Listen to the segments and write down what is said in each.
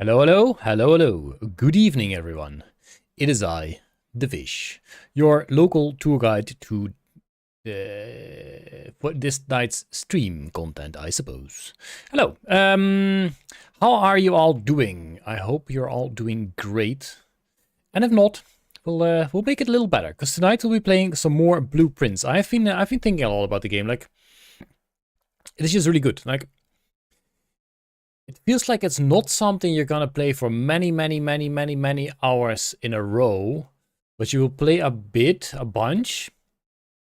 Hello, hello, hello, hello. Good evening, everyone. It is I, the Fish, your local tour guide to for this night's stream content, I suppose. Hello. How are you all doing? I hope you're all doing great. And if not, we'll make it a little better because tonight we'll be playing some more blueprints. I've been thinking a lot about the game. Like, it is just really good. Like, it feels like it's not something you're gonna play for many hours in a row, but you will play a bunch,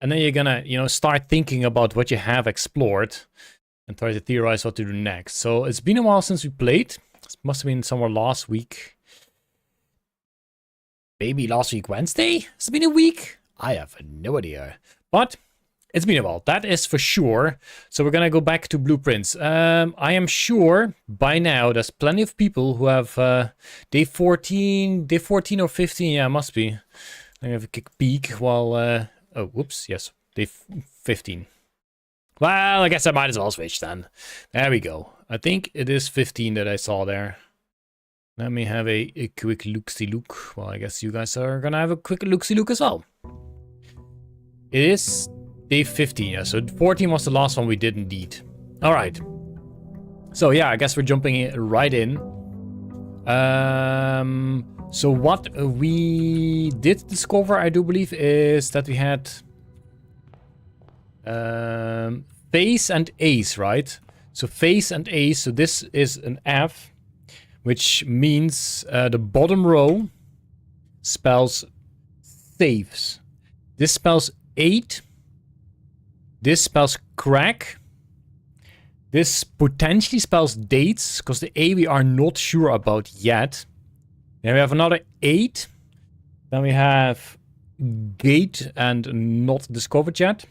and then you're gonna, start thinking about what you have explored and try to theorize what to do next. So it's been a while since we played. It must have been somewhere last week. Maybe last week Wednesday? It's been a week? I have no idea. But it's been a while, that is for sure. So we're gonna go back to blueprints. I am sure by now there's plenty of people who have day 14 or 15. Yeah, must be. Let me have a quick peek while. Oh, whoops. Yes, day 15. Well, I guess I might as well switch then. There we go. I think it is 15 that I saw there. Let me have a quick look-see look. Well, I guess you guys are gonna have a quick look-see look as well. It is day 15, yeah, so 14 was the last one we did indeed. Alright. So yeah, I guess we're jumping right in. So what we did discover, I do believe, is that we had face and ace, right? So face and ace, so this is an F, which means the bottom row spells saves. This spells 8. This spells crack. This potentially spells dates, because the A we are not sure about yet. Then we have another 8. Then we have gate and not discovered yet.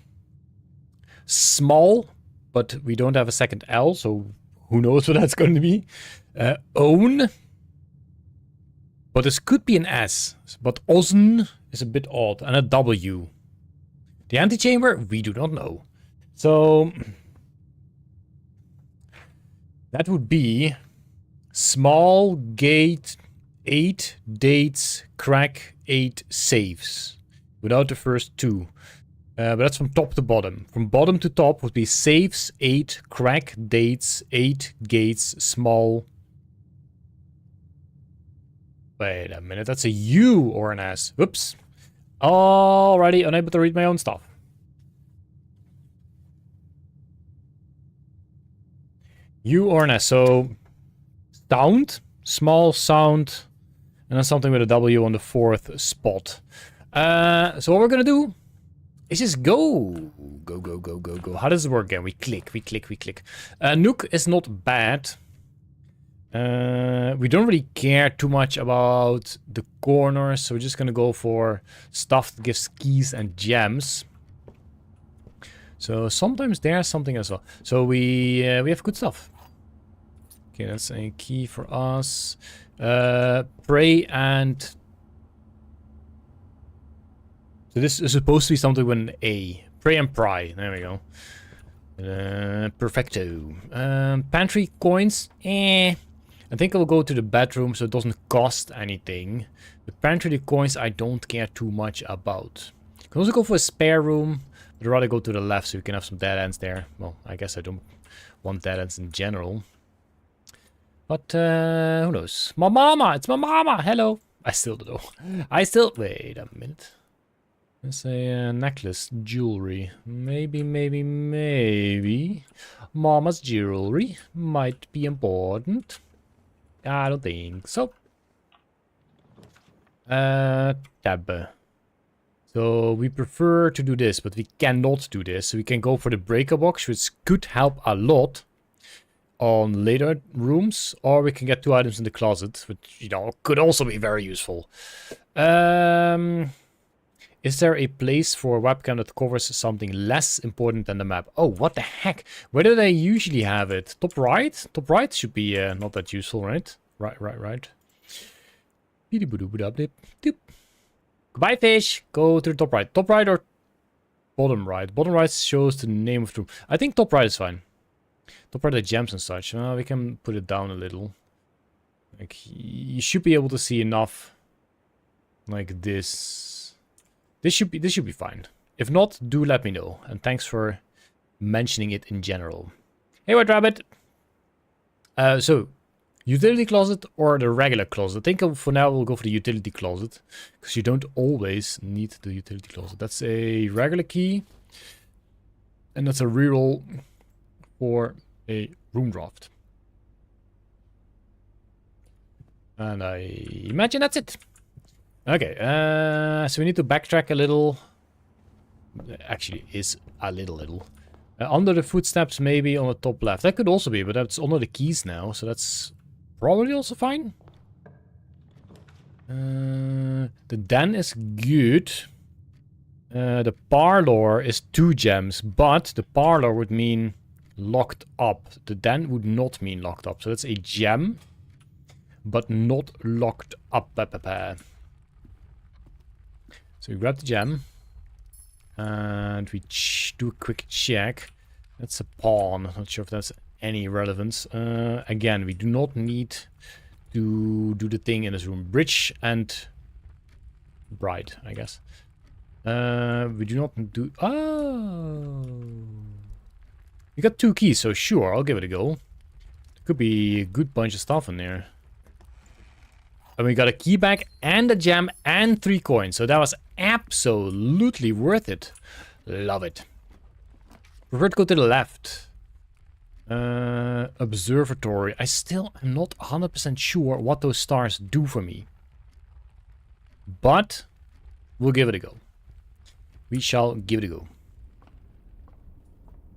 Small, but we don't have a second L, so who knows what that's going to be. Own. But this could be an S. But Ozen is a bit odd. And a W. The antechamber, we do not know. So that would be small, gate, 8 dates, crack, 8 saves. Without the first 2. But that's from top to bottom. From bottom to top would be saves, 8, crack, dates, 8, gates, small. Wait a minute, that's a U or an S. Whoops. Already unable to read my own stuff. U or an S. So sound, small sound, and then something with a W on the 4th spot. So what we're gonna do is just go. Go. How does it work again? We click. Nook is not bad. We don't really care too much about the corners, so we're just gonna go for stuff that gives keys and gems. So sometimes there's something as well. So we have good stuff. Okay, that's a key for us. Pray and... So this is supposed to be something with an A. Pray and pry. There we go. Perfecto. Pantry coins. I think I'll go to the bedroom so it doesn't cost anything. The pantry coins I don't care too much about. You can also go for a spare room. I'd rather go to the left so you can have some dead ends there. Well, I guess I don't want dead ends in general. But, who knows? My mama! It's my mama! Hello! I still don't know. Wait a minute. Let's say necklace, jewelry. Maybe. Mama's jewelry might be important. I don't think so. Tab. So we prefer to do this, but we cannot do this. So we can go for the breaker box, which could help a lot on later rooms, or we can get 2 items in the closet, which, could also be very useful. Is there a place for a webcam that covers something less important than the map? Oh, what the heck? Where do they usually have it? Top right? Top right should be not that useful, right? Right. Goodbye, fish. Go to the top right. Top right or bottom right? Bottom right shows the name of the room. I think top right is fine. Top right are gems and such. We can put it down a little. Like, you should be able to see enough like this. This should be fine. If not, do let me know. And thanks for mentioning it in general. Hey, White Rabbit! So, utility closet or the regular closet? I think for now we'll go for the utility closet. Because you don't always need the utility closet. That's a regular key. And that's a reroll for a room draft. And I imagine that's it. Okay, so we need to backtrack a little. Actually, is a little. Under the footsteps, maybe on the top left. That could also be, but that's under the keys now, so that's probably also fine. The den is good. The parlor is 2 gems, but the parlor would mean locked up. The den would not mean locked up, so that's a gem, but not locked up. So we grab the gem. And we do a quick check. That's a pawn. Not sure if that's any relevance. Again, we do not need to do the thing in this room. Bridge and bride, I guess. We do not do... Oh! You got 2 keys, so sure, I'll give it a go. Could be a good bunch of stuff in there. And we got a key back and a gem and 3 coins. So that was absolutely worth it. Love it. Prefer to go to the left. Observatory. I still am not 100% sure what those stars do for me. But we'll give it a go. We shall give it a go.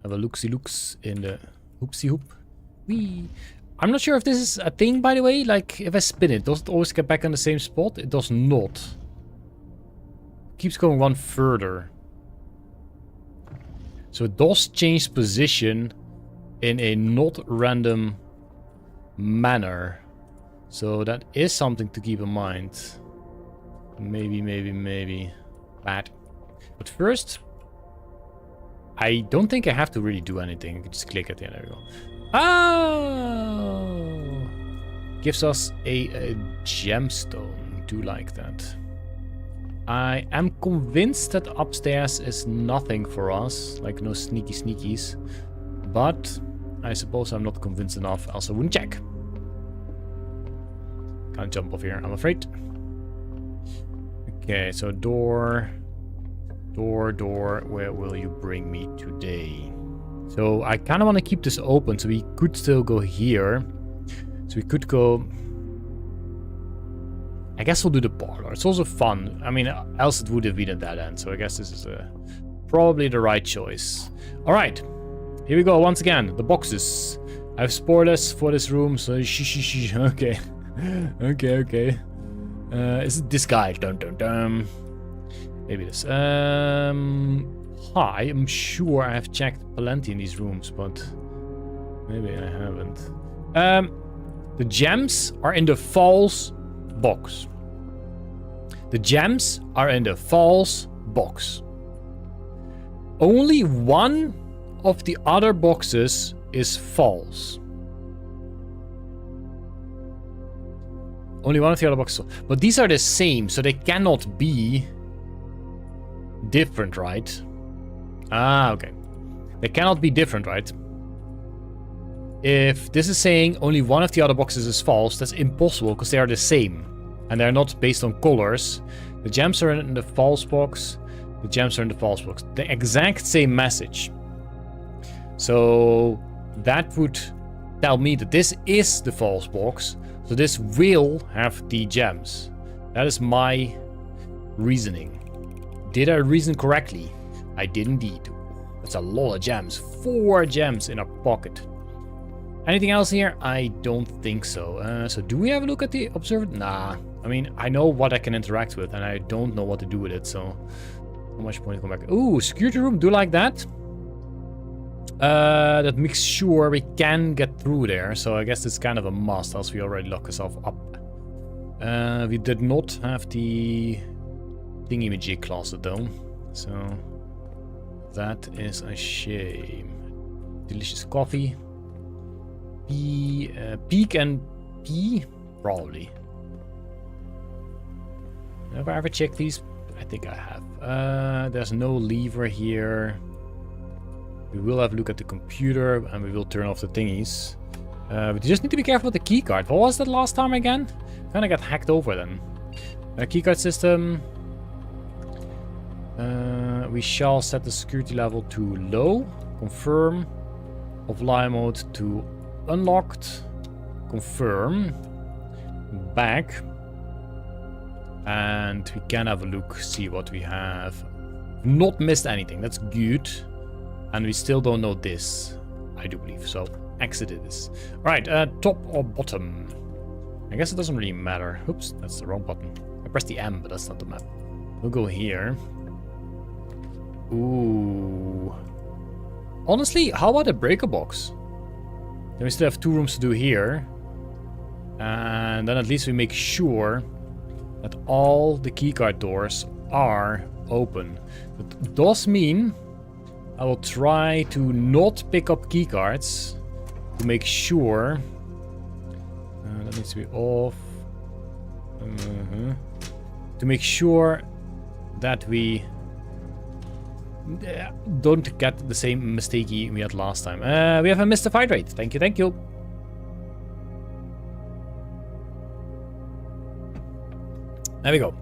Have a looksy-looks in the hoopsy-hoop. Whee! I'm not sure if this is a thing, by the way. Like, if I spin it, does it always get back on the same spot? It does not. It keeps going one further. So it does change position in a not random manner. So that is something to keep in mind. Maybe. Bad. But first, I don't think I have to really do anything. I can just click it. Yeah, there we go. Oh! Gives us a gemstone. Do like that. I am convinced that upstairs is nothing for us. Like no sneaky sneakies. But I suppose I'm not convinced enough. Else I wouldn't check. Can't jump off here, I'm afraid. Okay, so door. Where will you bring me today? So I kind of want to keep this open, so we could still go here. So we could go... I guess we'll do the parlor. It's also fun. I mean, else it would have been a dead end. So I guess this is probably the right choice. Alright. Here we go once again. The boxes. I have spoilers for this room, so okay. okay. Is it this guy? Dun. Maybe this. I am sure I have checked plenty in these rooms, but maybe I haven't. The gems are in the false box. The gems are in the false box. Only one of the other boxes is false. Only one of the other boxes. But these are the same, so they cannot be different, right? Ah, okay. They cannot be different, right? If this is saying only one of the other boxes is false, that's impossible because they are the same. And they're not based on colors. The gems are in the false box. The gems are in the false box. The exact same message. So that would tell me that this is the false box. So this will have the gems. That is my reasoning. Did I reason correctly? I did indeed. That's a lot of gems. 4 gems in our pocket. Anything else here? I don't think so. So do we have a look at the observatory? Nah. I mean, I know what I can interact with, and I don't know what to do with it, so... How much point to come back? Ooh, security room. Do like that. That makes sure we can get through there. So I guess it's kind of a must, else we already lock ourselves up. We did not have the thingy-majig closet, though. So... that is a shame. Delicious coffee. Peek and pee. Probably. Have I ever checked these? I think I have. There's no lever here. We will have a look at the computer and we will turn off the thingies. But you just need to be careful with the keycard. What was that last time again? Kind of got hacked over then. Keycard system. We shall set the security level to low. Confirm. Offline mode to unlocked. Confirm. Back. And we can have a look, see what we have. Not missed anything, that's good. And we still don't know this, I do believe. So, exit this. Right, top or bottom? I guess it doesn't really matter. Oops, that's the wrong button. I pressed the M, but that's not the map. We'll go here. Ooh. Honestly, how about a breaker box? Then we still have 2 rooms to do here. And then at least we make sure that all the keycard doors are open. That does mean I will try to not pick up keycards to make sure. That needs to be off. To make sure that we don't get the same mistake we had last time. We have a mystified rate. Thank you, thank you. There we go.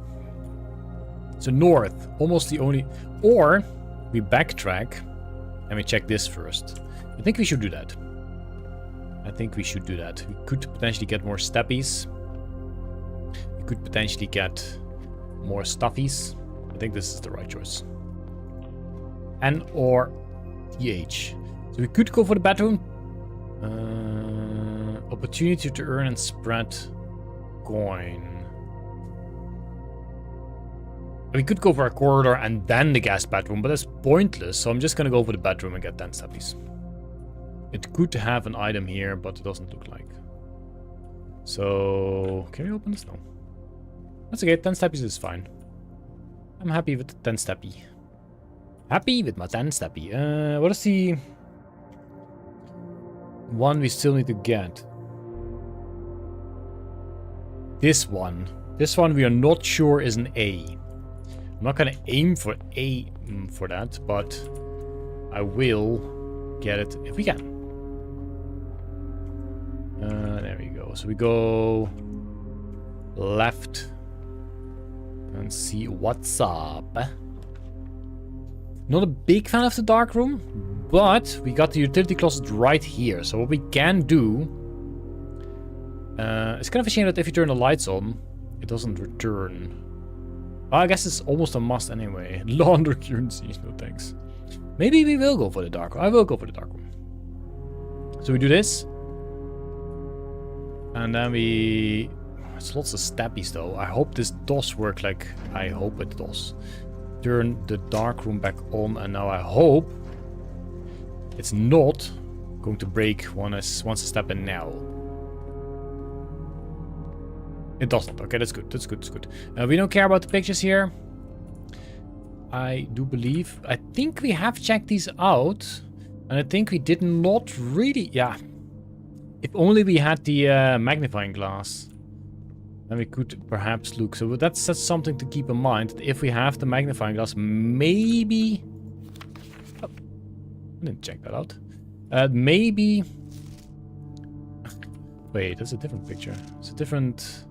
So north, almost the only... Or we backtrack and we check this first. I think we should do that. I think we should do that. We could potentially get more steppies. We could potentially get more stuffies. I think this is the right choice. And or TH. So we could go for the bedroom. Opportunity to earn and spread coin. We could go for a corridor and then the guest bedroom, but that's pointless. So I'm just gonna go for the bedroom and get 10 steppies. It could have an item here, but it doesn't look like. So can we open this? No. That's okay, 10 steppies is fine. I'm happy with the 10 steppy. Happy with my 10 steppy. What is the one we still need to get? This one. This one we are not sure is an A. I'm not gonna aim for A for that, but I will get it if we can. There we go. So we go left and see what's up. Not a big fan of the dark room, but we got the utility closet right here. So what we can do, it's kind of a shame that if you turn the lights on, it doesn't return. Oh, I guess it's almost a must anyway. Launder currency, no thanks. Maybe we will go for the dark room. I will go for the dark room. So we do this. And then we... It's lots of steppies though. I hope this does work like I hope it does. Turn the dark room back on, and now I hope it's not going to break once I step in now. It does not. Okay, that's good. That's good. That's good. We don't care about the pictures here. I do believe. I think we have checked these out. And I think we did not really... Yeah. If only we had the magnifying glass. Then we could perhaps look. So that's something to keep in mind. If we have the magnifying glass, maybe... Oh, I didn't check that out. Maybe... Wait, that's a different picture. It's a different...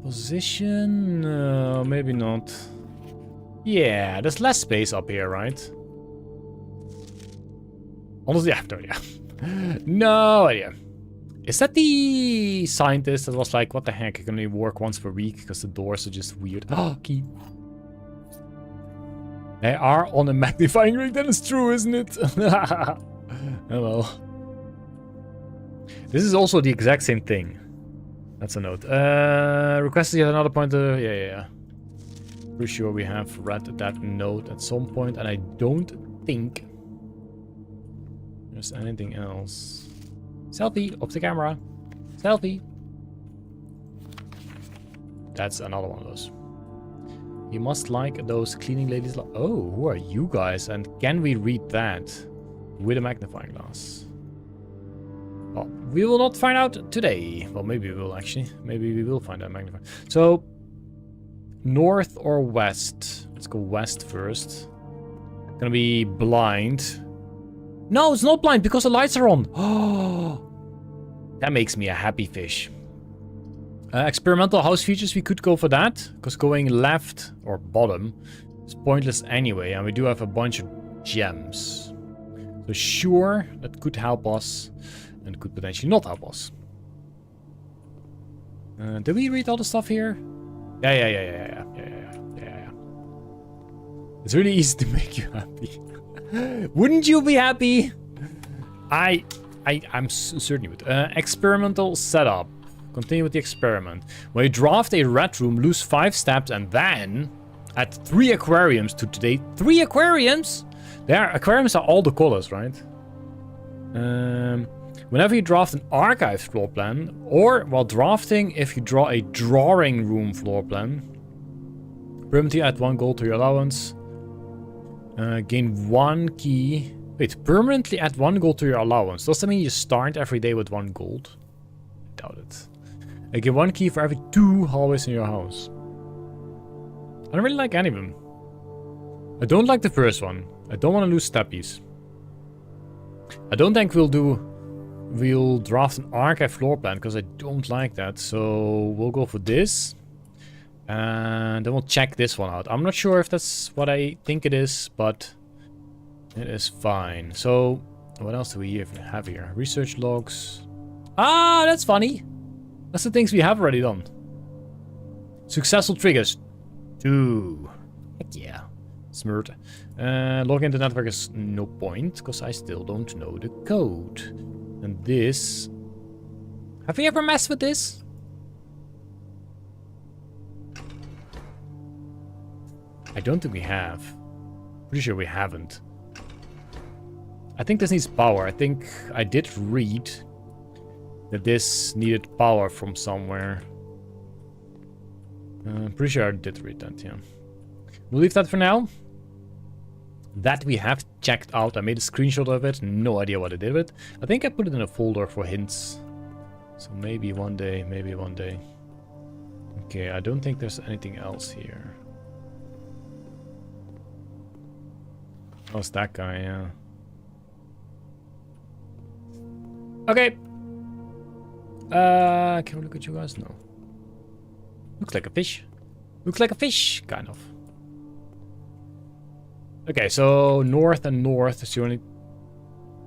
Position? No, maybe not. Yeah, there's less space up here, right? Honestly, I have no idea. No idea. Is that the scientist that was like, what the heck, I can only work once per week because the doors are just weird. Oh, key. They are on a magnifying ring, that is true, isn't it? Oh well. This is also the exact same thing. That's a note. Requested yet another pointer. Yeah. Pretty sure we have read that note at some point, and I don't think there's anything else. Selfie, off the camera. Selfie. That's another one of those. You must like those cleaning ladies. Oh, who are you guys? And can we read that with a magnifying glass? Well, we will not find out today. Well, maybe we will actually. Maybe we will find out. Magnified. So, north or west? Let's go west first. Gonna be blind. No, it's not blind because the lights are on. Oh, that makes me a happy fish. Experimental house features, we could go for that. Because going left or bottom is pointless anyway. And we do have a bunch of gems. So sure, that could help us. And could potentially not help us. Did we read all the stuff here? Yeah. It's really easy to make you happy. Wouldn't you be happy? I'm certain you would. Experimental setup. Continue with the experiment. When you draft a red room, lose 5 steps and then add 3 aquariums to today. 3 aquariums? Aquariums are all the colors, right? Whenever you draft an archive floor plan, or while drafting, if you draw a drawing room floor plan, permanently add 1 gold to your allowance. Gain 1 key. Wait, permanently add 1 gold to your allowance. Does that mean you start every day with 1 gold? I doubt it. Gain 1 key for every 2 hallways in your house. I don't really like any of them. I don't like the first one. I don't want to lose steppies. I don't think we'll draft an archive floor plan because I don't like that. So we'll go for this. And then we'll check this one out. I'm not sure if that's what I think it is, but it is fine. So what else do we have here? Research logs. Ah, that's funny. That's the things we have already done. Successful triggers. 2. Heck yeah. Smart. Log into network is no point because I still don't know the code. And this... Have we ever messed with this? I don't think we have. Pretty sure we haven't. I think this needs power. I think I did read that this needed power from somewhere. I'm pretty sure I did read that, yeah. We'll leave that for now. That we have checked out. I made a screenshot of it. No idea what I did with it. I think I put it in a folder for hints. So maybe one day, maybe one day. Okay, I don't think there's anything else here. Oh, it's that guy, yeah. Okay. Can we look at you guys? No. Looks like a fish. Looks like a fish, kind of. Okay, so north and north is the only...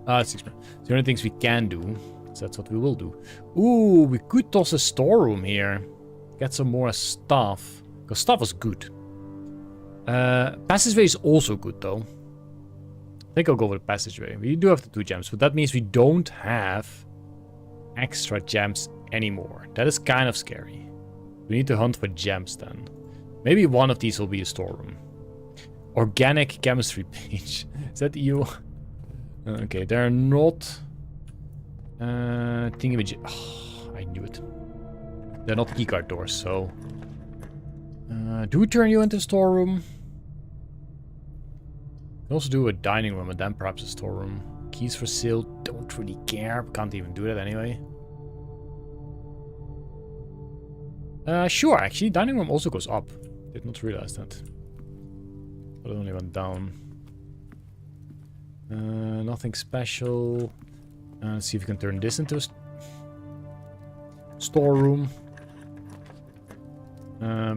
it's the only things we can do. So that's what we will do. Ooh, we could toss a storeroom here. Get some more stuff. Because stuff is good. Passageway is also good, though. I think I'll go with passageway. We do have the 2 gems, but that means we don't have extra gems anymore. That is kind of scary. We need to hunt for gems then. Maybe one of these will be a storeroom. Organic chemistry page. Is that you? Okay, they're not... thingamajig... Oh, I knew it. They're not keycard doors, so... do we turn you into a storeroom? We can also do a dining room and then perhaps a storeroom. Keys for sale, don't really care. Can't even do that anyway. Sure, actually, dining room also goes up. Did not realize that. But it only went down. Nothing special. Let's see if we can turn this into a storeroom.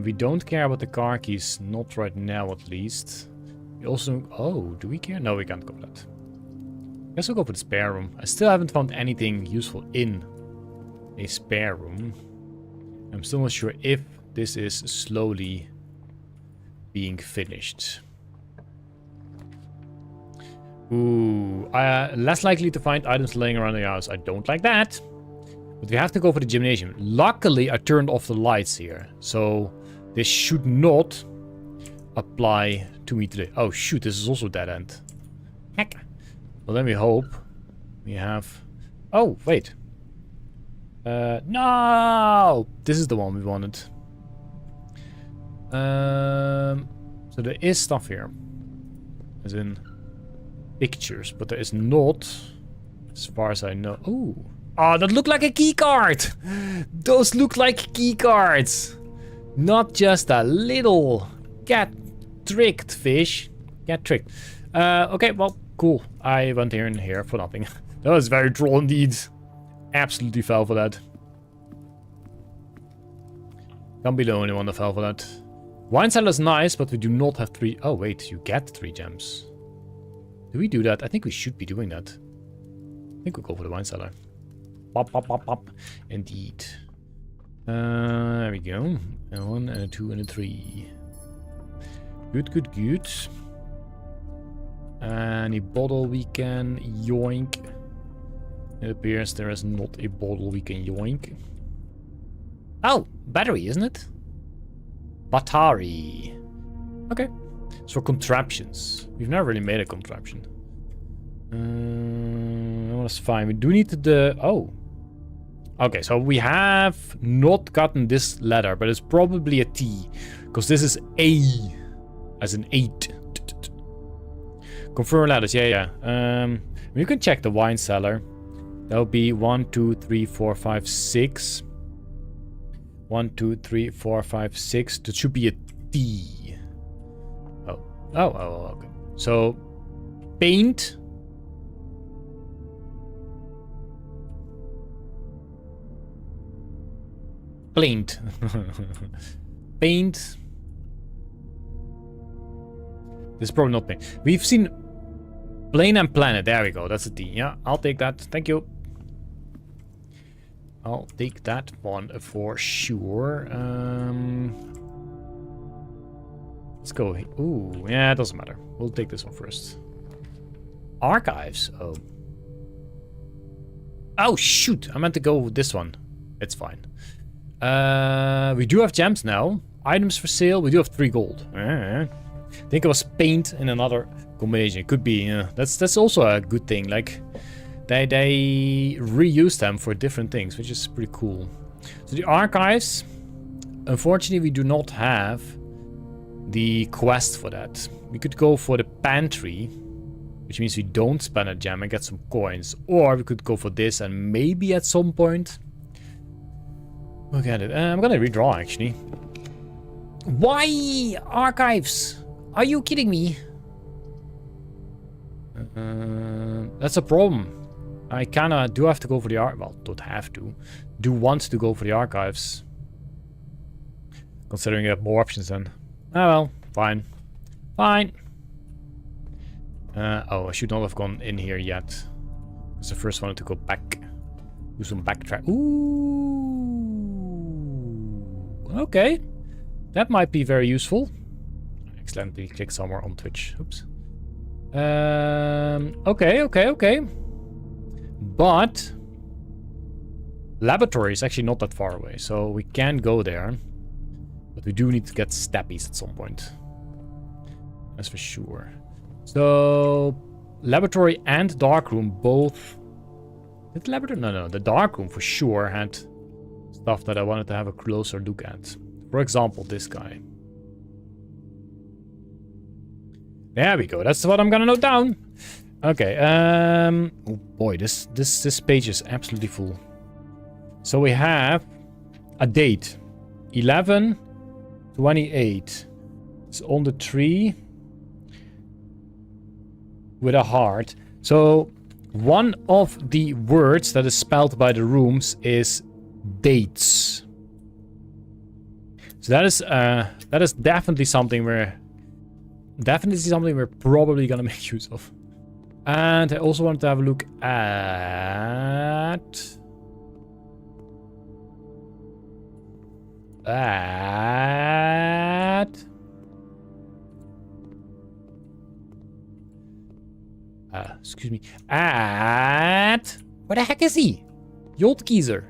We don't care about the car keys, not right now at least. We also... Oh, do we care? No, we can't go for that. I guess we'll go for the spare room. I still haven't found anything useful in a spare room. I'm still not sure if this is slowly being finished. Ooh, less likely to find items laying around the house. I don't like that. But we have to go for the gymnasium. Luckily, I turned off the lights here. So this should not apply to me today. Oh, shoot. This is also dead end. Heck. Well, then we hope we have... Oh, wait. No! This is the one we wanted. So there is stuff here. As in... pictures, but there is not, as far as I know. Oh, Oh, that looked like a key card. Those look like key cards. Not just a little cat tricked fish. Cat tricked. Okay, well, cool. I went here and here for nothing. That was very troll indeed. Absolutely fell for that. Can't be the only one that fell for that. Wine cellar's nice, but we do not have 3. Oh, wait, you get 3 gems. Do we do that? I think we should be doing that. I think we'll go for the wine cellar. Pop, pop, pop, pop. Indeed. There we go. A 1 and a 2 and a 3. Good, good, good. Any bottle we can yoink. It appears there is not a bottle we can yoink. Oh, battery, isn't it? Batari. Okay. So contraptions. We've never really made a contraption. That's fine. We do need the... Oh. Okay, so we have not gotten this letter, but it's probably a T. Because this is A. As in 8. Confirm letters, yeah. You can check the wine cellar. That would be 1, 2, 3, 4, 5, 6. 1, 2, 3, 4, 5, 6. That should be a T. Oh. Oh, okay. So, paint. Paint. Paint. This is probably not paint. We've seen plane and planet. There we go. That's a T. Yeah, I'll take that. Thank you. I'll take that one for sure. Let's go. Ooh, yeah, it doesn't matter. We'll take this one first. Archives. Oh. Oh, shoot. I meant to go with this one. It's fine. We do have gems now. Items for sale. We do have 3 gold. I think it was paint in another combination. It could be. That's also a good thing. Like, they reuse them for different things, which is pretty cool. So the archives. Unfortunately, we do not have the quest for that. We could go for the pantry, which means we don't spend a gem and get some coins. Or we could go for this and maybe at some point we'll get it. I'm gonna redraw actually. Why archives? Are you kidding me? That's a problem. I kinda do have to go for the well, don't have to. Do want to go for the archives. Considering you have more options then. Oh well, fine. Fine. Oh, I should not have gone in here yet. It's the first one to go back. Do some backtrack. Ooh. Okay. That might be very useful. I accidentally clicked somewhere on Twitch. Oops. Okay. But laboratory is actually not that far away, so we can go there. But we do need to get steppies at some point. That's for sure. So laboratory and darkroom both. Did the laboratory? No. The darkroom for sure had stuff that I wanted to have a closer look at. For example, this guy. There we go. That's what I'm gonna note down. Okay. Oh boy, this page is absolutely full. So we have a date, 11/28. It's on the tree with a heart. So one of the words that is spelled by the rooms is dates. So that is definitely something we're probably gonna make use of. And I also wanted to have a look at excuse me, where the heck is he? Joltkiezer.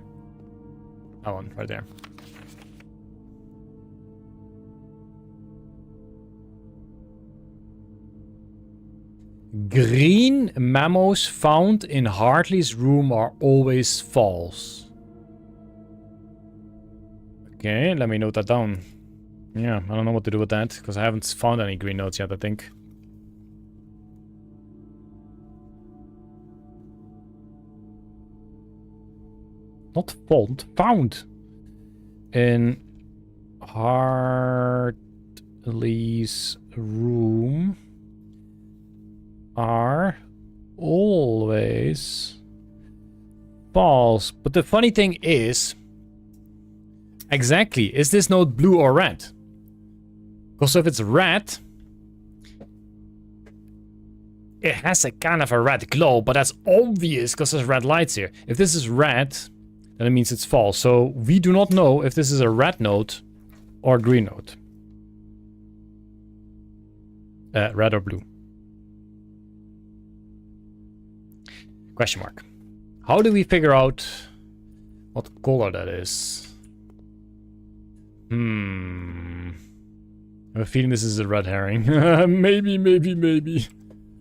That one right there. Green memos found in Hartley's room are always false. Okay, let me note that down. Yeah, I don't know what to do with that, because I haven't found any green notes yet, I think. Not found. Found. In Hartley's room are always false. But the funny thing is, exactly, is this note blue or red? Because if it's red, it has a kind of a red glow, but that's obvious because there's red lights here. If this is red, then it means it's false. So we do not know if this is a red note or green note. Red or blue. Question mark. How do we figure out what color that is? I have a feeling this is a red herring. Maybe.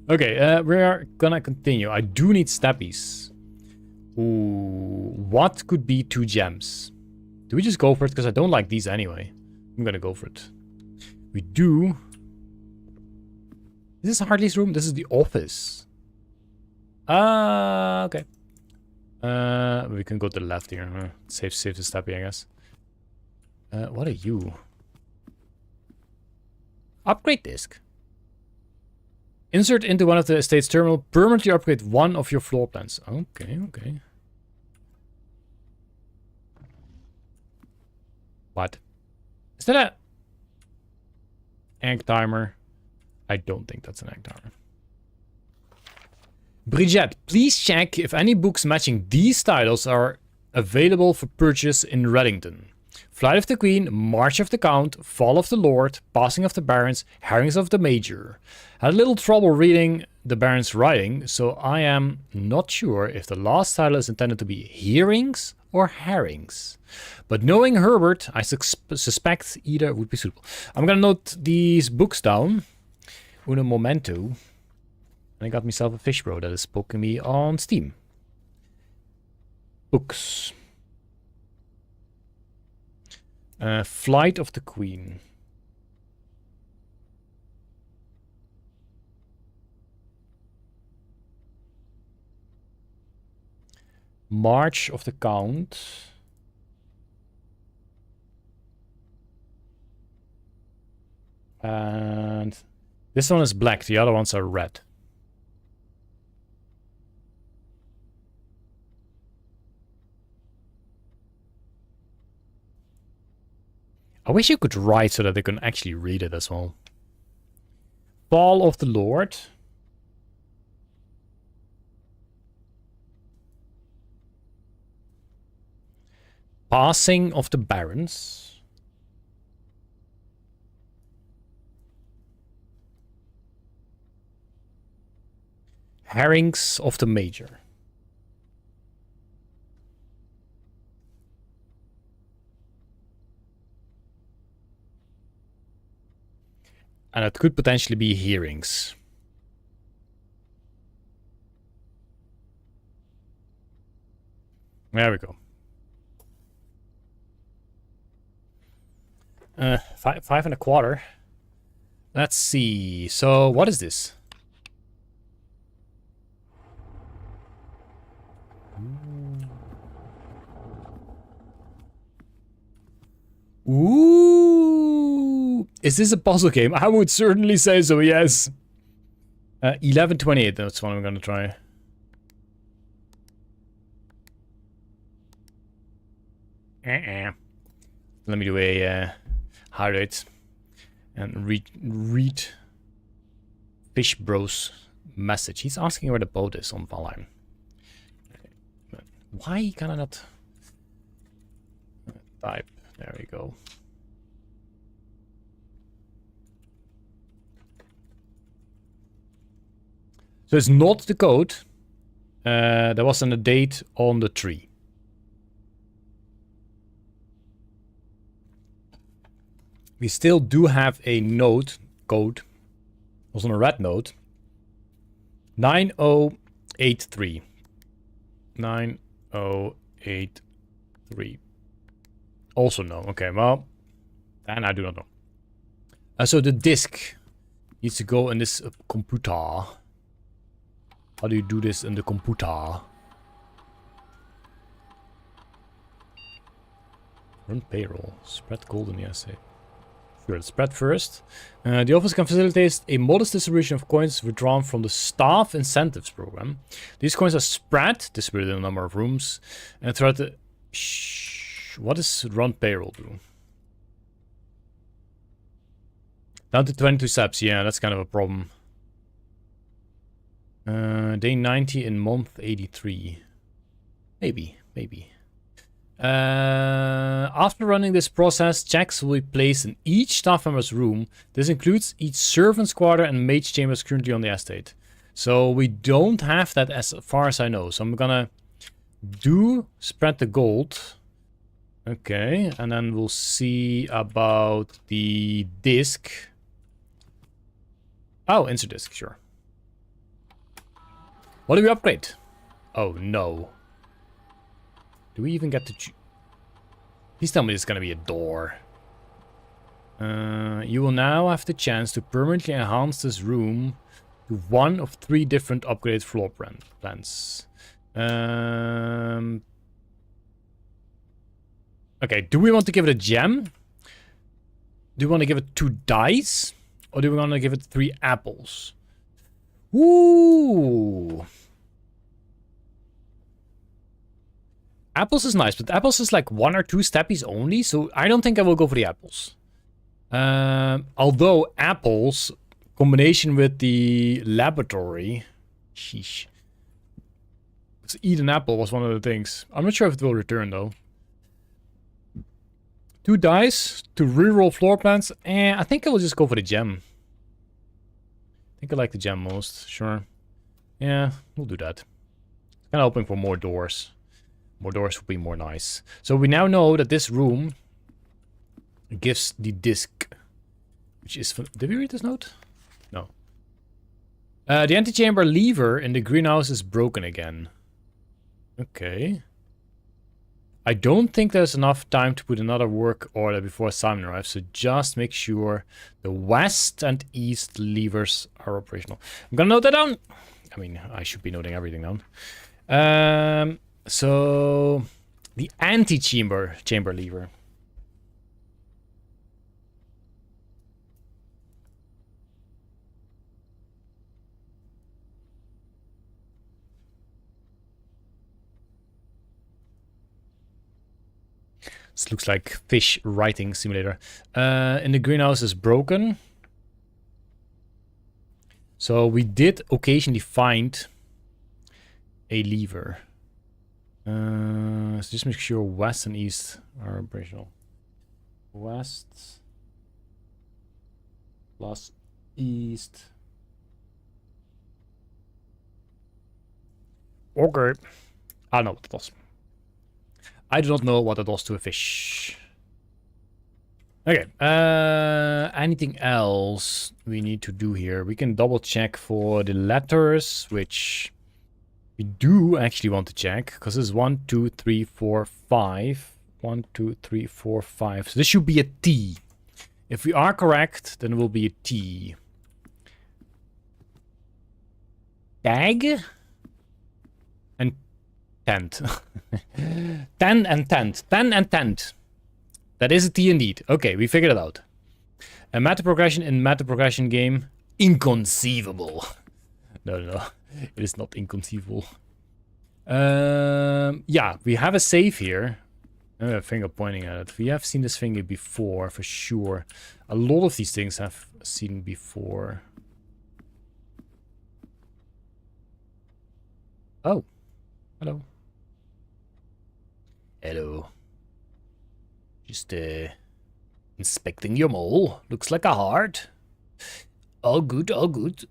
Okay, we are gonna continue. I do need steppies. Ooh, what could be 2 gems? Do we just go for it? Because I don't like these anyway. I'm gonna go for it. We do. Is this Hartley's room? This is the office. Okay. We can go to the left here. Save the steppy, I guess. What are you? Upgrade disk. Insert into one of the estate's terminal. Permanently upgrade one of your floor plans. Okay. What? Is that a egg timer? I don't think that's an egg timer. Bridget, please check if any books matching these titles are available for purchase in Reddington. Flight of the Queen, March of the Count, Fall of the Lord, Passing of the Barons, Herrings of the Major. Had a little trouble reading the Baron's writing, so I am not sure if the last title is intended to be hearings or herrings. But knowing Herbert, I suspect either would be suitable. I'm gonna note these books down. Uno momento. And I got myself a fish bro that is poking me on Steam. Books. Flight of the Queen. March of the Count. And this one is black, the other ones are red. I wish you could write so that they can actually read it as well. Fall of the Lord. Passing of the Barons. Herrings of the Major. And it could potentially be hearings. There we go. 5 1/4. Let's see. So what is this? Ooh. Is this a puzzle game? I would certainly say so, yes. 1128, that's what I'm gonna try. Let me do a highlight and read Fish Bro's message. He's asking where the boat is on Valheim. Why can I not type? There we go. So it's not the code. There wasn't a date on the tree. We still do have a node code. It was on a red node. 9083. 9083. Also no. Okay, well, and I do not know. So the disk needs to go in this computer. How do you do this in the computer? Run payroll. Spread gold in the essay. Sure, spread first. The office can facilitate a modest distribution of coins withdrawn from the staff incentives program. These coins are spread, distributed in a number of rooms, and throughout the... What does run payroll do? Down to 22 steps. Yeah, that's kind of a problem. Day 90 in month 83. Maybe. After running this process, checks will be placed in each staff member's room. This includes each servant's quarter and mage chambers currently on the estate. So we don't have that as far as I know. So I'm gonna do spread the gold. Okay, and then we'll see about the disc. Oh, insert disc, sure. What do we upgrade? Oh no. Do we even get to choose? Please tell me it's gonna be a door. You will now have the chance to permanently enhance this room to one of 3 different upgraded floor plans. Okay, do we want to give it a gem? Do we want to give it 2 dice? Or do we want to give it 3 apples? Ooh. Apples is nice, but apples is like 1 or 2 steppies only, so I don't think I will go for the apples. Although apples, combination with the laboratory, sheesh. Let's eat an apple was one of the things. I'm not sure if it will return though. 2 dice to reroll floor plans, and I think I will just go for the gem. I think I like the gem most, sure. Yeah, we'll do that. Kind of hoping for more doors. More doors would be more nice. So we now know that this room gives the disc, which is... Did we read this note? No. The antechamber lever in the greenhouse is broken again. Okay. I don't think there's enough time to put another work order before Simon arrives, so just make sure the west and east levers are operational. I'm gonna note that down. I mean, I should be noting everything down. So the antechamber lever. This looks like fish writing simulator. In the greenhouse is broken. So we did occasionally find a lever. So just make sure west and east are operational. West plus east. Okay. I know what it does. I do not know what it does to a fish. Okay. Anything else we need to do here? We can double check for the letters, which we do actually want to check, because this is 1, 2, 3, 4, 5. 1, 2, 3, 4, 5. So this should be a T. If we are correct, then it will be a T. Tag and tent. 10 and tent. 10 and tent. That is a T indeed. Okay, we figured it out. A meta progression in meta progression game. Inconceivable. No. It is not inconceivable. Yeah, we have a save here. I have a finger pointing at it. We have seen this finger before, for sure. A lot of these things have seen before. Oh. Hello. Hello. Just, inspecting your mole. Looks like a heart. All good, all good.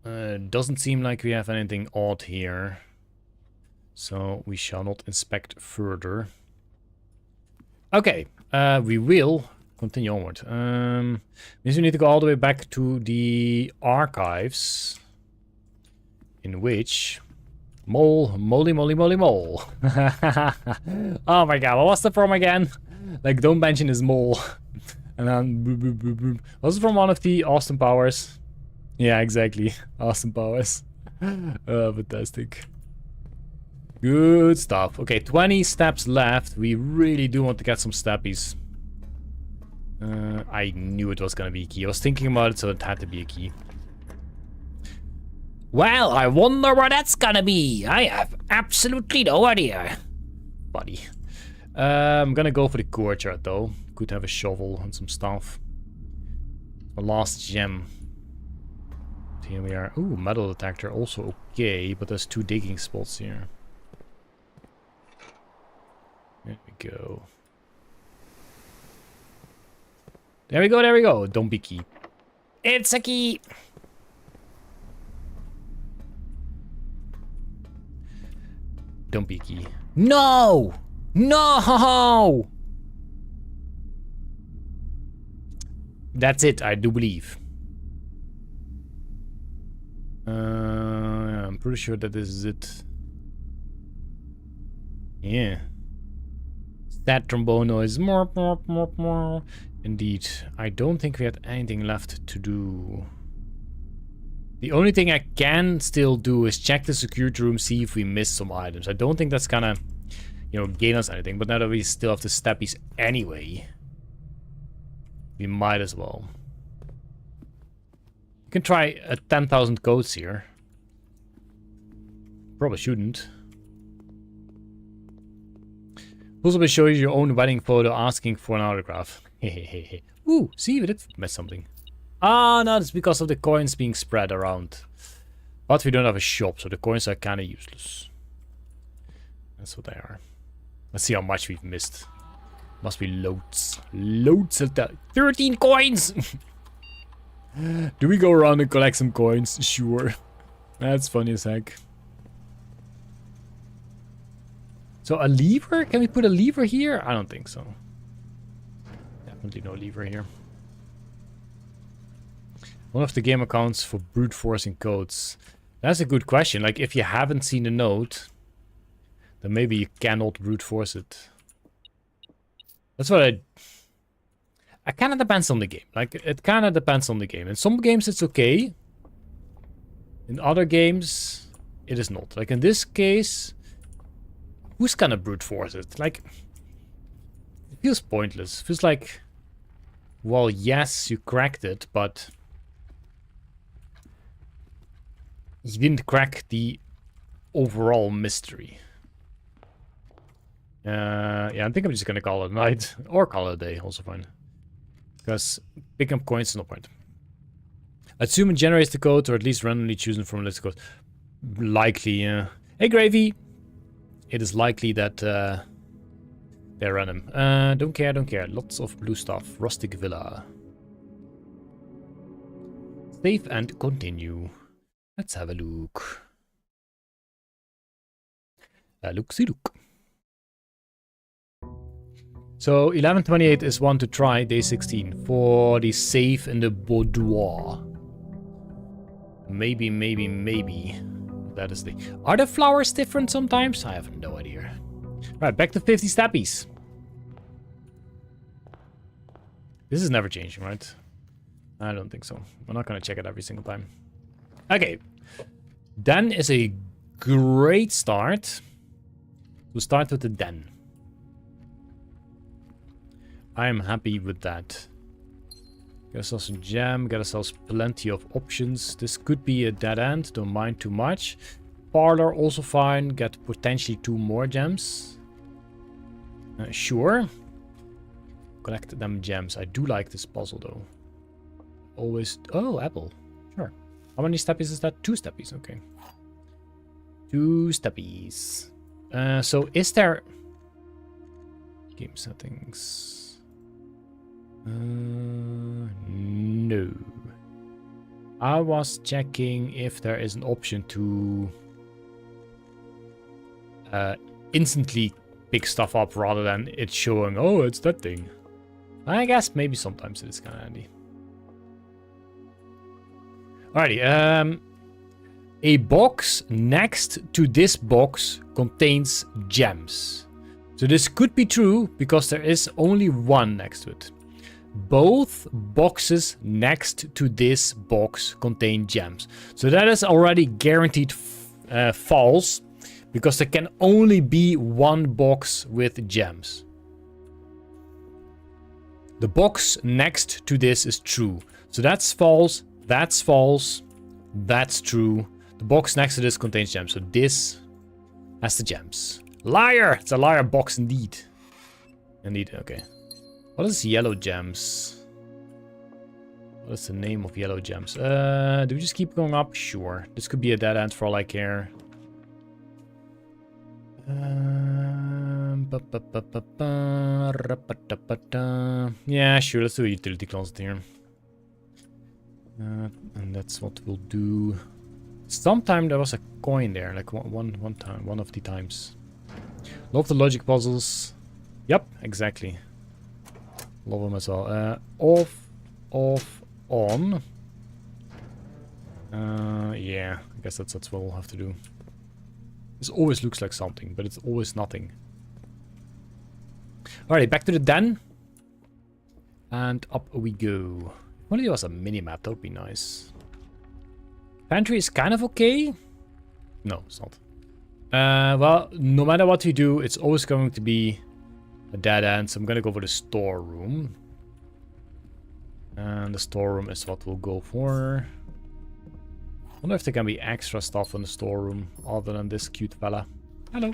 Doesn't seem like we have anything odd here. So we shall not inspect further. Okay, we will continue onward. Means we need to go all the way back to the archives. In which... Moly mole. Oh my god, what was the from again? Like, don't mention his mole. And then... Was it from one of the Austin Powers? Yeah, exactly. Austin Powers. Fantastic. Good stuff. Okay, 20 steps left. We really do want to get some steppies. I knew it was gonna be a key. I was thinking about it, so it had to be a key. Well, I wonder what that's gonna be. I have absolutely no idea. Buddy. I'm gonna go for the courtyard, though. Could have a shovel and some stuff. My last gem. Here we are. Ooh, metal detector. Also okay, but there's 2 digging spots here. There we go. There we go, there we go. Don't be key. It's a key! Don't be key. No! No! That's it, I do believe. I'm pretty sure that this is it. Yeah. That trombone noise. More. Indeed. I don't think we had anything left to do. The only thing I can still do is check the security room, see if we missed some items. I don't think that's gonna, you know, gain us anything. But now that we still have the steppies anyway, we might as well. You can try 10,000 codes here. Probably shouldn't. Possibly show you your own wedding photo asking for an autograph. Hehehe. Ooh, see, we did miss something. Ah, no, it's because of the coins being spread around. But we don't have a shop, so the coins are kind of useless. That's what they are. Let's see how much we've missed. Must be loads. Loads of that. 13 coins! Do we go around and collect some coins? Sure. That's funny as heck. So a lever? Can we put a lever here? I don't think so. Definitely no lever here. One of the game accounts for brute forcing codes. That's a good question. Like, if you haven't seen the note, then maybe you cannot brute force it. That's what it kind of depends on the game. Like, it kind of depends on the game. In some games, it's okay. In other games, it is not. Like, in this case, who's gonna brute force it? Like, it feels pointless. It feels like, well, yes, you cracked it, but you didn't crack the overall mystery. Yeah, I think I'm just gonna call it a night. Or call it a day, also fine. Because picking up coins is no point. Assume it generates the code, or at least randomly chosen from a list of codes. Likely, yeah. Hey, Gravy! It is likely that they're random. Don't care, don't care. Lots of blue stuff. Rustic Villa. Save and continue. Let's have a look. Look-see look. So 11:28 is one to try. Day 16 for the save in the boudoir. Maybe. That is the... Are the flowers different sometimes? I have no idea. Right, back to 50 steppies. This is never changing, right? I don't think so. I'm not gonna check it every single time. Okay. Den is a great start. We'll start with the den. I am happy with that. Get ourselves some gem, get ourselves plenty of options. This could be a dead end, don't mind too much. Parlor, also fine. Get potentially 2 more gems. Sure. Collect them gems. I do like this puzzle though. Always... Oh, apple. Sure. How many steppies is that? 2 steppies, okay. 2 steppies. So is there... Game settings... no. I was checking if there is an option to instantly pick stuff up rather than it showing, oh, it's that thing. I guess maybe sometimes it is kind of handy. Alrighty, a box next to this box contains gems. So this could be true because there is only one next to it. Both boxes next to this box contain gems. So that is already guaranteed false Because there can only be one box with gems. The box next to this is true. So that's false, that's false, that's true. The box next to this contains gems. So this has the gems. Liar! It's a liar box indeed. Indeed, okay. What is yellow gems? What is the name of yellow gems? Do we just keep going up? Sure. This could be a dead end for all I care. Yeah, sure. Let's do a utility closet here. And that's what we'll do. Sometime there was a coin there, like one time, one of the times. Love the logic puzzles. Yep, exactly. Love them as well. Off, on. Yeah, I guess that's what we'll have to do. This always looks like something, but it's always nothing. Alright, back to the den. And up we go. If only there was a mini-map, that would be nice. Pantry is kind of okay. No, it's not. Well, no matter what we do, it's always going to be a dead end. So I'm going to go for the storeroom. And the storeroom is what we'll go for. I wonder if there can be extra stuff in the storeroom other than this cute fella. Hello.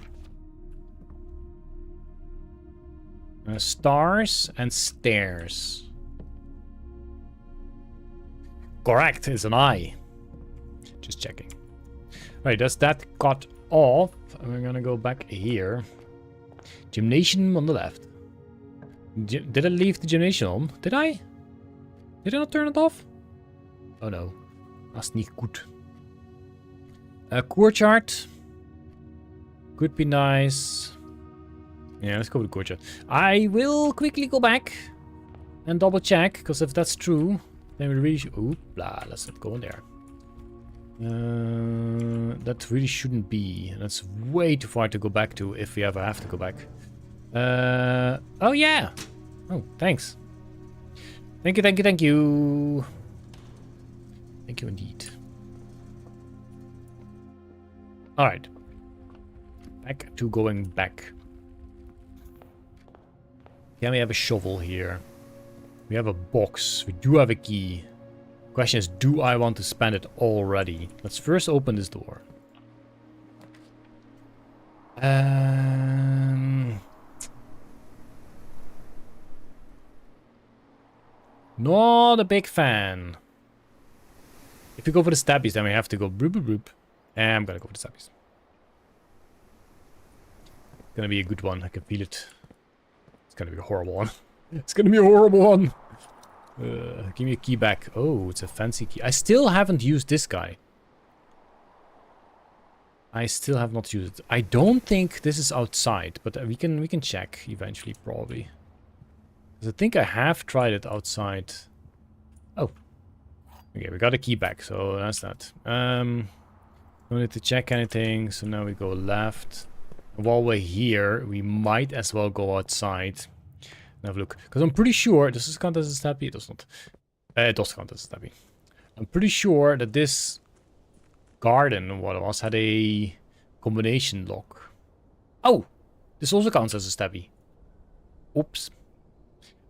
Stars and stairs. Correct, it's an eye. Just checking. Right, does that cut off? And we're gonna go back here. Gymnasium on the left. Did I leave the gymnasium on? Did I? Did I not turn it off? Oh no. That's not good. Courtyard. Could be nice. Yeah, let's go with the courtyard. I will quickly go back and double check, because if that's true, then we really should... Ooh, blah, let's not go in there. That really shouldn't be. That's way too far to go back to if we ever have to go back. Oh yeah. Oh, thanks. Thank you, thank you, thank you. Thank you indeed. Alright. Back to going back. Can we have a shovel here? We have a box. We do have a key. Question is, do I want to spend it already? Let's first open this door. Not a big fan. If we go for the stabbies, then we have to go bloop bloop bloop. I'm gonna go for the stabbies. It's gonna be a good one. I can feel it. It's gonna be a horrible one. It's gonna be a horrible one. Give me a key back. Oh, it's a fancy key. I still haven't used this guy. I still have not used it. I don't think this is outside, but we can check eventually, probably. Because I think I have tried it outside. Oh. Okay, we got a key back, so that's that. Don't need to check anything, so now we go left. While we're here, we might as well go outside and have a look. Because I'm pretty sure... Does this count as a stabby? It does not. It does count as a stabby. I'm pretty sure that this garden, what it was, had a combination lock. Oh! This also counts as a stabby. Oops.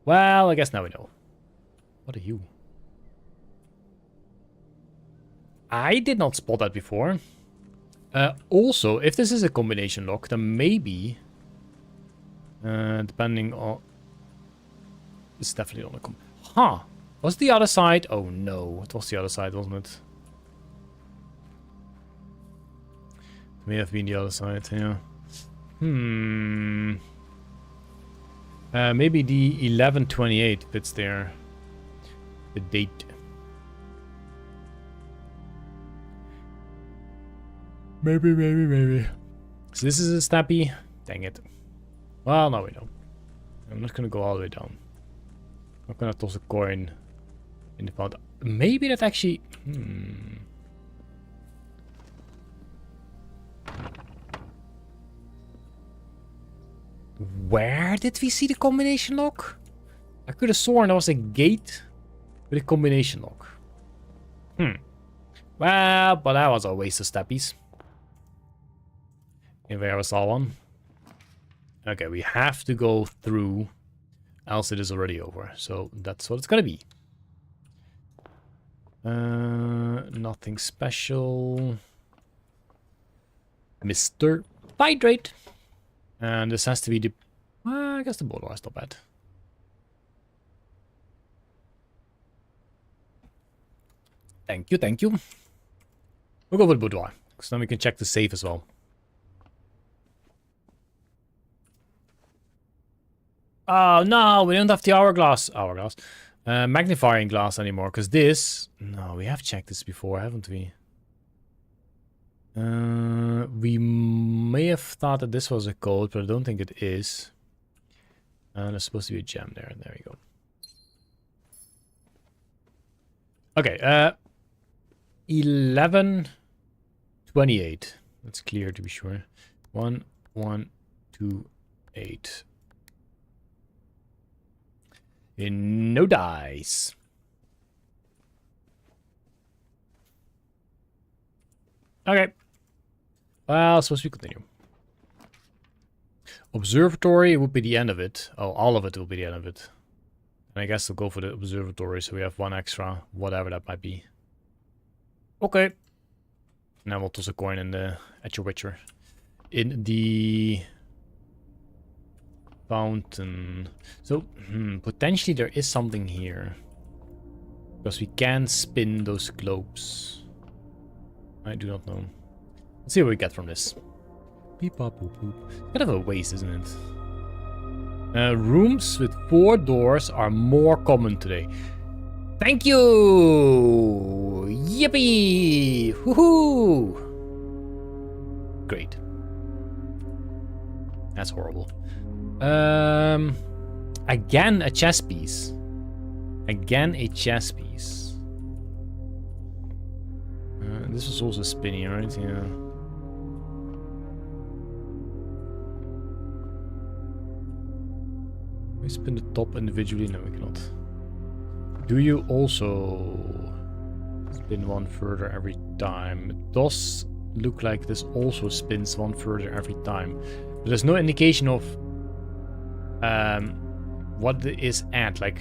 Well, I guess now we know. What are you? I did not spot that before. Also, if this is a combination lock, then maybe... depending on... It's definitely on a Huh! Was the other side? Oh no, it was the other side, wasn't it? It may have been the other side, yeah. Maybe the 1128 fits there. The date. Maybe. So this is a stabby. Dang it. Well, now we know. I'm not gonna go all the way down. I'm gonna toss a coin in the pond. Maybe that actually... Where did we see the combination lock? I could have sworn there was a gate with a combination lock. Well, but that was a waste of steppies. If I ever saw one. Okay, we have to go through, else it is already over. So that's what it's gonna be. Nothing special. Mr. Hydrate. And this has to be the... I guess the boudoir is not bad. Thank you, thank you. We'll go with boudoir, because then we can check the safe as well. Oh no, we don't have the hourglass. Magnifying glass anymore, because this... No, we have checked this before, haven't we? We may have thought that this was a code, but I don't think it is. There's supposed to be a gem there. There we go. Okay, 1128. That's clear to be sure. 1, 1, 2, 8. No dice. Okay. Well, supposed to continue. Observatory would be the end of it. Oh, all of it will be the end of it. And I guess we'll go for the observatory, so we have one extra, whatever that might be. Okay. Now we'll toss a coin in the Etcher Witcher. In the fountain. So, potentially there is something here. Because we can spin those globes. I do not know. Let's see what we get from this. Beep, bop, boop, boop. Kind of a waste, isn't it? Rooms with 4 doors are more common today. Thank you! Yippee! Woohoo! Great. That's horrible. Again a chess piece. Again a chess piece. This was also spinny, right? Yeah. We spin the top individually? No, we cannot. Do you also spin one further every time? It does look like this also spins one further every time. But there's no indication of what it is at. Like,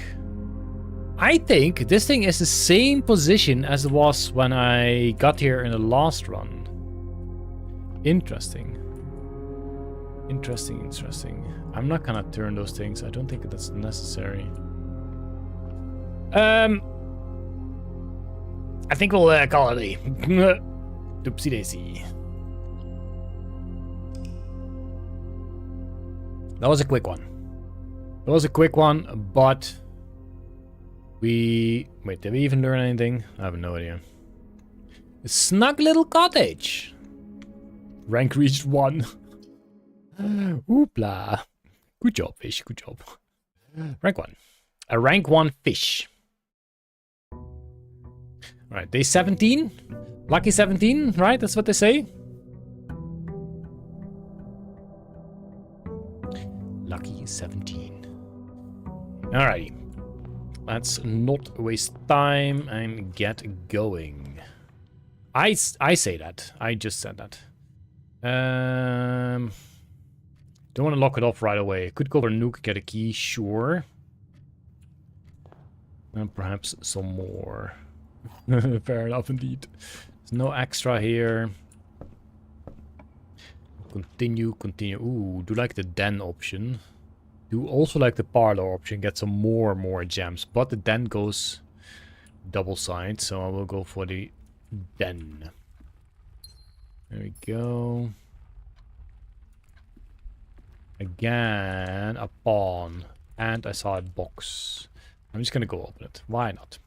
I think this thing is the same position as it was when I got here in the last run. Interesting. Interesting, interesting. I'm not gonna turn those things. I don't think that's necessary. I think we'll call it a doopsie daisy. That was a quick one. That was a quick one, but we... Wait, did we even learn anything? I have no idea. A snug little cottage. Rank reached 1. Oopla. Good job, fish. Good job. Rank 1. A rank 1 fish. Alright, day 17. Lucky 17, right? That's what they say. Lucky 17. Alrighty. Let's not waste time and get going. I say that. I just said that. Don't want to lock it off right away. Could go for Nuke, get a key, sure. And perhaps some more. Fair enough indeed. There's no extra here. Continue, continue. Ooh, do like the den option. Do also like the parlor option. Get some more gems. But the den goes double side, so I will go for the den. There we go. Again, a pawn. And I saw a box. I'm just gonna go open it. Why not?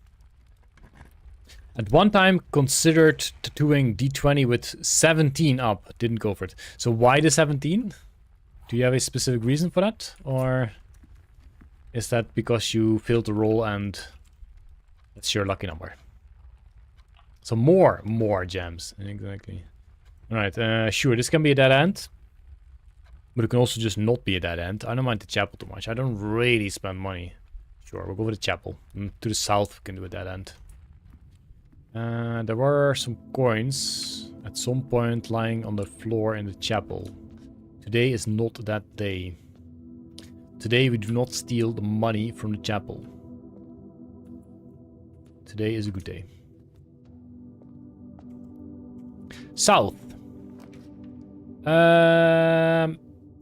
At one time, considered tattooing D20 with 17 up. Didn't go for it. So why the 17? Do you have a specific reason for that? Or is that because you failed to roll and that's your lucky number? So more gems. Exactly. Alright, sure, this can be a dead end. But it can also just not be a dead end. I don't mind the chapel too much. I don't really spend money. Sure, we'll go with the chapel. And to the south, we can do a dead end. There were some coins at some point lying on the floor in the chapel. Today is not that day. Today we do not steal the money from the chapel. Today is a good day. South. 10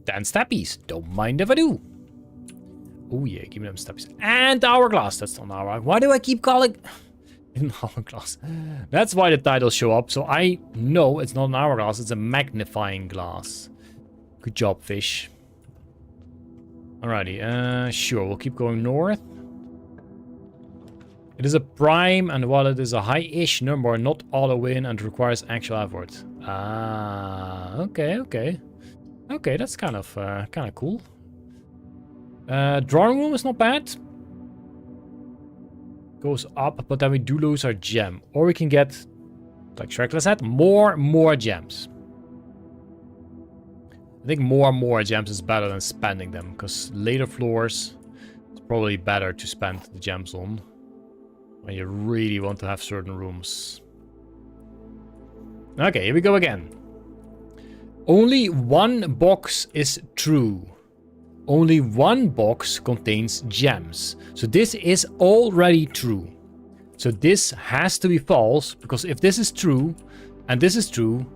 steppies. Don't mind if I do. Oh yeah, give me them steppies. And hourglass. That's not hourglass. Why do I keep calling... an hourglass? That's why the titles show up. So I know it's not an hourglass. It's a magnifying glass. Good job, fish. Alrighty. Sure, we'll keep going north. It is a prime, and while it is a high-ish number, not auto-win and requires actual effort. Ah, okay. Okay, that's kind of cool. Drawing room is not bad. Goes up, but then we do lose our gem. Or we can get, like Shrek said, more gems. I think more gems is better than spending them, because later floors, it's probably better to spend the gems on. When you really want to have certain rooms. Okay, here we go again. Only one box is true. Only one box contains gems. So this is already true. So this has to be false, because if this is true, and this is true,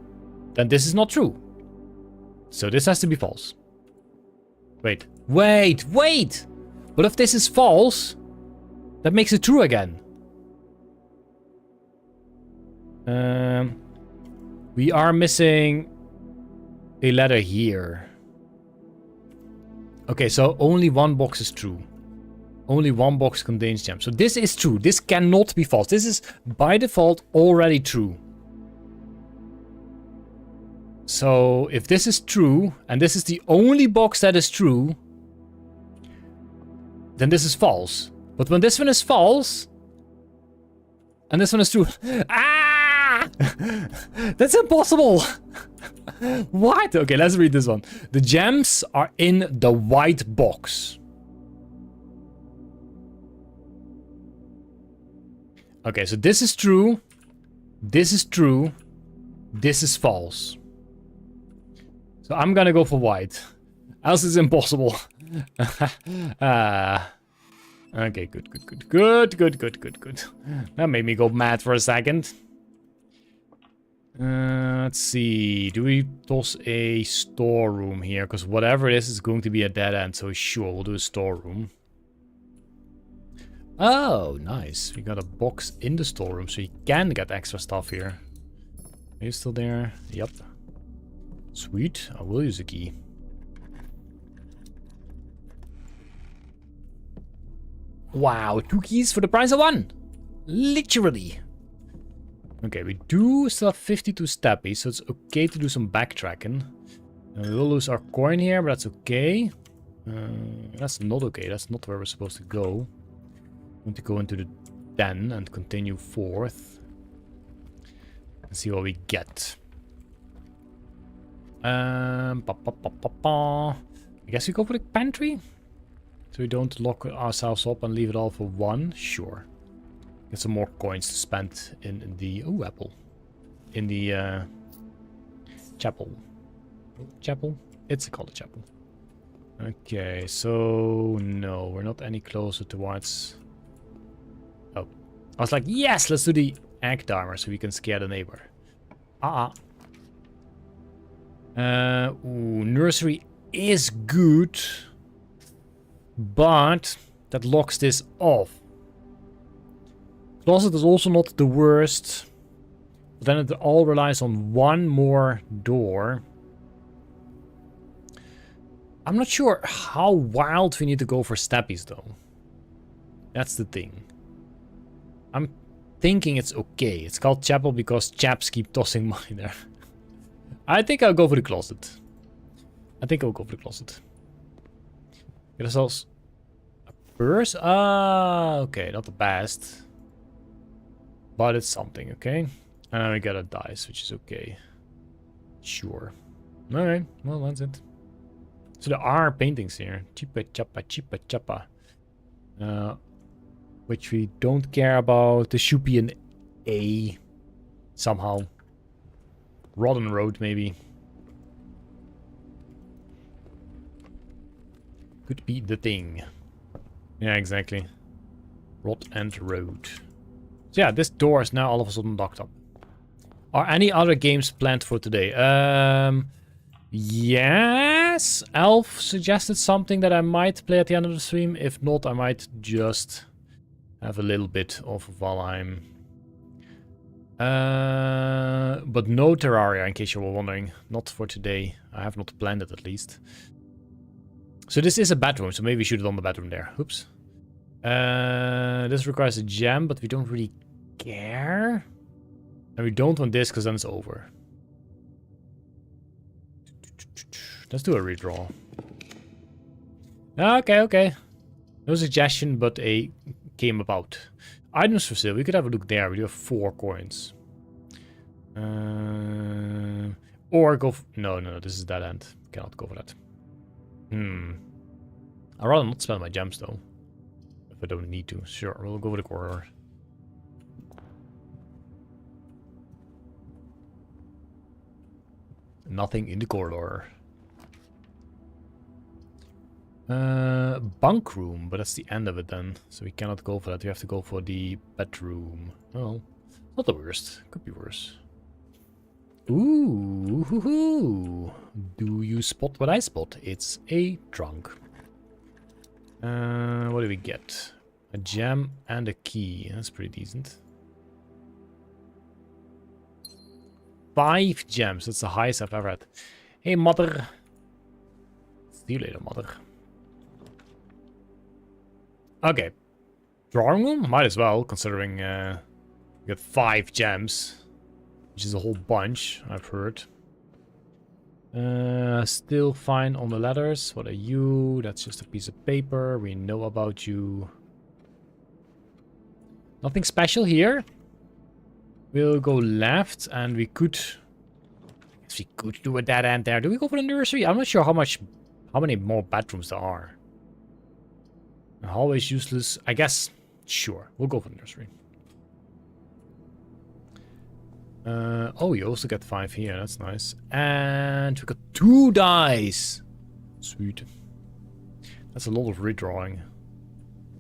then this is not true. So this has to be false. Wait. But if this is false, that makes it true again. We are missing a letter here. Okay, so only one box is true. Only one box contains gems. So this is true. This cannot be false. This is by default already true. So if this is true, and this is the only box that is true, then this is false. But when this one is false, and this one is true... Ah! That's impossible! What? Okay, let's read this one. The gems are in the white box. Okay, so this is true. This is true. This is false. So I'm gonna go for white. Else it's impossible. Okay, good. That made me go mad for a second. Let's see. Do we toss a storeroom here? Because whatever it is going to be a dead end. So sure, we'll do a storeroom. Oh, nice. We got a box in the storeroom, so you can get extra stuff here. Are you still there? Yep. Sweet. I will use a key. Wow, 2 keys for the price of 1. Literally. Okay, we do still have 52 steppies, so it's okay to do some backtracking. We will lose our coin here, but that's okay. That's not okay. That's not where we're supposed to go. We want to go into the den and continue forth. And see what we get. I guess we go for the pantry? So we don't lock ourselves up and leave it all for 1? Sure. Get some more coins to spend in the... Oh, apple. In the chapel. Chapel? It's called a chapel. Okay, so... No, we're not any closer towards... Oh. I was like, yes! Let's do the egg timer so we can scare the neighbor. Ooh, nursery is good. But that locks this off. Closet is also not the worst. But then it all relies on one more door. I'm not sure how wild we need to go for steppies though. That's the thing. I'm thinking it's okay. It's called chapel because chaps keep tossing money there. I think I'll go for the closet. Get ourselves a purse. Ah, okay, not the best. But it's something, okay? And then we got a dice, which is okay. Sure. Alright, well, that's it. So there are paintings here. Chipa chapa. Which we don't care about. There should be an A. Somehow. Rodden Road, maybe. Could be the thing. Yeah, exactly. Rod and Road. So yeah, this door is now all of a sudden locked up. Are any other games planned for today? Yes. Elf suggested something that I might play at the end of the stream. If not, I might just have a little bit of Valheim. But no Terraria, in case you were wondering. Not for today. I have not planned it, at least. So this is a bedroom, so maybe we should have done the bedroom there. Oops. This requires a gem, but we don't really care. And we don't want this, because then it's over. Let's do a redraw. Okay, okay. No suggestion, but a came about. Items for sale. We could have a look there. We do have 4 coins. Or go... No, this is dead end. Cannot go for that. I'd rather not spend my gems, though. If I don't need to. Sure, we'll go with the corridor. Nothing in the corridor. Bunk room, but that's the end of it then. So we cannot go for that. We have to go for the bedroom. Well, not the worst. Could be worse. Ooh. Do you spot what I spot? It's a trunk. What do we get? A gem and a key. That's pretty decent. 5 gems. That's the highest I've ever had. Hey, mother. See you later, mother. Okay. Drawing room? Might as well, considering we got 5 gems. Which is a whole bunch, I've heard. Still fine on the letters. What are you? That's just a piece of paper. We know about you. Nothing special here. We'll go left, and we could... I guess we could do a dead end there. Do we go for the nursery? I'm not sure how many more bedrooms there are. The hallway's useless. I guess, sure. We'll go for the nursery. Oh, you also get 5 here. That's nice. And we got 2 dice. Sweet. That's a lot of redrawing.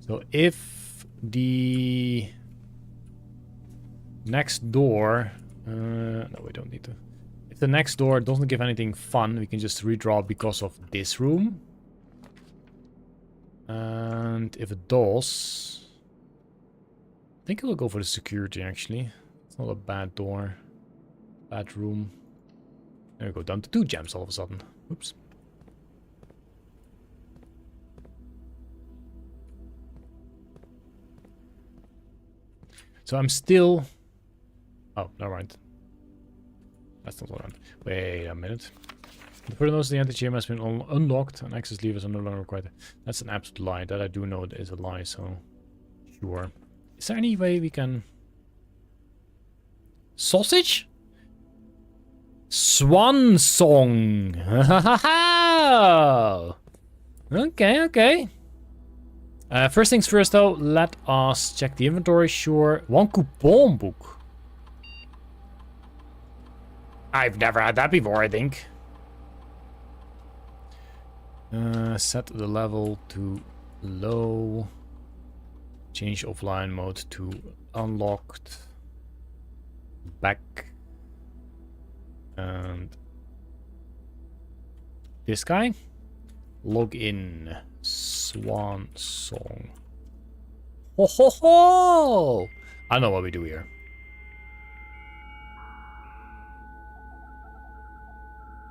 So if the next door... no, we don't need to. If the next door doesn't give anything fun, we can just redraw because of this room. And if it does... I think I'll go for the security, actually. It's not a bad door. Bad room. There we go, down to 2 gems all of a sudden. Oops. So I'm still... Oh, never mind. That's not what I want. Wait a minute. The further notice the antechamber has been unlocked and access levers are no longer required. That's an absolute lie. That I do know is a lie, so... Sure. Is there any way we can... Sausage? Swan song. Okay. First things first, though. Let us check the inventory. Sure. 1 coupon book. I've never had that before, I think. Set the level to low. Change offline mode to unlocked. Back. And this guy. Log in. Swan song. Ho ho ho! I know what we do here.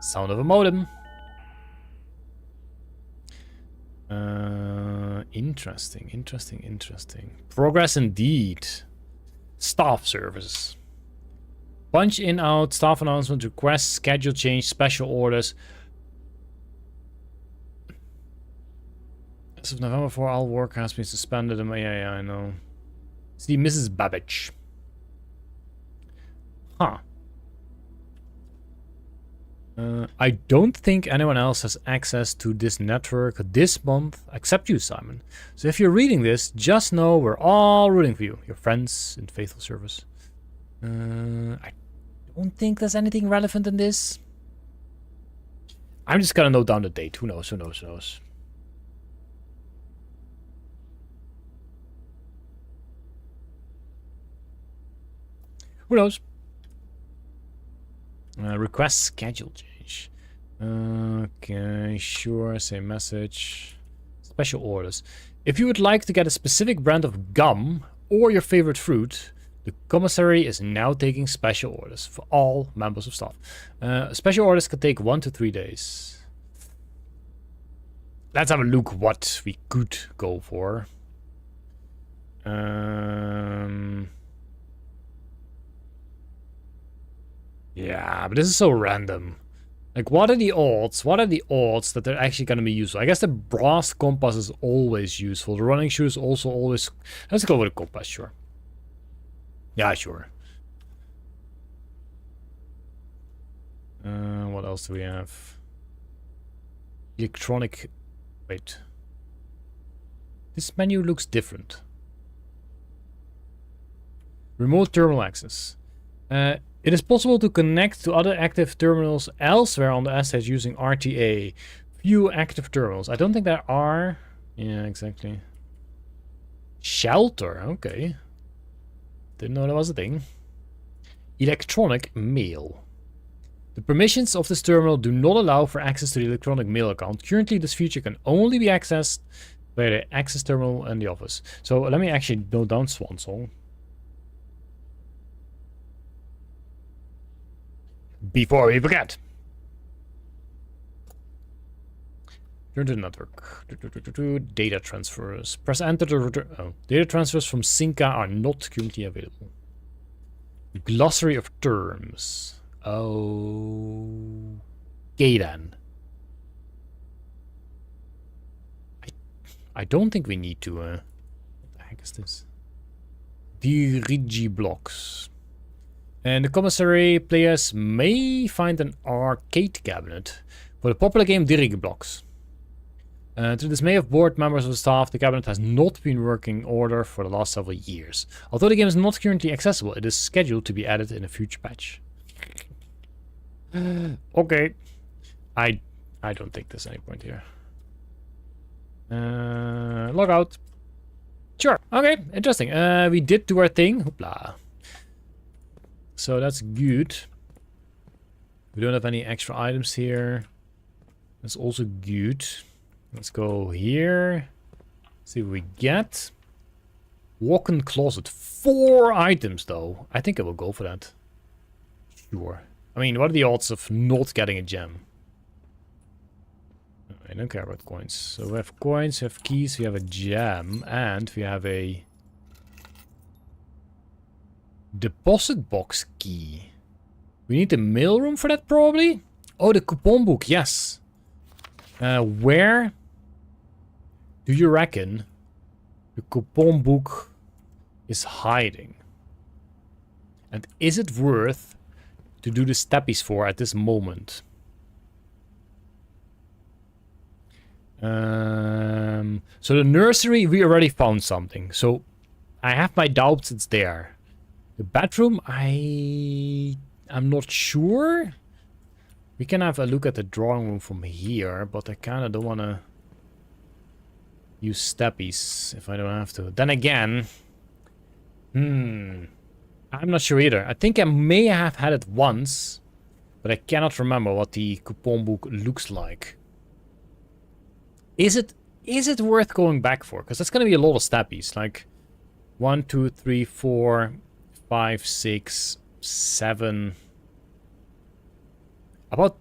Sound of a modem. Interesting. Progress indeed. Staff services. Punch in out, staff announcement, requests, schedule change, special orders. As of November 4, all work has been suspended. Yeah, I know. See, Mrs. Babbage. Huh. I don't think anyone else has access to this network this month except you, Simon. So if you're reading this, just know we're all rooting for you. Your friends in faithful service. I don't think there's anything relevant in this. I'm just gonna note down the date. Who knows? Who knows? Request schedule change. Okay, sure. Same message. Special orders. If you would like to get a specific brand of gum or your favorite fruit, the commissary is now taking special orders for all members of staff. Special orders can take 1 to 3 days. Let's have a look what we could go for. Yeah, but this is so random. Like, what are the odds? What are the odds that they're actually going to be useful? I guess the brass compass is always useful. The running shoe is also always... Let's go with the compass, sure. Yeah, sure. What else do we have? Electronic... Wait. This menu looks different. Remote terminal access. It is possible to connect to other active terminals elsewhere on the asset using RTA. Few active terminals. I don't think there are. Yeah, exactly. Shelter. Okay. Didn't know that was a thing. Electronic mail. The permissions of this terminal do not allow for access to the electronic mail account. Currently, this feature can only be accessed by the access terminal in the office. So let me actually note down Swansong. Before we forget. Turn to the network. Data transfers. Press enter to return. Oh. Data transfers from Synca are not currently available. Glossary of terms. Oh. Okay then. I don't think we need to. What the heck is this? Dirigi blocks. And the commissary players may find an arcade cabinet for the popular game Dirigi blocks. To the dismay of board members of the staff, the cabinet has not been working in order for the last several years. Although the game is not currently accessible, it is scheduled to be added in a future patch. Okay. I don't think there's any point here. Log out. Sure. Okay. Interesting. We did do our thing. Hoopla. So that's good. We don't have any extra items here. That's also good. Let's go here. See what we get. Walk-in closet. 4 items though. I think I will go for that. Sure. I mean, what are the odds of not getting a gem? I don't care about coins. So we have coins, we have keys, we have a gem, and we have a deposit box key. We need the mailroom for that, probably? Oh, the coupon book, yes. Where do you reckon the coupon book is hiding? And is it worth to do the steppies for at this moment? So the nursery, we already found something. So I have my doubts it's there. The bedroom, I'm not sure. We can have a look at the drawing room from here, but I kind of don't want to use steppies if I don't have to. Then again, I'm not sure either. I think I may have had it once, but I cannot remember what the coupon book looks like. Is it worth going back for? Because that's going to be a lot of steppies. Like 1, 2, 3, 4... 5, 6, 7. About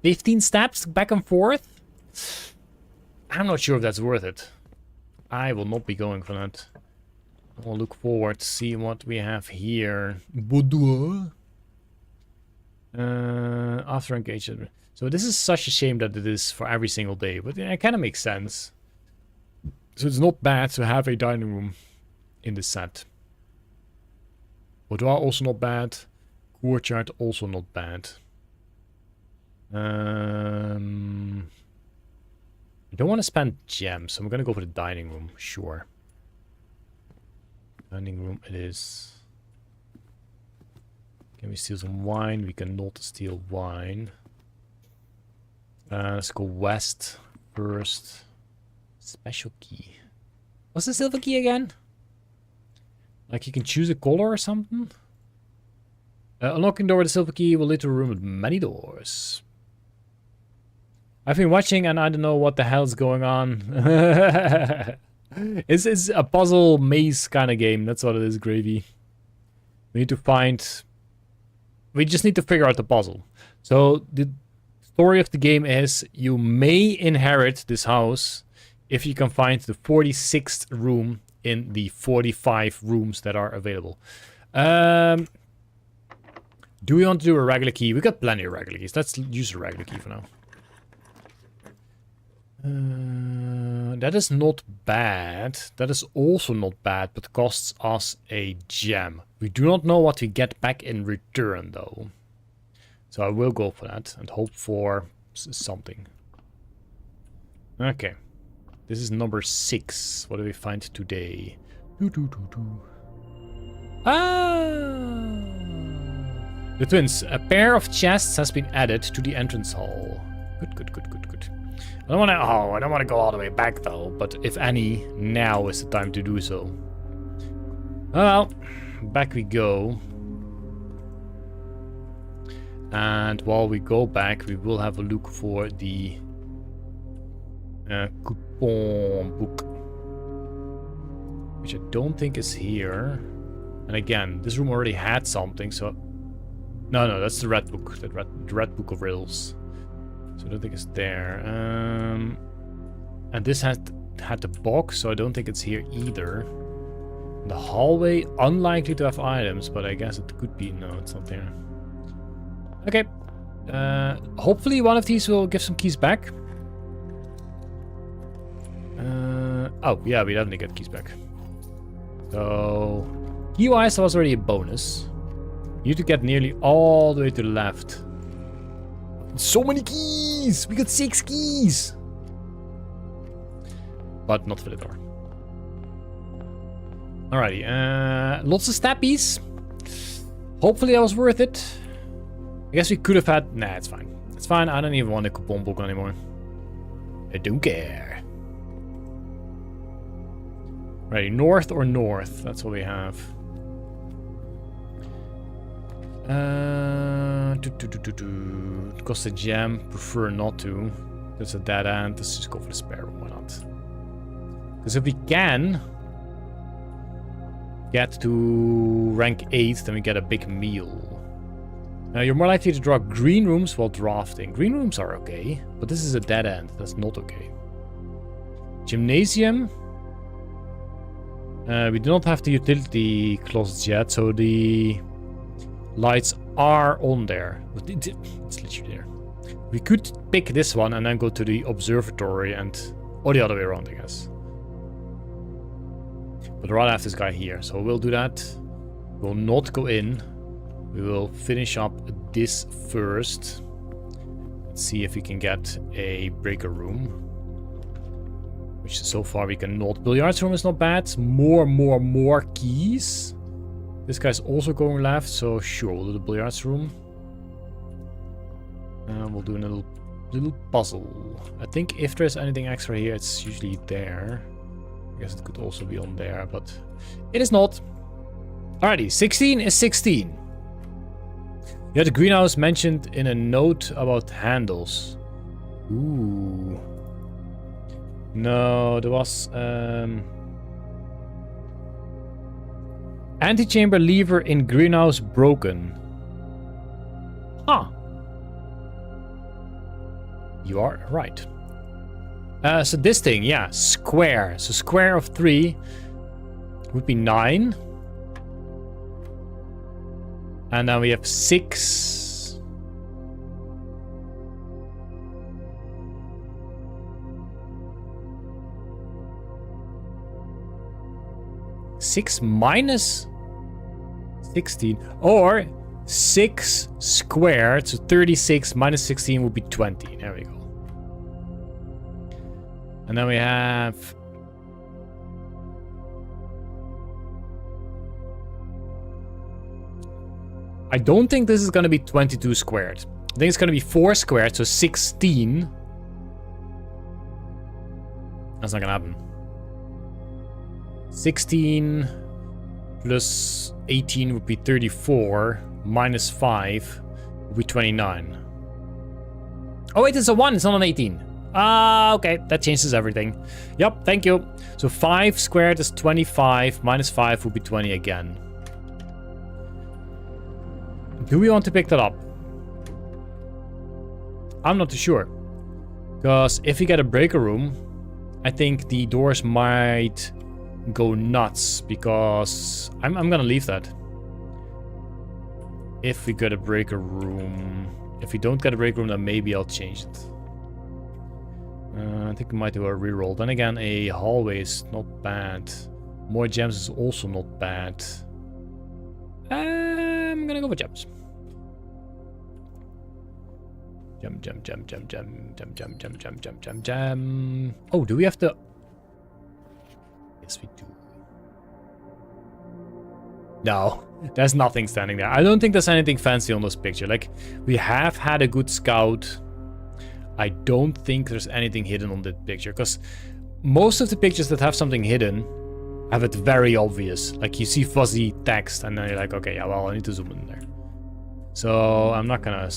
15 steps back and forth? I'm not sure if that's worth it. I will not be going for that. I'll look forward to see what we have here. Boudoir. After engagement. So this is such a shame that it is for every single day, but it kind of makes sense. So it's not bad to have a dining room in this set. Boudoir also not bad. Courtyard also not bad. I don't want to spend gems, so I'm going to go for the dining room. Sure. Dining room it is. Can we steal some wine? We cannot steal wine. Let's go west first. Special key. What's the silver key again? Like you can choose a color or something? Unlocking door with a silver key will lead to a room with many doors. I've been watching and I don't know what the hell's going on. It's a puzzle maze kind of game. That's what it is, Gravy. We need to find... We just need to figure out the puzzle. So the story of the game is you may inherit this house if you can find the 46th room in the 45 rooms that are available. Do we want to do a regular key? We got plenty of regular keys. Let's use a regular key for now. That is not bad. That is also not bad, but costs us a gem. We do not know what we get back in return, though. So I will go for that and hope for something. Okay. This is number 6. What do we find today? Ah! The twins. A pair of chests has been added to the entrance hall. Good. I don't want to go all the way back though, but if any, now is the time to do so. Well, back we go. And while we go back, we will have a look for the coupon book, which I don't think is here. And again, this room already had something, so... No, that's the red book, the red book of riddles. So I don't think it's there. And this had the box, so I don't think it's here either. The hallway, unlikely to have items, but I guess it could be. No, it's not there. Okay. Hopefully one of these will give some keys back. Oh, yeah, we definitely get keys back. So, key-wise, that was already a bonus. You need to get nearly all the way to the left. So many keys! We got 6 keys! But not for the door. Alrighty, lots of stappies. Hopefully that was worth it. I guess we could have had... Nah, it's fine. It's fine, I don't even want a coupon book anymore. I don't care. Ready, north or north? That's what we have. It costs a gem. Prefer not to. That's a dead end. Let's just go for the spare room. Why not? Because if we can get to rank 8, then we get a big meal. Now you're more likely to draw green rooms while drafting. Green rooms are okay, but this is a dead end. That's not okay. Gymnasium. We do not have the utility closets yet, so the lights are on there. But it's literally there. We could pick this one and then go to the observatory and... Or the other way around, I guess. But I'd rather have this guy here, so we'll do that. We'll not go in. We will finish up this first. Let's see if we can get a breaker room. Which so far we cannot. Billiards room is not bad. More keys. This guy's also going left, so sure, we'll do the billiards room. And we'll do a little puzzle. I think if there's anything extra here, it's usually there. I guess it could also be on there, but it is not. Alrighty, 16 is 16. You had the greenhouse mentioned in a note about handles. Ooh. No, there was... Antechamber lever in greenhouse broken. Huh. You are right. So this thing, yeah, square. So square of 3 would be 9. And now we have 6. Six minus 16, or 6 squared, so 36 minus 16 would be 20. There we go. And then we have... I don't think this is going to be 22 squared. I think it's going to be 4 squared, so 16. That's not going to happen. 16 plus 18 would be 34. Minus 5 would be 29. Oh wait, it's a 1, it's not an 18. Ah, okay, that changes everything. Yep, thank you. So 5 squared is 25, minus 5 would be 20 again. Do we want to pick that up? I'm not too sure. Because if we get a breaker room, I think the doors might go nuts. Because I'm gonna leave that. If we get a breaker room. If we don't get a breaker room, then maybe I'll change it. I think we might do a reroll. Then again, a hallway is not bad. More gems is also not bad. I'm gonna go with gems. Gem. Oh, do we have to? Yes, we do. No, there's nothing standing there. I don't think there's anything fancy on this picture. Like, we have had a good scout. I don't think there's anything hidden on that picture, because most of the pictures that have something hidden have it very obvious. Like, you see fuzzy text and then you're like, okay, yeah, well, I need to zoom in there. So I'm not gonna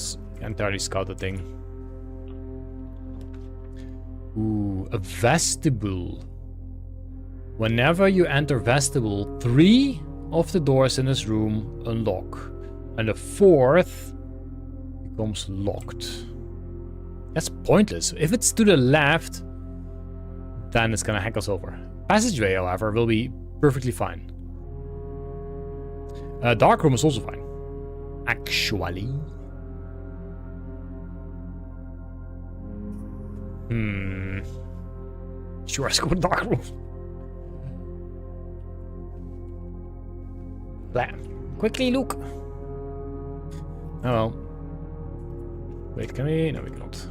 entirely scout the thing. Ooh, a vestibule. Whenever you enter vestibule, 3 of the doors in this room unlock, and the 4th becomes locked. That's pointless. If it's to the left, then it's gonna hack us over. Passageway, however, will be perfectly fine. Dark room is also fine. Actually. Sure, let's go with dark room. Blam. Quickly, Luke. Oh well. Wait, can we? No, we cannot.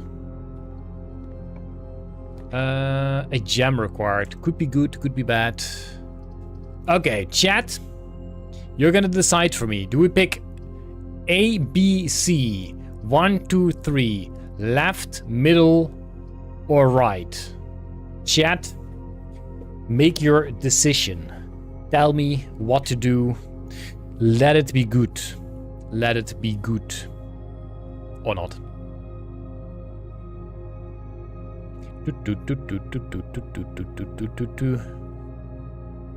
A gem required. Could be good, could be bad. Okay, chat. You're gonna decide for me. Do we pick A, B, C? 1, 2, 3. Left, middle, or right? Chat. Make your decision. Tell me what to do. Let it be good. Let it be good. Or not.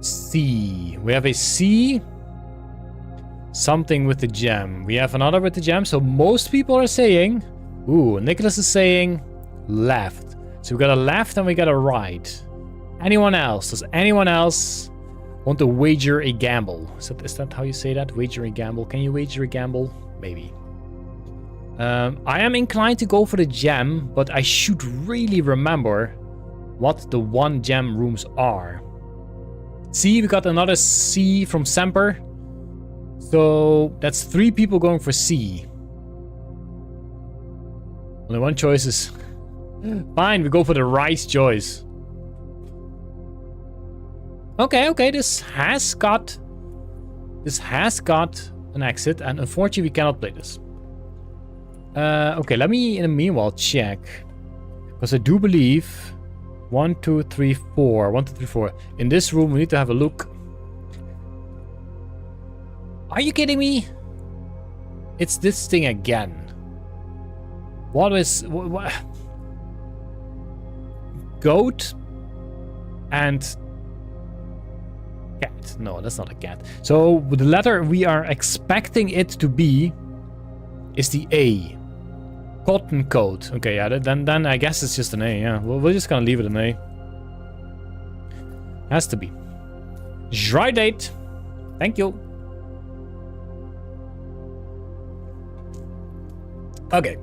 C. We have a C. Something with the gem. We have another with the gem. So most people are saying... Ooh, Nicholas is saying left. So we got a left and we got a right. Anyone else? Does anyone else want to wager a gamble? Is that how you say that? Wager a gamble? Can you wager a gamble? Maybe. I am inclined to go for the gem, but I should really remember what the 1 gem rooms are. See, we got another C from Semper. So that's 3 people going for C. Only 1 choice is... Fine, we go for the right choice. Okay, this has got an exit, and unfortunately we cannot play this. Okay, let me in the meanwhile check, because I do believe 1, 2, 3, 4. 1, 2, 3, 4. In this room we need to have a look. Are you kidding me? It's this thing again. What? Goat and cat. No, that's not a cat. So the letter we are expecting it to be is the A. Cotton coat. Okay, yeah, then I guess it's just an A, yeah. We're just gonna leave it an A. Has to be. Right date. Thank you. Okay.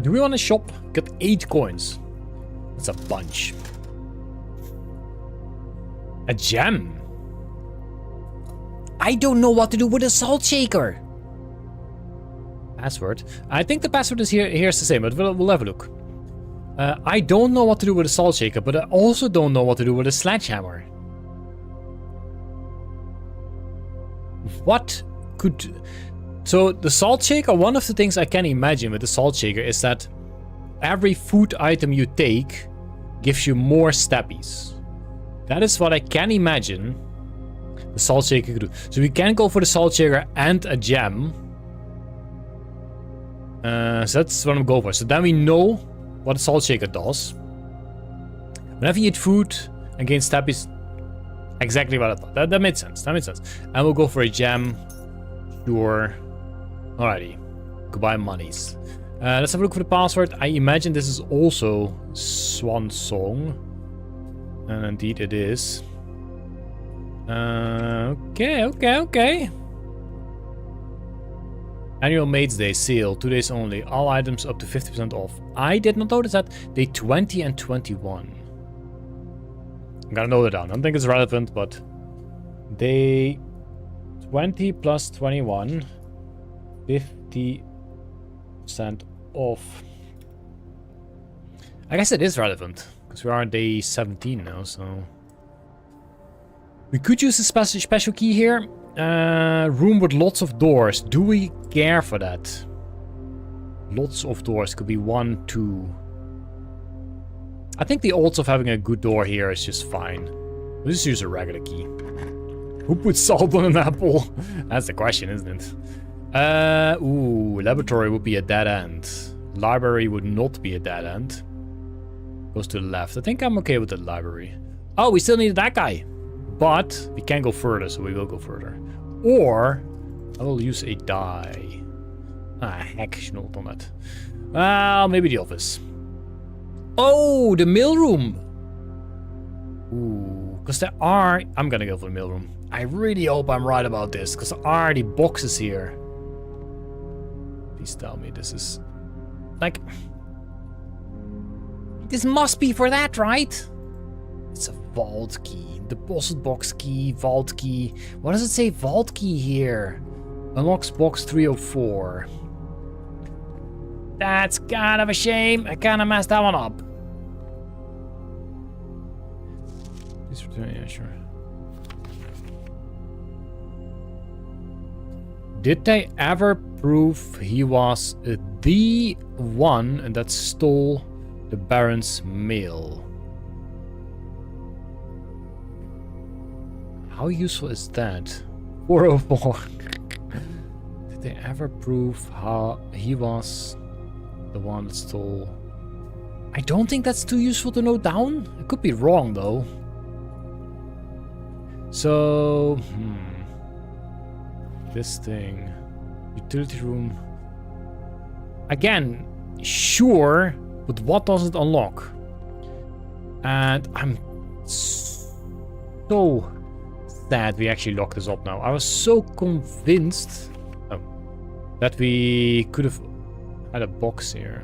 Do we want to shop? Got 8 coins. That's a bunch. A gem. I don't know what to do with a salt shaker. Password. I think the password is here's the same, but we'll have a look. I don't know what to do with a salt shaker, but I also don't know what to do with a sledgehammer. What could... So the salt shaker, one of the things I can imagine with the salt shaker is that every food item you take gives you more steppies. That is what I can imagine the salt shaker could do. So we can go for the salt shaker and a gem. So that's what I'm going for. So then we know what the salt shaker does. Whenever you eat food and gain stab is exactly what I thought. That made sense. That made sense. And we'll go for a gem. Sure. Alrighty. Goodbye monies. Let's have a look for the password. I imagine this is also Swan Song. And indeed it is. Okay. Annual Maid's Day sale, 2 days only. All items up to 50% off. I did not notice that. Day 20 and 21. I'm gonna note it down. I don't think it's relevant, but day 20 plus 21, 50% off. I guess it is relevant because we are on day 17 now, so we could use a special key here. Room with lots of doors. Do we care for that? Lots of doors. Could be 1, 2. I think the odds of having a good door here is just fine. We'll just use a regular key. Who puts salt on an apple? That's the question, isn't it? Laboratory would be a dead end. Library would not be a dead end. Goes to the left. I think I'm okay with the library. Oh, we still need that guy. But we can go further, so we will go further. Or I will use a die. Heck, should not have done that. Well, maybe the office. Oh, the mailroom. Ooh, because there are... I'm gonna go for the mailroom. I really hope I'm right about this, because there are the boxes here. Please tell me this is... Like... This must be for that, right? It's a vault key. Deposit box key, vault key. What does it say vault key here? Unlocks box 304. That's kind of a shame. I kind of messed that one up. Please return, yeah, sure. Did they ever prove he was the one that stole the Baron's mail? How useful is that? 404. Did they ever prove how he was the one that stole? I don't think that's too useful to note down. I could be wrong though. So, this thing. Utility room. Again, sure, but what does it unlock? And I'm so sad we actually locked this up now. I was so convinced that we could have had a box here.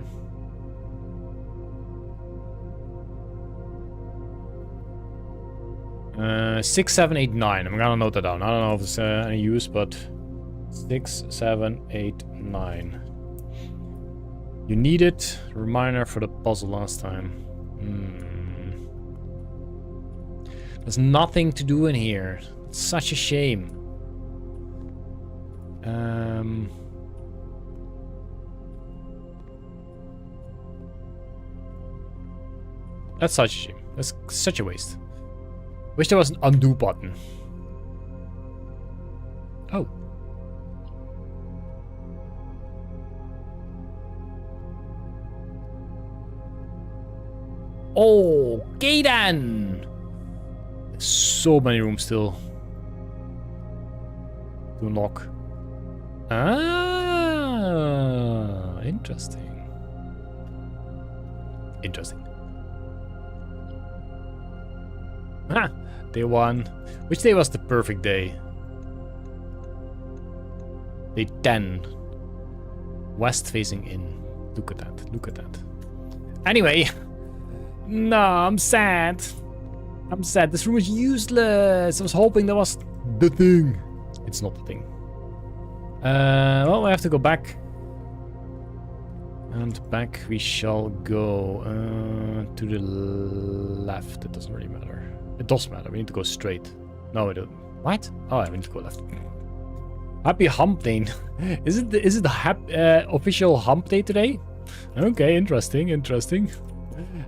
Uh, 6, 7, 8, 9. I'm gonna note that down. I don't know if it's any use, but 6, 7, 8, 9. You needed a reminder for the puzzle last time. There's nothing to do in here. It's such a shame. That's such a shame. That's such a waste. Wish there was an undo button. Oh. Okay then. There's so many rooms still to unlock. Ah, interesting. Interesting. Ah, day 1. Which day was the perfect day? Day 10. West facing in. Look at that. Look at that. Anyway. No, I'm sad. I'm sad. This room is useless. I was hoping that was the thing. It's not the thing. Well, we have to go back. And back we shall go to the left. It doesn't really matter. It does matter. We need to go straight. No, we don't. What? Oh, we need to go left. Happy Hump Day. Is it the official Hump Day today? Okay, interesting, interesting.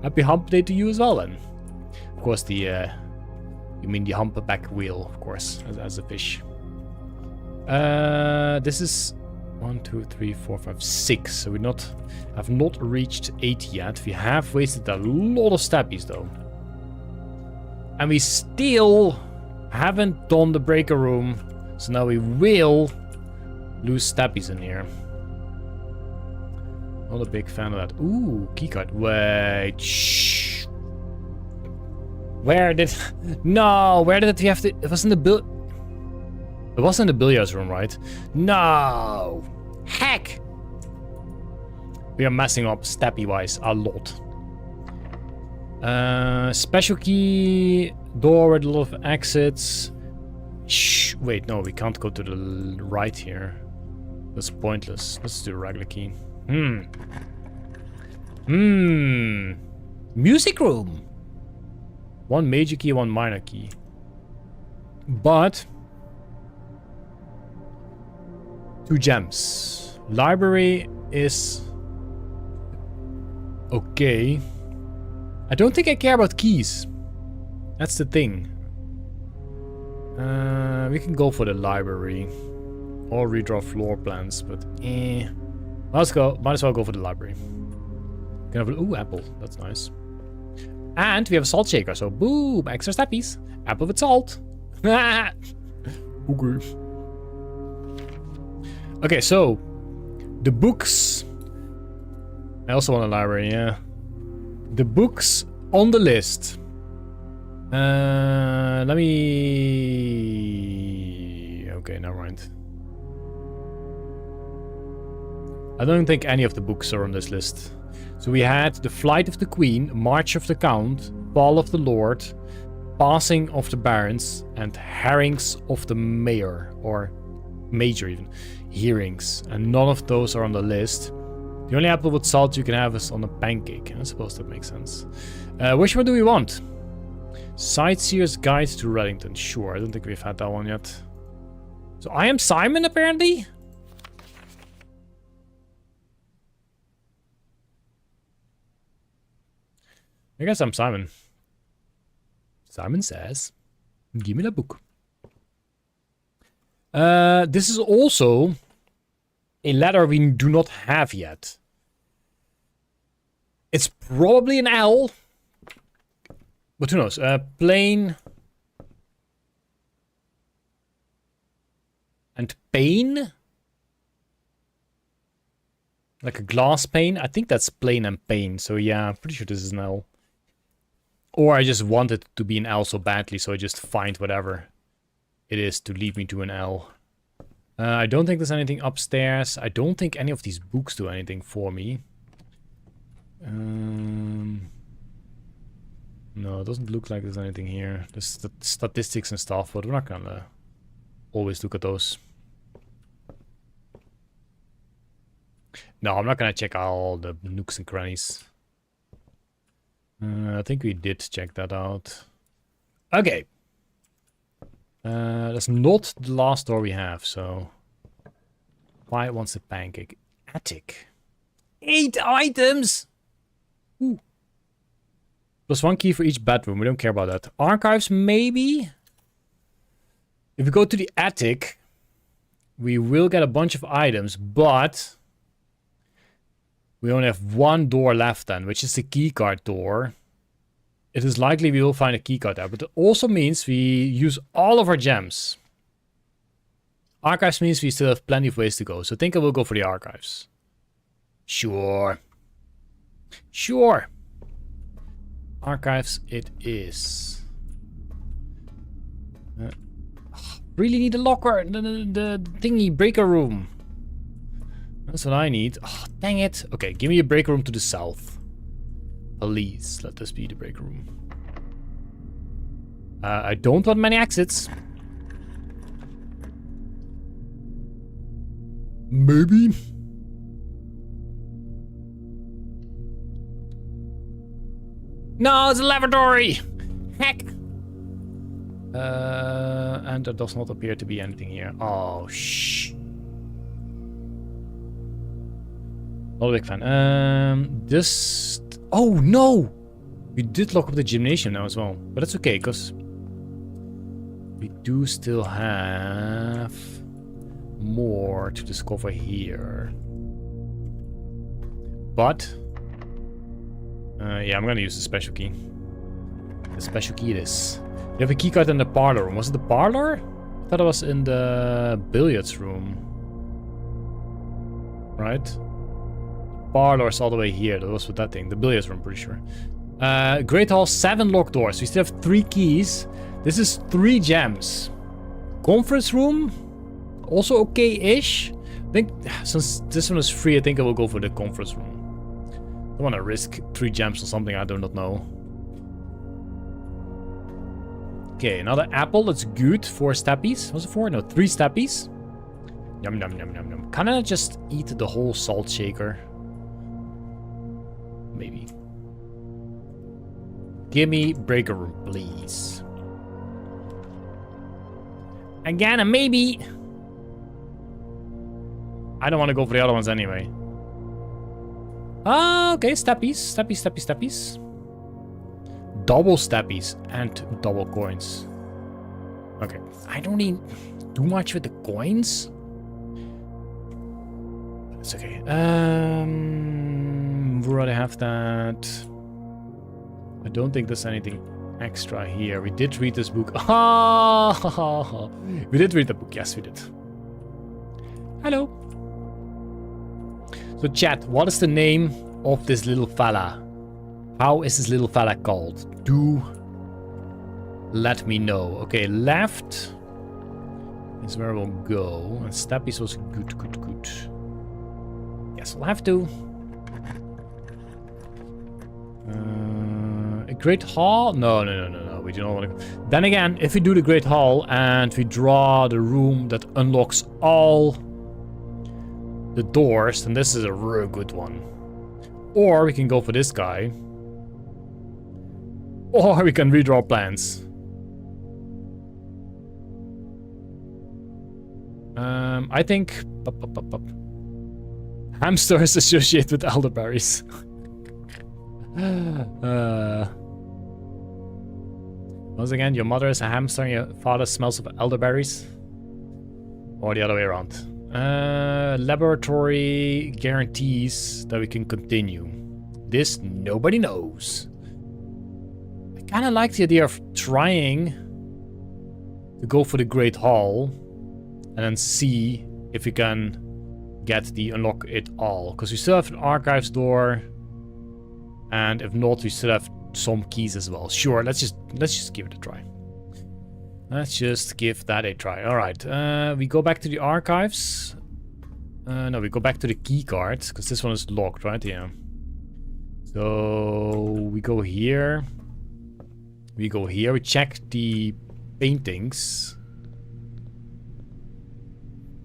Happy Hump Day to you as well, then. Of course, the You mean the humpback whale, of course, as a fish. This is 1, 2, 3, 4, 5, 6. So we have not reached 8 yet. We have wasted a lot of steppies though. And we still haven't done the breaker room. So now we will lose steppies in here. Not a big fan of that. Ooh, keycard. Wait, shh. Where did... No, where did we have to... It was in the bill... It was in the billiards room, right? No! Heck! We are messing up steppy-wise a lot. Special key... Door with a lot of exits. Shh. Wait, no, we can't go to the right here. That's pointless. Let's do a regular key. Music room. 1 major key, 1 minor key. But 2 gems. Library is okay. I don't think I care about keys. That's the thing. We can go for the library or redraw floor plans, but let's go. Might as well go for the library. Can have ooh, apple. That's nice. And we have a salt shaker, so boom, extra steppies. Apple with salt. Okay. Okay, so the books. I also want a library, yeah. The books on the list. Let me... Okay, never mind. I don't think any of the books are on this list. So we had The Flight of the Queen, March of the Count, Fall of the Lord, Passing of the Barons, and Herrings of the Mayor, or Major even, Hearings. And none of those are on the list. The only apple with salt you can have is on a pancake. I suppose that makes sense. Which one do we want? Sightseer's Guide to Reddington. Sure, I don't think we've had that one yet. So I am Simon, apparently? I guess I'm Simon. Simon says, give me the book. This is also a letter we do not have yet. It's probably an L. But who knows? Plain and pane? Like a glass pane? I think that's plain and pane. So yeah, I'm pretty sure this is an L. Or I just want it to be an L so badly, so I just find whatever it is to lead me to an L. I don't think there's anything upstairs. I don't think any of these books do anything for me. No, it doesn't look like there's anything here. There's statistics and stuff, but we're not gonna always look at those. No, I'm not gonna check all the nooks and crannies. I think we did check that out. Okay. That's not the last door we have, so... Why wants a pancake? Attic. 8 items! Ooh. Plus 1 key for each bedroom. We don't care about that. Archives, maybe? If we go to the attic, we will get a bunch of items, but... We only have 1 door left then, which is the keycard door. It is likely we will find a keycard there, but it also means we use all of our gems. Archives means we still have plenty of ways to go, so I think I will go for the archives. Sure. Sure. Archives it is. Really need a locker, the thingy breaker room. That's what I need. Oh, dang it. Okay, give me a break room to the south. Please, let this be the break room. I don't want many exits. Maybe. No, it's a lavatory. Heck. And there does not appear to be anything here. Oh, shh. Not a big fan. Oh no! We did lock up the gymnasium now as well. But that's okay, because We do still have more to discover here. But yeah, I'm gonna use the special key. The special key it is. We have a key card in the parlor room. Was it the parlor? I thought it was in the billiards room. Right? Parlor is all the way here. That was with that thing. The billiards room, pretty sure. Great Hall, 7 locked doors. We still have 3 keys. This is 3 gems. Conference room, also okay-ish. I think since this one is free, I think I will go for the conference room. Don't want to risk 3 gems or something I do not know. Okay, another apple. That's good. 4 steppies. Was it 4? No, 3 steppies. Yum, yum, yum, yum, yum. Can I just eat the whole salt shaker? Maybe. Give me breaker room, please. Again, a maybe. I don't want to go for the other ones anyway. Ah, okay, steppies, steppies, steppies, steppies. Double steppies and double coins. Okay, I don't need too much with the coins. It's okay. We'd rather have that. I don't think there's anything extra here. We did read this book. Ah, we did read the book. Yes, we did. Hello. So chat, what is the name of this little fella? How is this little fella called? Do let me know. Okay, left is where we'll go. And steppies was good, good, good. Yes, we'll have to. A Great Hall? No. We do not want to go. Then again, if we do the Great Hall and we draw the room that unlocks all the doors, then this is a real good one. Or we can go for this guy. Or we can redraw plans. I think hamsters associated with elderberries. Once again, your mother is a hamster and your father smells of elderberries. Or the other way around. Laboratory guarantees that we can continue. This nobody knows. I kind of like the idea of trying to go for the Great Hall and then see if we can get the unlock it all. Because we still have an archives door. And if not, we still have some keys as well. Sure, let's just give it a try. Let's just give that a try. Alright, we go back to the archives. No, we go back to the key cards, because this one is locked, right? Yeah. So we go here. We go here, we check the paintings.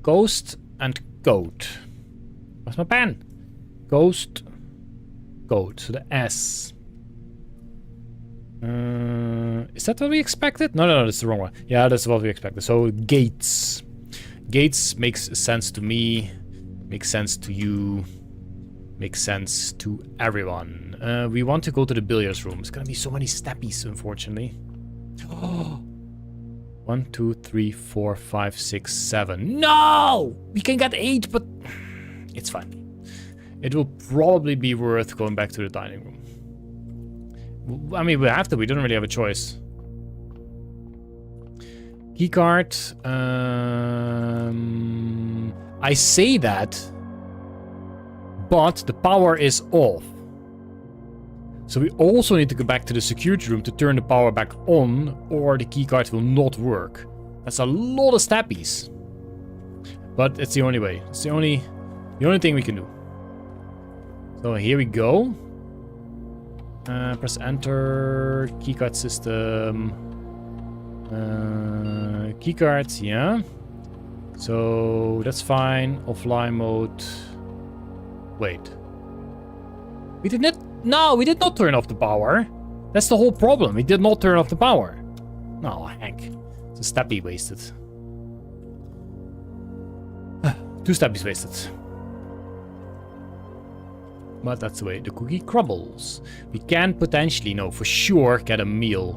Ghost and goat. Where's my pen? Ghost, goat, so the S. Is that what we expected? No, that's the wrong one. Yeah, that's what we expected. So gates. Gates makes sense to me. Makes sense to you. Makes sense to everyone. We want to go to the billiards room. It's gonna be so many steppies, unfortunately. 1, 2, 3, 4, 5, 6, 7. No! We can get 8, but it's fine. It will probably be worth going back to the dining room. I mean, we have to. We don't really have a choice. Keycard. I say that, but the power is off. So we also need to go back to the security room to turn the power back on, or the keycard will not work. That's a lot of steppies. But it's the only way. It's the only thing we can do. So here we go. Press enter. Keycard system. Keycards, yeah. So that's fine. Offline mode. Wait. We did not. No, we did not turn off the power. That's the whole problem. We did not turn off the power. No, heck. It's a steppy wasted. 2 steppies wasted. But that's the way the cookie crumbles. We can potentially, no, for sure, get a meal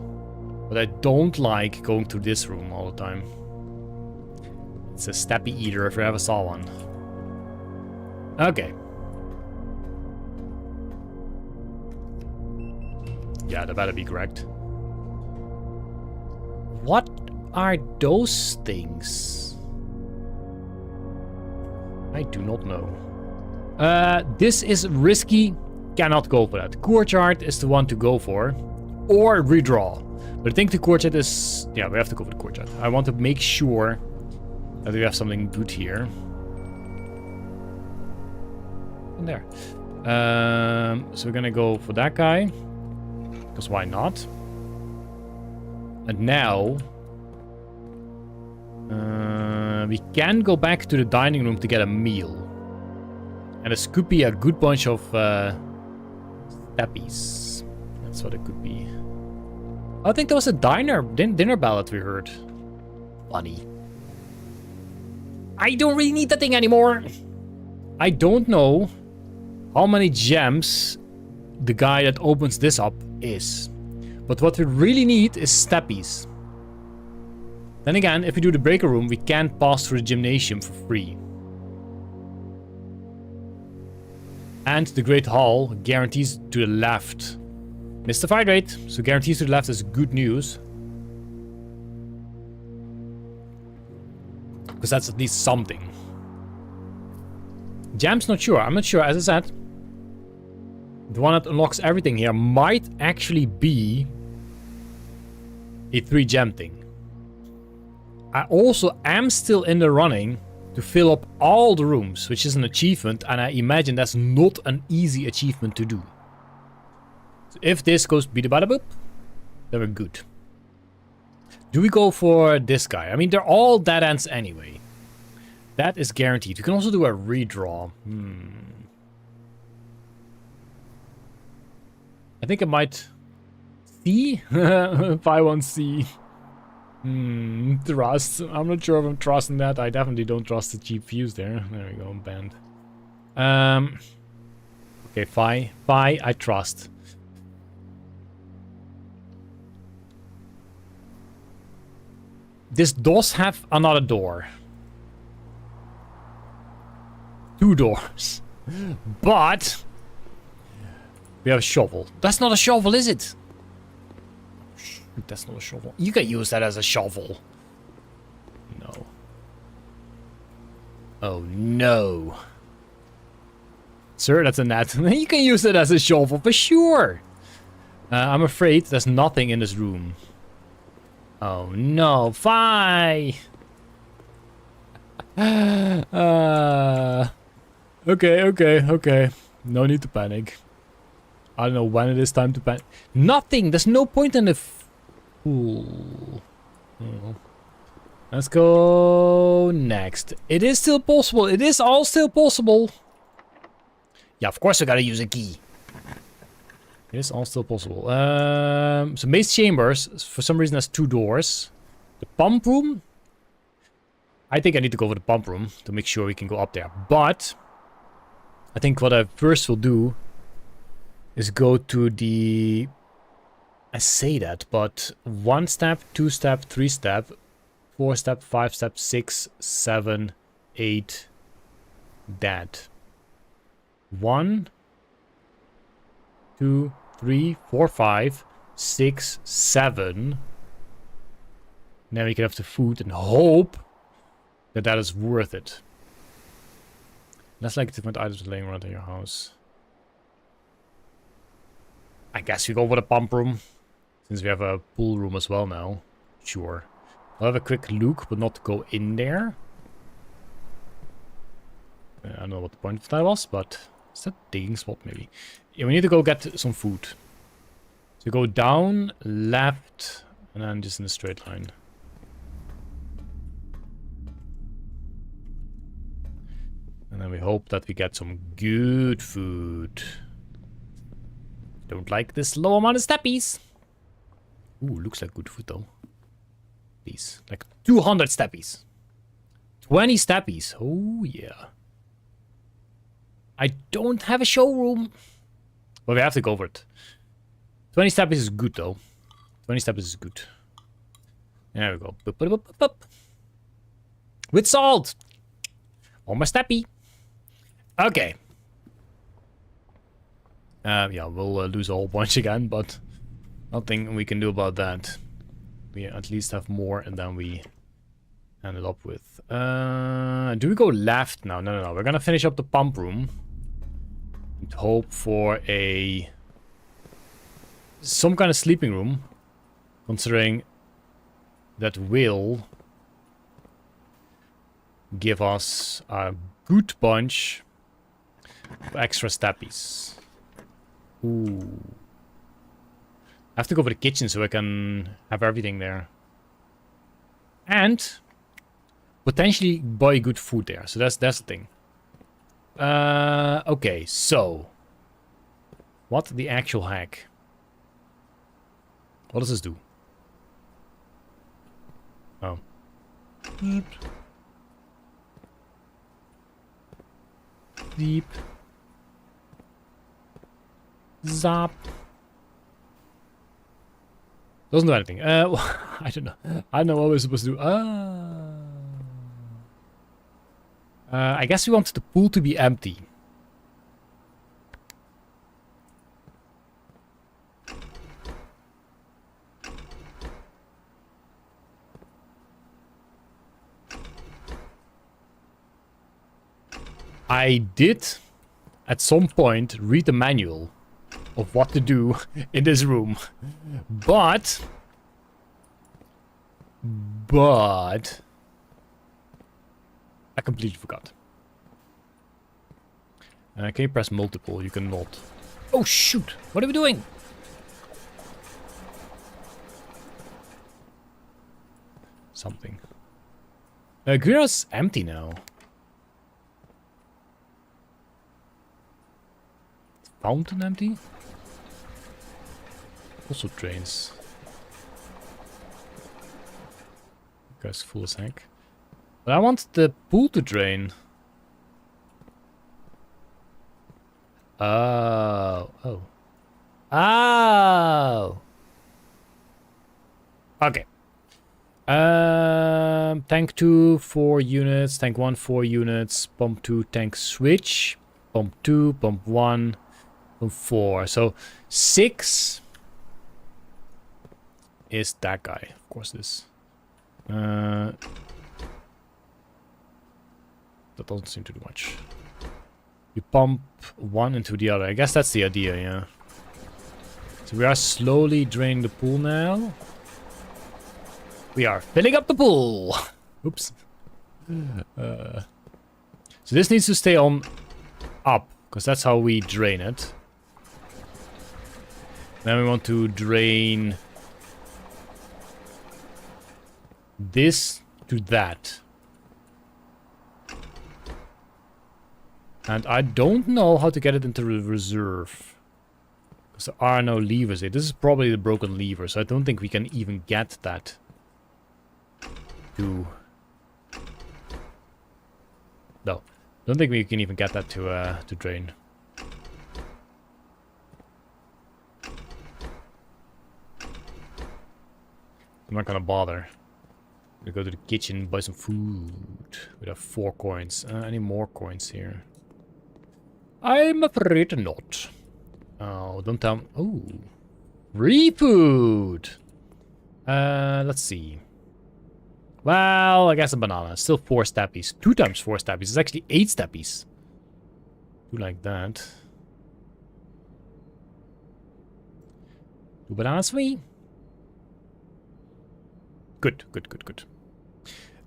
But I don't like going to this room all the time. It's a steppy eater if I ever saw one. Okay. Yeah, that better be correct. What are those things? I do not know. This is risky. Cannot go for that. Courtyard is the one to go for. Or redraw. But I think the courtyard is... Yeah, we have to go for the courtyard. I want to make sure that we have something good here. And there. So we're gonna go for that guy. Because why not? And now... we can go back to the dining room to get a meal. And this could be a good bunch of steppies. That's what it could be. I think there was a dinner bell that we heard. Funny. I don't really need that thing anymore. I don't know how many gems the guy that opens this up is. But what we really need is steppies. Then again, if we do the breaker room, we can't pass through the gymnasium for free. And the Great Hall guarantees to the left. Missed the fight rate, so guarantees to the left is good news. Because that's at least something. Gems, not sure. I'm not sure. As I said, the one that unlocks everything here might actually be a 3-gem thing. I also am still in the running to fill up all the rooms, which is an achievement, and I imagine that's not an easy achievement to do. So if this goes bida bada boop, then we're good. Do we go for this guy? I mean, they're all dead ends anyway. That is guaranteed. We can also do a redraw. I think I might... C? If I want C. Trust. I'm not sure if I'm trusting that. I definitely don't trust the cheap views there. There we go, banned. Okay, Phi. Phi, I trust. This does have another door. 2 doors. But we have a shovel. That's not a shovel, is it? That's not a shovel. You can use that as a shovel. No. Oh no. Sir, that's a net. You can use it as a shovel for sure. I'm afraid there's nothing in this room. Oh no. Fine. Okay. No need to panic. I don't know when it is time to panic. Nothing. There's no point in the... Ooh. Oh. Let's go next. It is still possible. It is all still possible. Yeah, of course I gotta use a key. It is all still possible. So Maze Chambers, for some reason, has 2 doors. The pump room. I think I need to go for the pump room to make sure we can go up there. But I think what I first will do is go to the... I say that, but 1 step, 2 step, 3 step, 4 step, 5 step, 6, 7, 8, that. 1, 2, 3, 4, 5, 6, 7. Then we can have the food and hope that that is worth it. That's like different items laying around in your house. I guess we go for the pump room. Since we have a pool room as well now. Sure. I'll have a quick look, but not go in there. I don't know what the point of that was, but... Is that a digging spot, maybe? Yeah, we need to go get some food. So go down, left, and then just in a straight line. And then we hope that we get some good food. Don't like this low amount of steppies. Ooh, looks like good food though. Please. Like 200 steppies. 20 steppies. Oh yeah. I don't have a showroom. But we have to go for it. 20 steppies is good though. 20 steppies is good. There we go. Boop, boop, boop, boop, boop. With salt. Almost happy. Okay. Yeah, we'll lose a whole bunch again, but nothing we can do about that. We at least have more than we ended up with. Do we go left now? No, no, no. We're gonna finish up the pump room. And hope for some kind of sleeping room. Considering that will give us a good bunch of extra steppies. Ooh. I have to go for the kitchen so I can have everything there. And potentially buy good food there. So that's the thing. Okay, so what the actual heck? What does this do? Oh. Deep. Deep. Zap. Doesn't do anything. I don't know. I don't know what we're supposed to do. I guess we want the pool to be empty. I did, at some point, read the manual of what to do in this room. But I completely forgot. Can you press multiple? You cannot. Oh shoot! What are we doing? Something. Greenhouse empty now. Fountain empty? Also drains. Guy's full as heck. But I want the pool to drain. Oh. Oh. Oh! Okay. Tank 2, 4 units. Tank 1, 4 units. Pump 2, tank switch. Pump 2, pump 1. 4. So 6 is that guy. Of course, this. That doesn't seem to do much. You pump one into the other. I guess that's the idea, yeah. So we are slowly draining the pool now. We are filling up the pool. Oops. So this needs to stay on up, because that's how we drain it. Then we want to drain this to that. And I don't know how to get it into reserve. Because there are no levers here. This is probably the broken lever, so I don't think we can even get that to... No. Don't think we can even get that to drain. I'm not gonna bother. We go to the kitchen, buy some food. We have 4 coins. Any more coins here? I'm afraid not. Oh, don't tell me. Oh, free food. Let's see. Well, I guess a banana. Still 4 steppies. 2 times 4 steppies. It's actually 8 steppies. Do like that. 2 bananas for me. Good, good, good, good.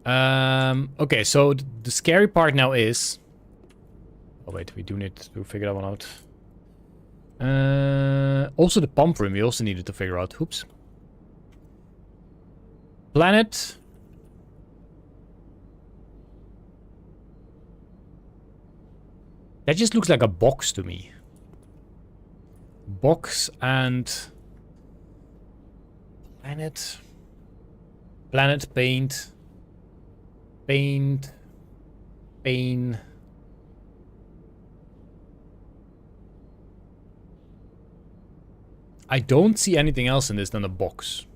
Okay, so the scary part now is... Oh wait, we do need to figure that one out. Also the pump room we also needed to figure out. Oops. Planet. That just looks like a box to me. Box and... Planet. Planet, paint. Paint. Paint. I don't see anything else in this than a box.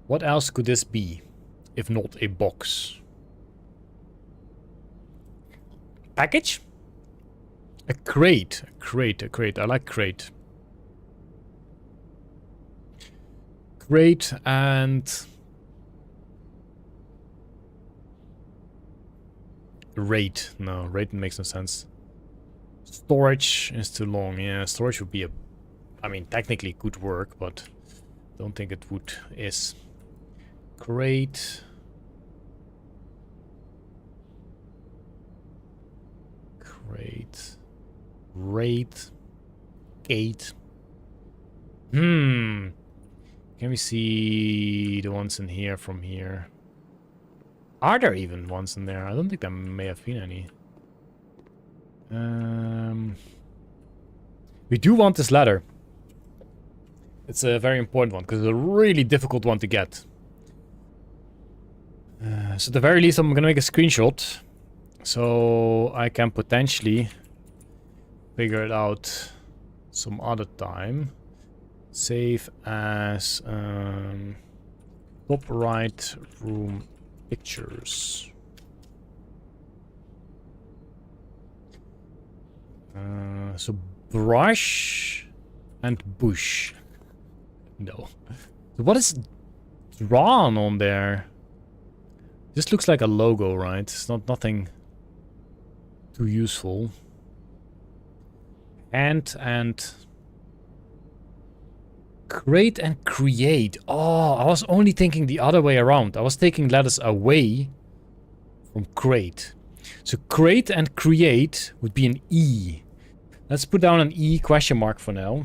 What else could this be, if not a box? Package? A crate. A crate, a crate. I like crate. Crate and... rate. No, rate makes no sense. Storage is too long. Yeah, storage would be a... I mean, technically it could work, but don't think it would. Is crate. Crate. Rate. Gate. Can we see the ones in here from here? Are there even ones in there? I don't think there may have been any. We do want this ladder. It's a very important one because it's a really difficult one to get. So at the very least I'm gonna make a screenshot so I can potentially figure it out some other time. Save as top right room pictures. So brush and bush. No. So what is drawn on there? This looks like a logo, right? It's not nothing too useful. And crate and create. Oh, I was only thinking the other way around. I was taking letters away from crate. So crate and create would be an E. Let's put down an E question mark for now.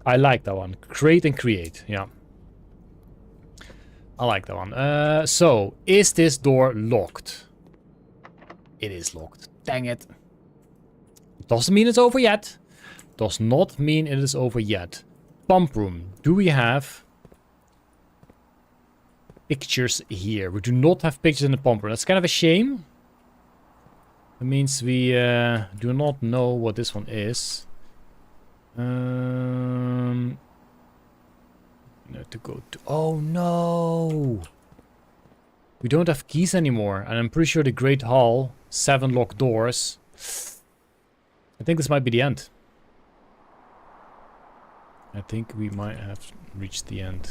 I like that one. Crate and create. Yeah. I like that one. So, is this door locked? It is locked. Dang it. Doesn't mean it's over yet. Does not mean it is over yet. Pump room. Do we have pictures here? We do not have pictures in the pump room. That's kind of a shame. That means we do not know what this one is. To go to... Oh no! We don't have keys anymore. And I'm pretty sure the Great Hall, 7 locked doors. I think this might be the end. I think we might have reached the end.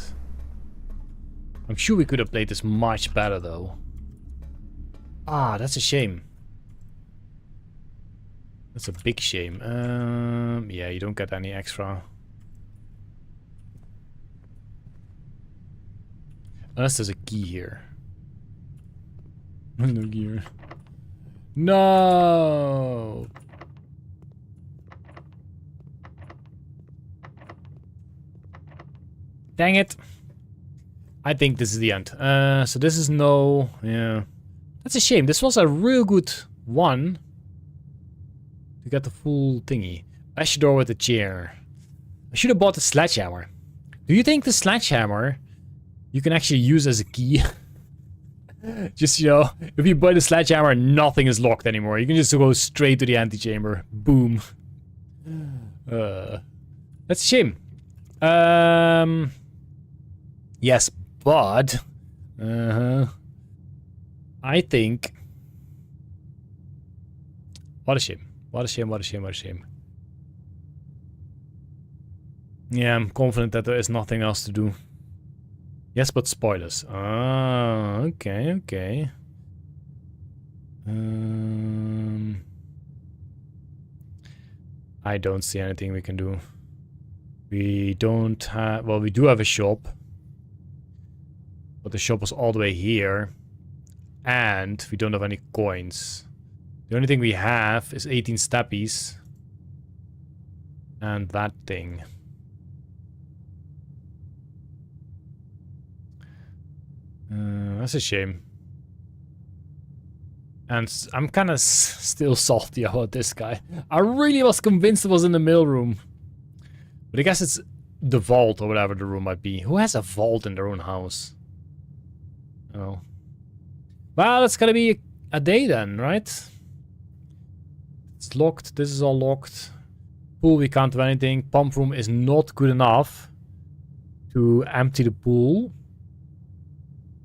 I'm sure we could have played this much better though. Ah, that's a shame. That's a big shame. Yeah, you don't get any extra. Unless there's a key here. No gear. No! Dang it. I think this is the end. So this is no... Yeah. That's a shame. This was a real good one. To get the full thingy. Bash door with a chair. I should have bought the sledgehammer. Do you think the sledgehammer you can actually use as a key? Just, you know, if you buy the sledgehammer, nothing is locked anymore. You can just go straight to the antechamber. Boom. That's a shame. Yes, but I think... What a shame. What a shame, what a shame, what a shame. Yeah, I'm confident that there is nothing else to do. Yes, but spoilers. Ah, okay, okay. I don't see anything we can do. We don't have... Well, we do have a shop. But the shop was all the way here. And we don't have any coins. The only thing we have is 18 steppies. And that thing. That's a shame. And I'm kind of still salty about this guy. I really was convinced it was in the mailroom. But I guess it's the vault or whatever the room might be. Who has a vault in their own house? Oh. Well, it's gonna be a day then, right? It's locked. This is all locked. Pool, we can't do anything. Pump room is not good enough. to empty the pool.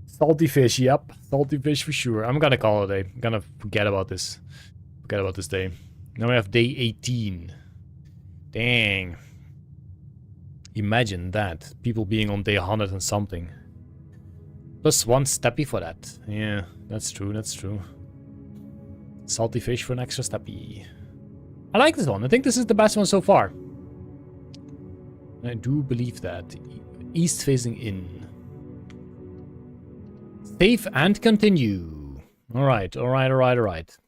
Salty fish, yep. Salty fish for sure. I'm gonna call it a day. I'm gonna forget about this. Forget about this day. Now we have day 18. Dang. Imagine that. People being on day 100 and something. Plus 1 steppy for that. Yeah, that's true, that's true. Salty fish for an extra steppy. I like this one. I think this is the best one so far. I do believe that. East facing in. Save and continue. Alright, alright, alright, alright.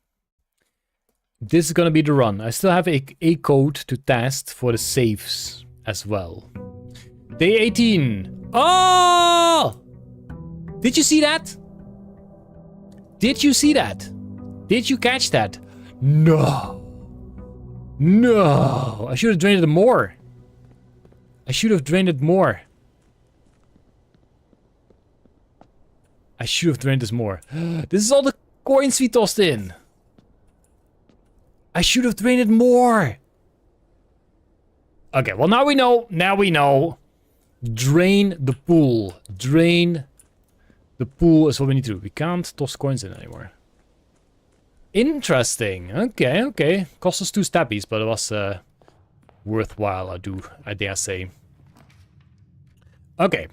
This is gonna be the run. I still have a code to test for the saves as well. Day 18. Oh! Did you see that? Did you see that? Did you catch that? No. No. I should have drained it more. I should have drained it more. I should have drained this more. This is all the coins we tossed in. I should have drained it more. Okay, well now we know. Now we know. Drain the pool. Drain the pool is what we need to do. We can't toss coins in anymore. Interesting. Okay, okay. Cost us 2 steppies, but it was worthwhile, I dare say. Okay.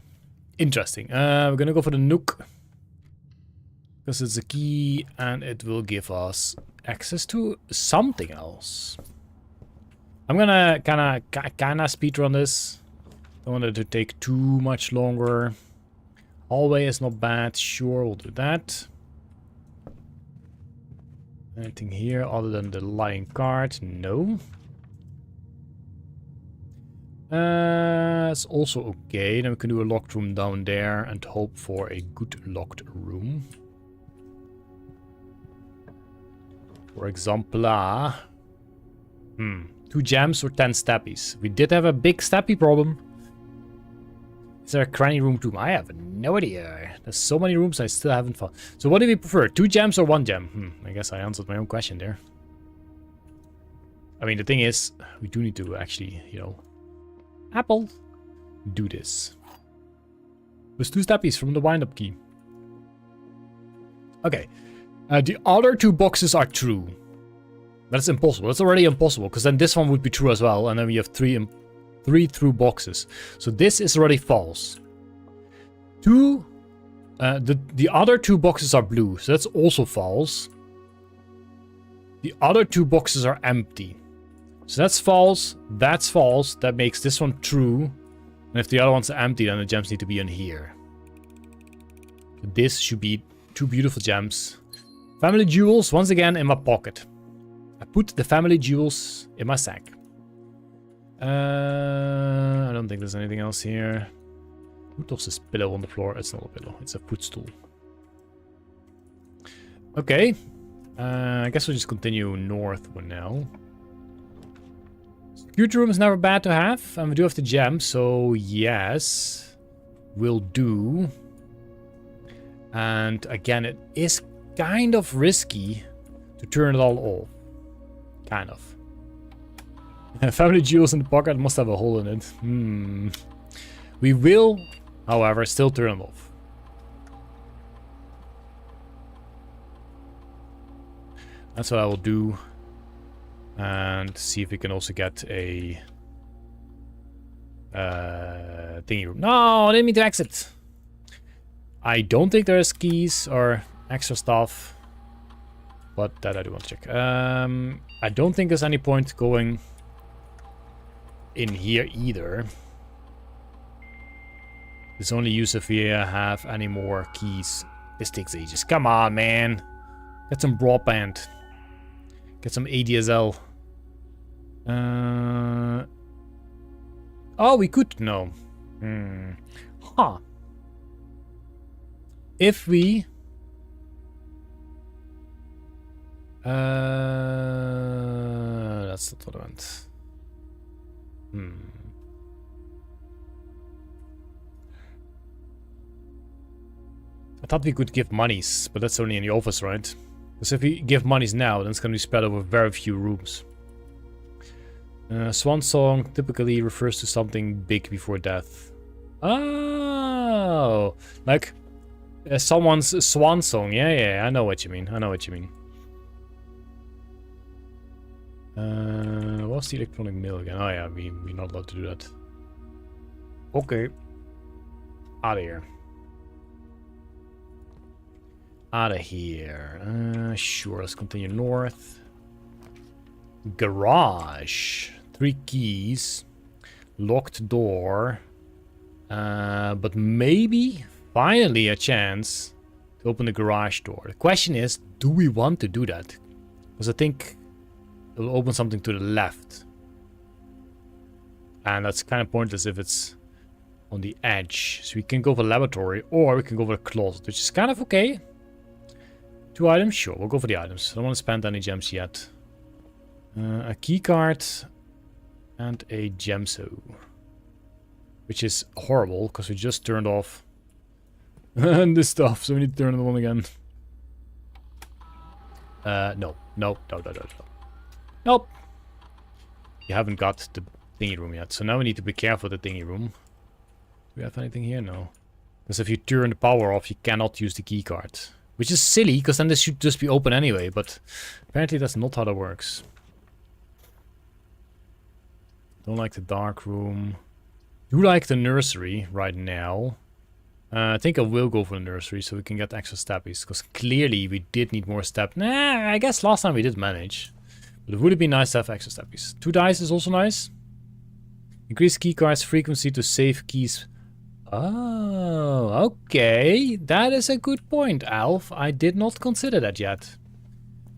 Interesting. We're gonna go for the nook. Because it's a key and it will give us access to something else. I'm gonna kinda speedrun this. Don't want it to take too much longer. Hallway is not bad. Sure, we'll do that. Anything here other than the lying card? No. It's also okay. Then we can do a locked room down there and hope for a good locked room. For example, 2 gems or 10 steppies. We did have a big steppy problem. Is there a cranny room too? I have no idea. There's so many rooms I still haven't found. So what do we prefer? 2 gems or 1 gem? I guess I answered my own question there. I mean, the thing is, we do need to actually, you know, Apple, do this. With 2 steppies from the wind-up key. Okay. The other 2 boxes are true. That's impossible. That's already impossible, because then this one would be true as well, and then we have 3 true boxes. So this is already false. The other 2 boxes are blue, so that's also false. The other 2 boxes are empty. So that's false, that makes this one true. And if the other one's empty, then the gems need to be in here. This should be 2 beautiful gems. Family jewels, once again, in my pocket. I put the family jewels in my sack. I don't think there's anything else here. Who tossed this pillow on the floor? It's not a pillow, it's a footstool. Okay. I guess we'll just continue north for now. Security room is never bad to have. And we do have the gem, so yes. Will do. And again, it is kind of risky to turn it all off. Kind of. Family jewels in the pocket must have a hole in it. We will, however, still turn them off. That's what I will do. And see if we can also get a thingy room. No, I didn't mean to exit. I don't think there's keys or extra stuff. But that I do want to check. I don't think there's any point going in here either. It's only use if we have any more keys. This takes ages. Come on, man. Get some broadband. Get some ADSL. Oh, we could. No. Huh. If we... that's not what I meant. I thought we could give monies, but that's only in the office, right? Because if we give monies now, then it's going to be spread over very few rooms. Swan song typically refers to something big before death. Oh, like someone's swan song. Yeah, I know what you mean. What's the electronic mail again? Oh yeah, we're not allowed to do that. Okay. Out of here. Out of here. Sure, let's continue north. Garage. 3 keys. Locked door. But maybe, finally, a chance to open the garage door. The question is, do we want to do that? Because I think it'll open something to the left. And that's kind of pointless if it's on the edge. So we can go for the laboratory, or we can go for the closet, which is kind of okay. 2 items? Sure, we'll go for the items. I don't want to spend any gems yet. A key card and a gemso. Which is horrible, because we just turned off this stuff, so we need to turn it on again. No. Nope. You haven't got the thingy room yet, so now we need to be careful with the thingy room. Do we have anything here? No. Because if you turn the power off, you cannot use the key card. Which is silly, because then this should just be open anyway, but apparently that's not how that works. Don't like the dark room. Do like the nursery right now. I think I will go for the nursery so we can get extra steppies, because clearly we did need more step. Nah, I guess last time we did manage. But it would have been nice to have extra steppies. 2 dice is also nice. Increase keycards frequency to save keys. Oh, okay. That is a good point, Alf. I did not consider that yet.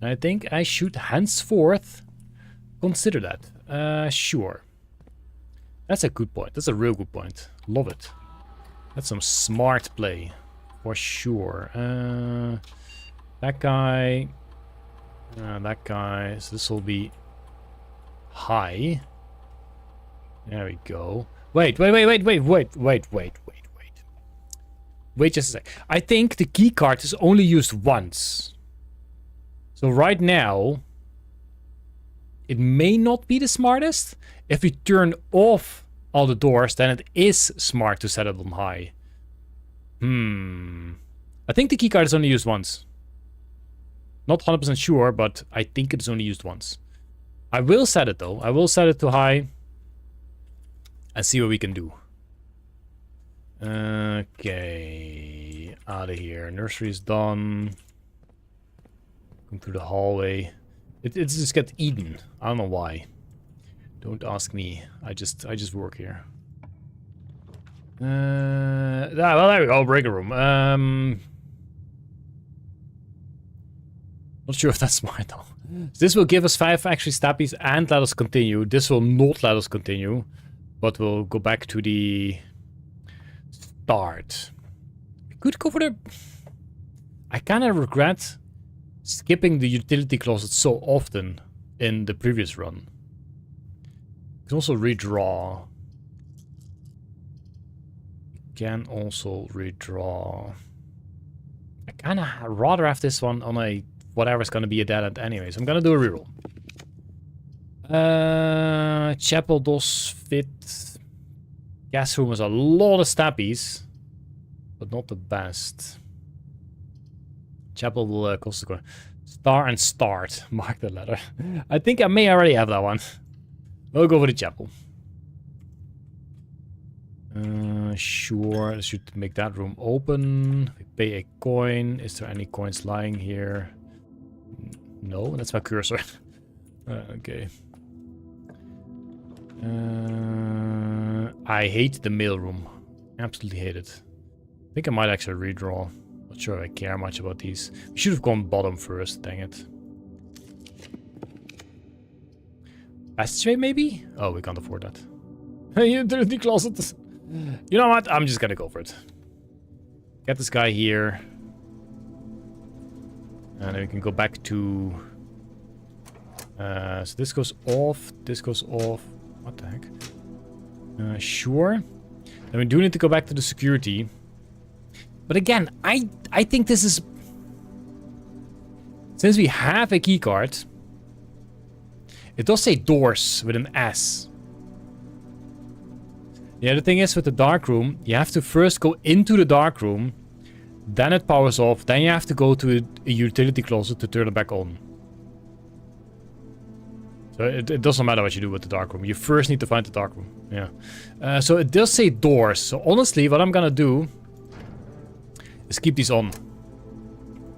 I think I should henceforth consider that. Sure. That's a good point. That's a real good point. Love it. That's some smart play. For sure. That guy. That guy. So this will be high. There we go. Wait just a sec. I think the key card is only used once. So right now, it may not be the smartest. If we turn off all the doors, then it is smart to set it on high. I think the key card is only used once. Not 100% sure, but I think it's only used once. I will set it though. I will set it to high. And see what we can do. Okay. Out of here. Nursery is done. Come through the hallway. It just gets eaten. I don't know why. Don't ask me. I just work here. Well, there we go. Breaker room. Not sure if that's smart though. This will give us 5 actually stappies and let us continue. This will not let us continue. But we'll go back to the start. We could go for the... I kind of regret skipping the utility closet so often in the previous run. We can also redraw. I kind of rather have this one on a whatever's going to be a dead end anyway. So I'm going to do a reroll. Chapel does fit. Gas room is a lot of stappies, but not the best. Chapel will cost a coin. Star and start. Mark the letter. I think I may already have that one. We'll go for the chapel. Sure. I should make that room open. We pay a coin. Is there any coins lying here? No, that's my cursor. Okay. I hate the mailroom. Absolutely hate it. I think I might actually redraw. Not sure if I care much about these. We should have gone bottom first, dang it. Passageway maybe? Oh, we can't afford that. Hey, dirty closet. You know what? I'm just gonna go for it. Get this guy here. And then we can go back to... so this goes off, this goes off. What the heck? Sure. Then we do need to go back to the security. But again, I think this is... Since we have a keycard... It does say doors with an S. Yeah, the thing is with the dark room, you have to first go into the dark room, then it powers off, then you have to go to a utility closet to turn it back on. So it doesn't matter what you do with the dark room. You first need to find the dark room. Yeah. So it does say doors. So honestly, what I'm gonna do is keep these on.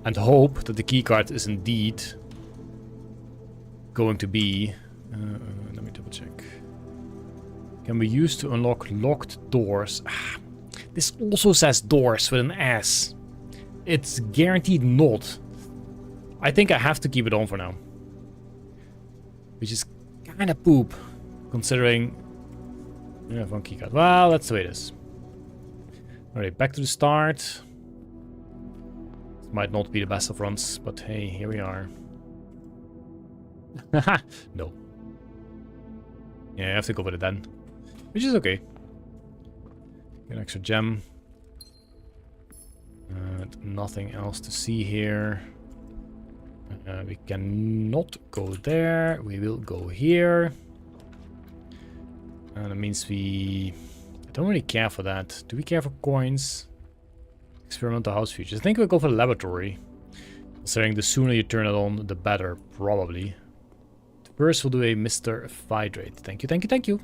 And hope that the keycard is indeed going to be... let me double check. Can be used to unlock locked doors. Ah, this also says doors with an S. It's guaranteed not. I think I have to keep it on for now. Which is kind of poop, considering... Yeah, one keycard. Well, that's the way it is. Alright, back to the start. This might not be the best of runs, but hey, here we are. Haha, no. Yeah, I have to go with it then. Which is okay. Get an extra gem. Nothing else to see here. We cannot go there. We will go here. And that means we... I don't really care for that. Do we care for coins? Experimental house features. I think we'll go for the laboratory. Considering the sooner you turn it on, the better, probably. First, we'll do a Mr. Hydrate. Thank you, thank you, thank you.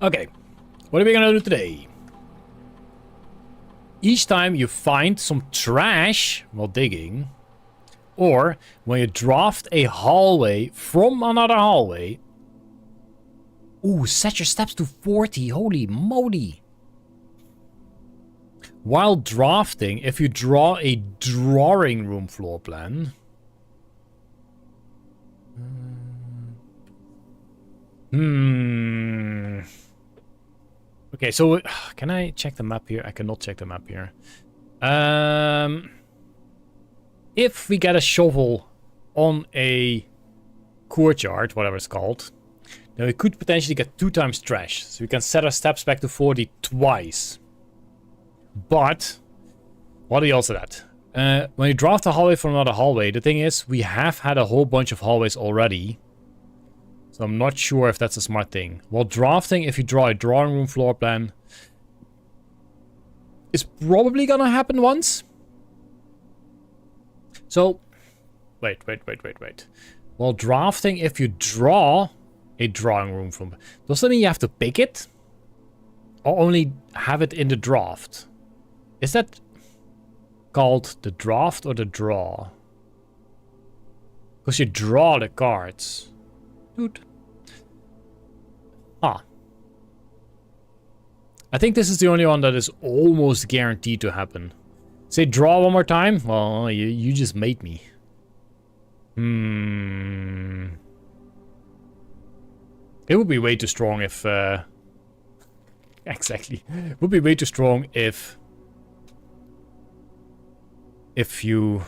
Okay. What are we gonna do today? Each time you find some trash while digging, or when you draft a hallway from another hallway. Ooh, set your steps to 40. Holy moly. While drafting, if you draw a drawing room floor plan. Okay, so can I check the map here? I cannot check the map here. If we get a shovel on a courtyard, whatever it's called, then we could potentially get 2 times trash. So we can set our steps back to 40 twice. But, what are the odds of that? When you draft a hallway from another hallway, the thing is, we have had a whole bunch of hallways already. So I'm not sure if that's a smart thing. While drafting, if you draw a drawing room floor plan, it's probably gonna happen once. So, wait. While drafting, if you draw a drawing room from... Does that mean you have to pick it? Or only have it in the draft? Is that called the draft or the draw? Because you draw the cards. Dude. Ah. I think this is the only one that is almost guaranteed to happen. Say draw one more time? Well, you just made me. It would be way too strong if... Exactly. It would be way too strong if you...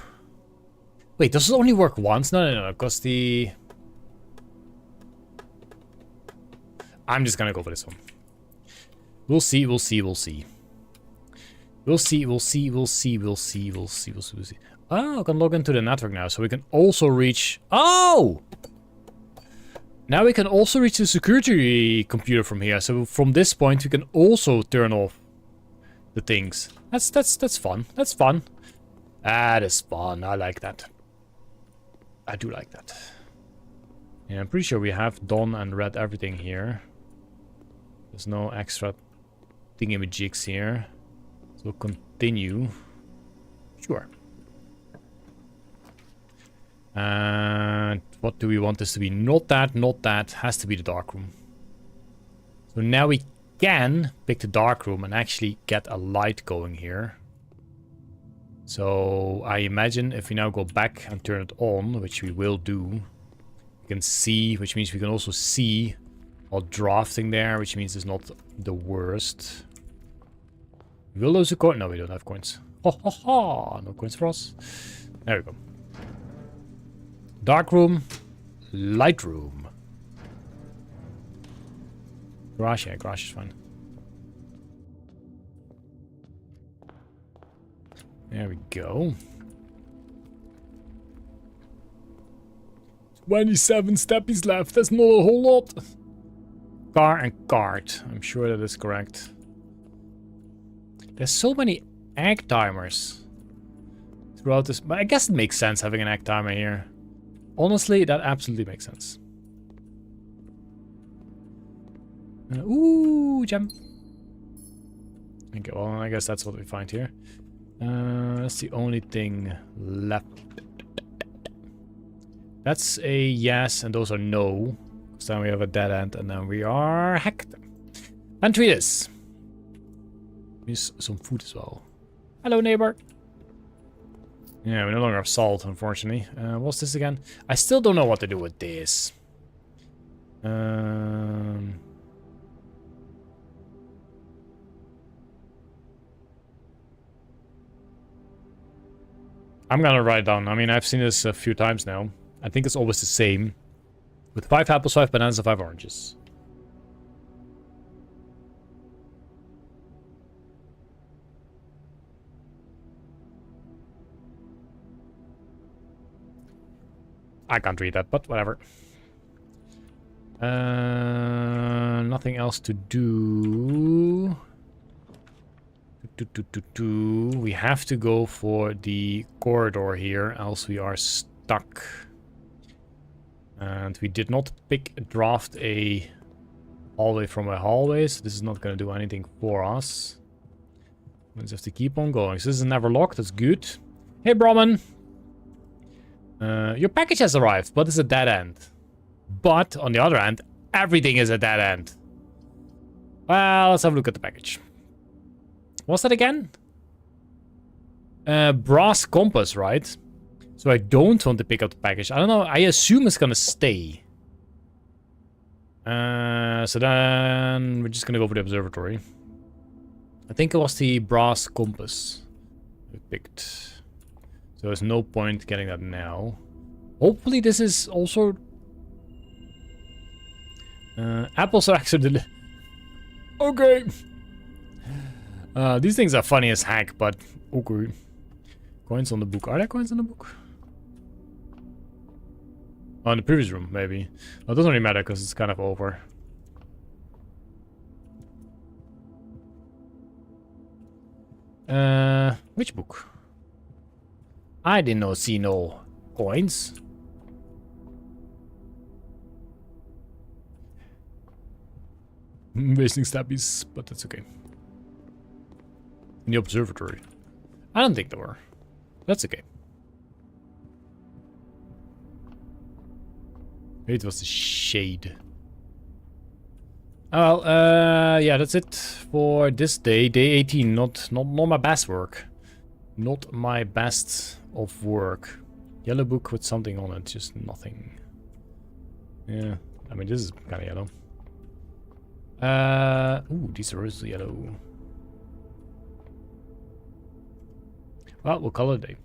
Wait, does it only work once? No, because the... I'm just gonna go for this one. We'll see. Oh, I can log into the network now, so we can also reach... Oh! Now we can also reach the security computer from here. So from this point, we can also turn off the things. That's fun. That's fun. That is fun. I like that. I do like that. Yeah, I'm pretty sure we have done and read everything here. There's no extra thingamajigs here. So continue. Sure. And what do we want this to be? Not that. Has to be the dark room. So now we can pick the dark room and actually get a light going here. So I imagine if we now go back and turn it on, which we will do, we can see, which means we can also see while drafting there, which means it's not the worst. We will lose a coin. No, we don't have coins. Ho ho ho! No coins for us. There we go. Dark room, light room. Garage, yeah, garage is fine. There we go. 27 steppies left. That's not a whole lot. Car and cart. I'm sure that is correct. There's so many egg timers throughout this. But I guess it makes sense having an egg timer here. Honestly, that absolutely makes sense. Ooh, gem. Okay, well, I guess that's what we find here. That's the only thing left. That's a yes, and those are no. So then we have a dead end, and then we are hacked. And treat this. Use some food as well. Hello, neighbor. Yeah, we no longer have salt, unfortunately. What's this again? I still don't know what to do with this. I'm gonna write it down. I mean, I've seen this a few times now. I think it's always the same. With 5 apples, 5 bananas, and 5 oranges. I can't read that, but whatever. Nothing else to do. We have to go for the corridor here, else we are stuck. And we did not draft a hallway from a hallway, so this is not going to do anything for us. We just have to keep on going. So this is never locked, that's good. Hey, Brahman! Your package has arrived, but it's a dead end. But, on the other hand, everything is a dead end. Well, let's have a look at the package. What's that again? Brass compass, right? So I don't want to pick up the package. I don't know, I assume it's gonna stay. So then we're just gonna go for the observatory. I think it was the brass compass we picked. So there's no point getting that now. Hopefully this is also... apples are actually... Okay. These things are funny as heck, but okay. Coins on the book. Are there coins on the book? Oh, in the previous room, maybe. Well, it doesn't really matter because it's kind of over. Which book? I did not see no coins. Wasting stabbies, but that's okay. In the observatory. I don't think there were. That's okay. Maybe it was the shade. Oh, well, yeah, that's it for this day. Day 18. Not my best work. Not my best of work. Yellow book with something on it. Just nothing. Yeah. I mean, this is kind of yellow. Ooh, these are also yellow. Well, we'll call it a day.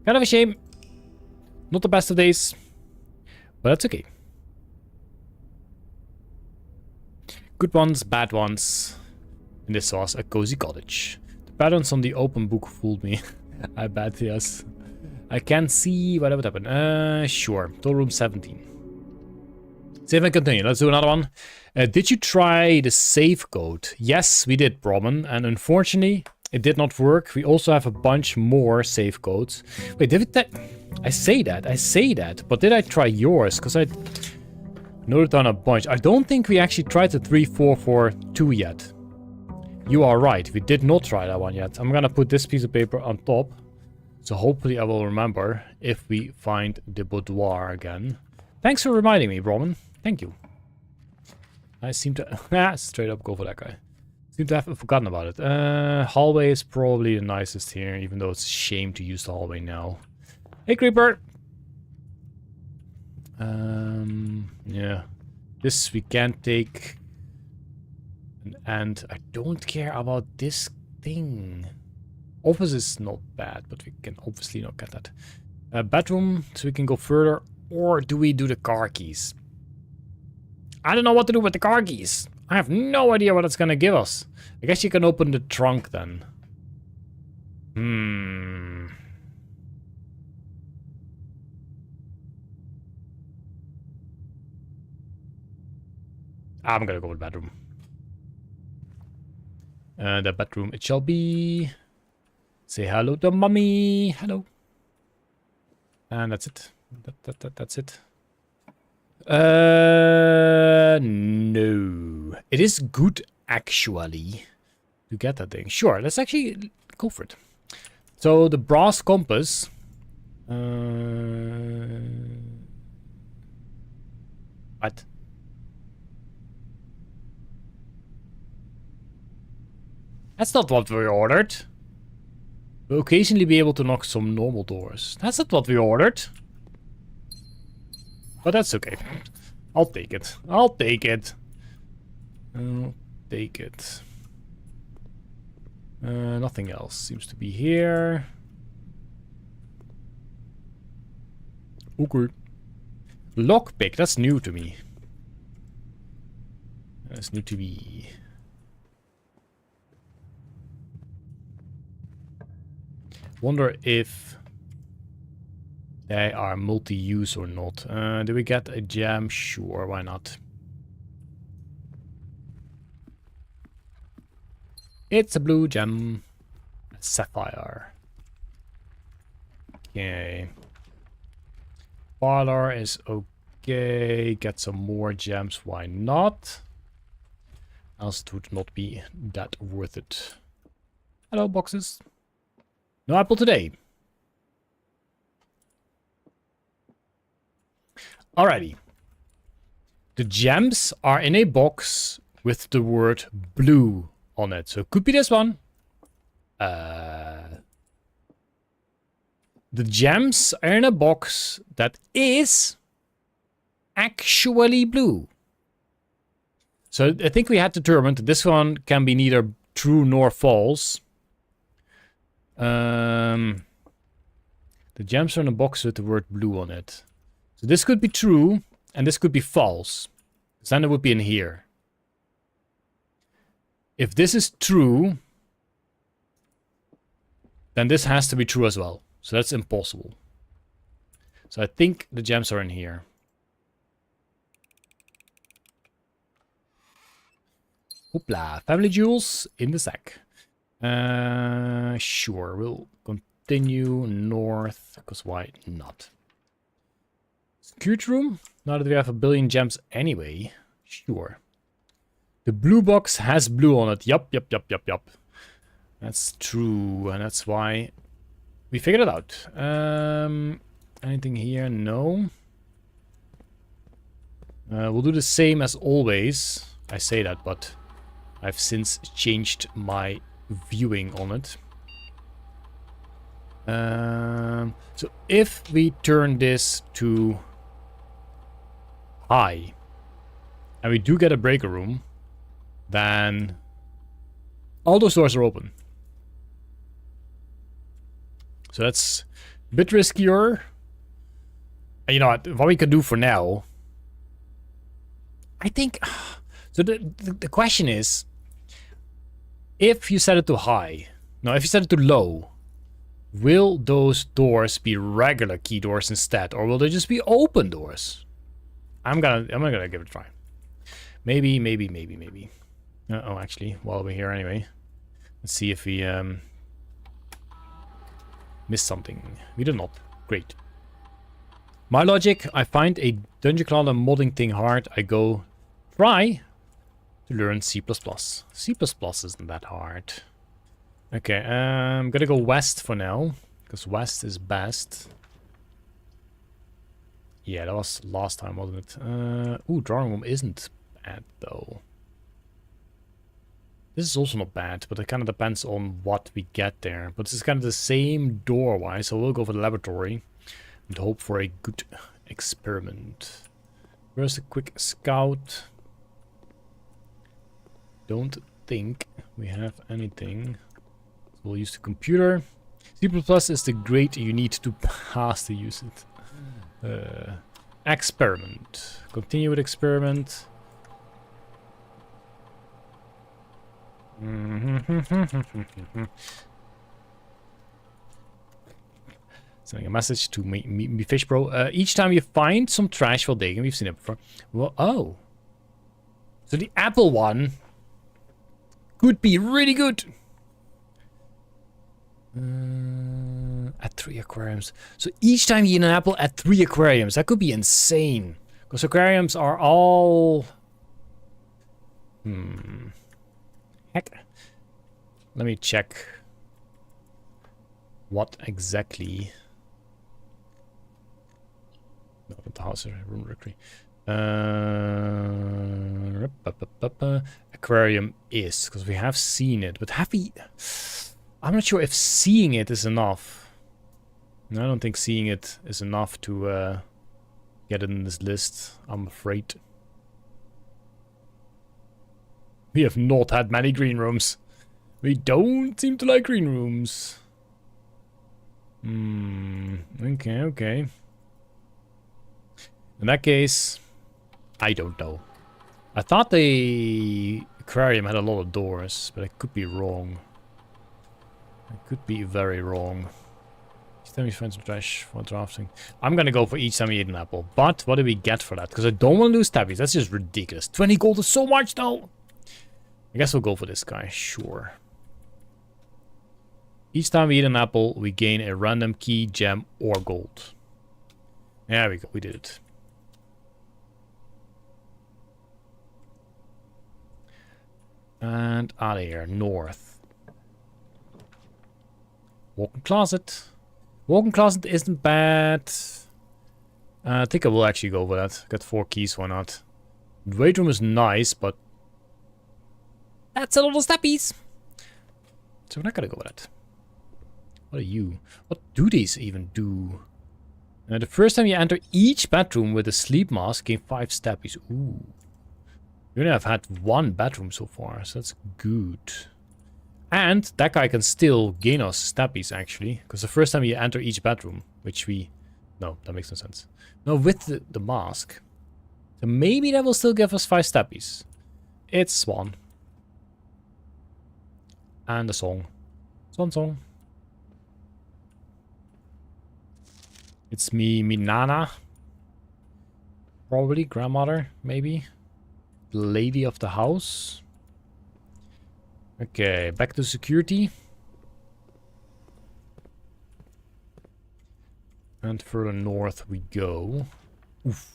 Kind of a shame. Not the best of days. But that's okay. Good ones, bad ones. And this was a cozy cottage. The patterns on the open book fooled me. I bet, yes. I can't see what would happen. Sure. Total room 17. Save and continue. Let's do another one. Did you try the save code? Yes, we did, Brahman. And unfortunately, it did not work. We also have a bunch more save codes. Wait, did it... I say that. But did I try yours? Because I noted down a bunch. I don't think we actually tried the 3442 yet. You are right. We did not try that one yet. I'm gonna put this piece of paper on top. So hopefully I will remember if we find the boudoir again. Thanks for reminding me, Brahman. Thank you. I seem to... straight up go for that guy. Seem to have forgotten about it. Hallway is probably the nicest here, even though it's a shame to use the hallway now. Hey, creeper! Yeah. This we can't take. And I don't care about this thing. Office is not bad, but we can obviously not get that. Bedroom, so we can go further. Or do we do the car keys? I don't know what to do with the car keys. I have no idea what it's gonna give us. I guess you can open the trunk then. I'm gonna go with bedroom. The bedroom it shall be. Say hello to mommy. Hello. And that's it. That's it. No. It is good, actually, to get that thing. Sure, let's actually go for it. So, the brass compass. What? That's not what we ordered. We'll occasionally be able to knock some normal doors. That's not what we ordered. But that's okay. I'll take it. I'll take it. I'll take it. Nothing else seems to be here. Okay. Lockpick, that's new to me. That's new to me. Wonder if they are multi-use or not. Do we get a gem? Sure, why not? It's a blue gem. A sapphire. Okay. Parlor is okay. Get some more gems, why not? Else it would not be that worth it. Hello, boxes. No apple today. Alrighty. The gems are in a box with the word blue on it. So it could be this one. The gems are in a box that is actually blue. So I think we had determined that this one can be neither true nor false. The gems are in a box with the word blue on it. So this could be true, and this could be false. So then it would be in here. If this is true, then this has to be true as well. So that's impossible. So I think the gems are in here. Hoopla, family jewels in the sack. Sure, we'll continue north, because why not? Security room? Now that we have a billion gems anyway. Sure. The blue box has blue on it. Yup. That's true, and that's why we figured it out. Anything here? No. We'll do the same as always. I say that, but I've since changed my viewing on it. So if we turn this to high and we do get a breaker room, then all those doors are open. So that's a bit riskier. And you know what we could do for now, I think. So the question is, if you set it to high, no, if you set it to low, will those doors be regular key doors instead, or will they just be open doors? I'm gonna give it a try. Maybe. Oh, actually, while we're here anyway, let's see if we missed something. We did not. Great. My logic: I find a Dungeon Clawler modding thing hard. I go try to learn C++. C++ isn't that hard. Okay, I'm gonna go west for now, because west is best. Yeah, that was last time, wasn't it? Ooh, drawing room isn't bad, though. This is also not bad, but it kind of depends on what we get there. But this is kind of the same door-wise, so we'll go for the laboratory and hope for a good experiment. Where's a quick scout? Don't think we have anything. So we'll use the computer. C++ is the grade you need to pass to use it. Experiment. Continue with experiment. Sending a message to me Fish Bro. Each time you find some trash while digging, we've seen it before. Well, oh. So the apple one could be really good. Add 3 aquariums. So each time you eat an apple, add 3 aquariums. That could be insane. Because aquariums are all... Heck. Let me check what exactly... No, not the house, room directory. Aquarium is, because we have seen it. But have we... I'm not sure if seeing it is enough. No, I don't think seeing it is enough to get it in this list, I'm afraid. We have not had many green rooms. We don't seem to like green rooms. Okay, okay. In that case, I don't know. I thought the aquarium had a lot of doors, but I could be wrong. I could be very wrong. Each time you find some trash for drafting. I'm gonna go for each time you eat an apple. But what do we get for that? Because I don't want to lose tabbies. That's just ridiculous. 20 gold is so much though. I guess we'll go for this guy. Sure. Each time we eat an apple, we gain a random key, gem, or gold. There we go. We did it. And out of here. North. Walk-in closet. Walk-in closet isn't bad. I think I will actually go for that. Got 4 keys, why not? The weight room is nice, but that's a lot of steppies. So we're not gonna go with that. What are you? What do these even do? The first time you enter each bedroom with a sleep mask, gain 5 steppies. Ooh. We only have had 1 bedroom so far, so that's good. And that guy can still gain us steppies, actually. Because the first time you enter each bedroom, which we... No, that makes no sense. No, with the mask. So maybe that will still give us 5 steppies. It's 1. And a song. Song. It's me Nana. Probably grandmother, maybe. Lady of the house. Okay, back to security. And further north we go. Oof.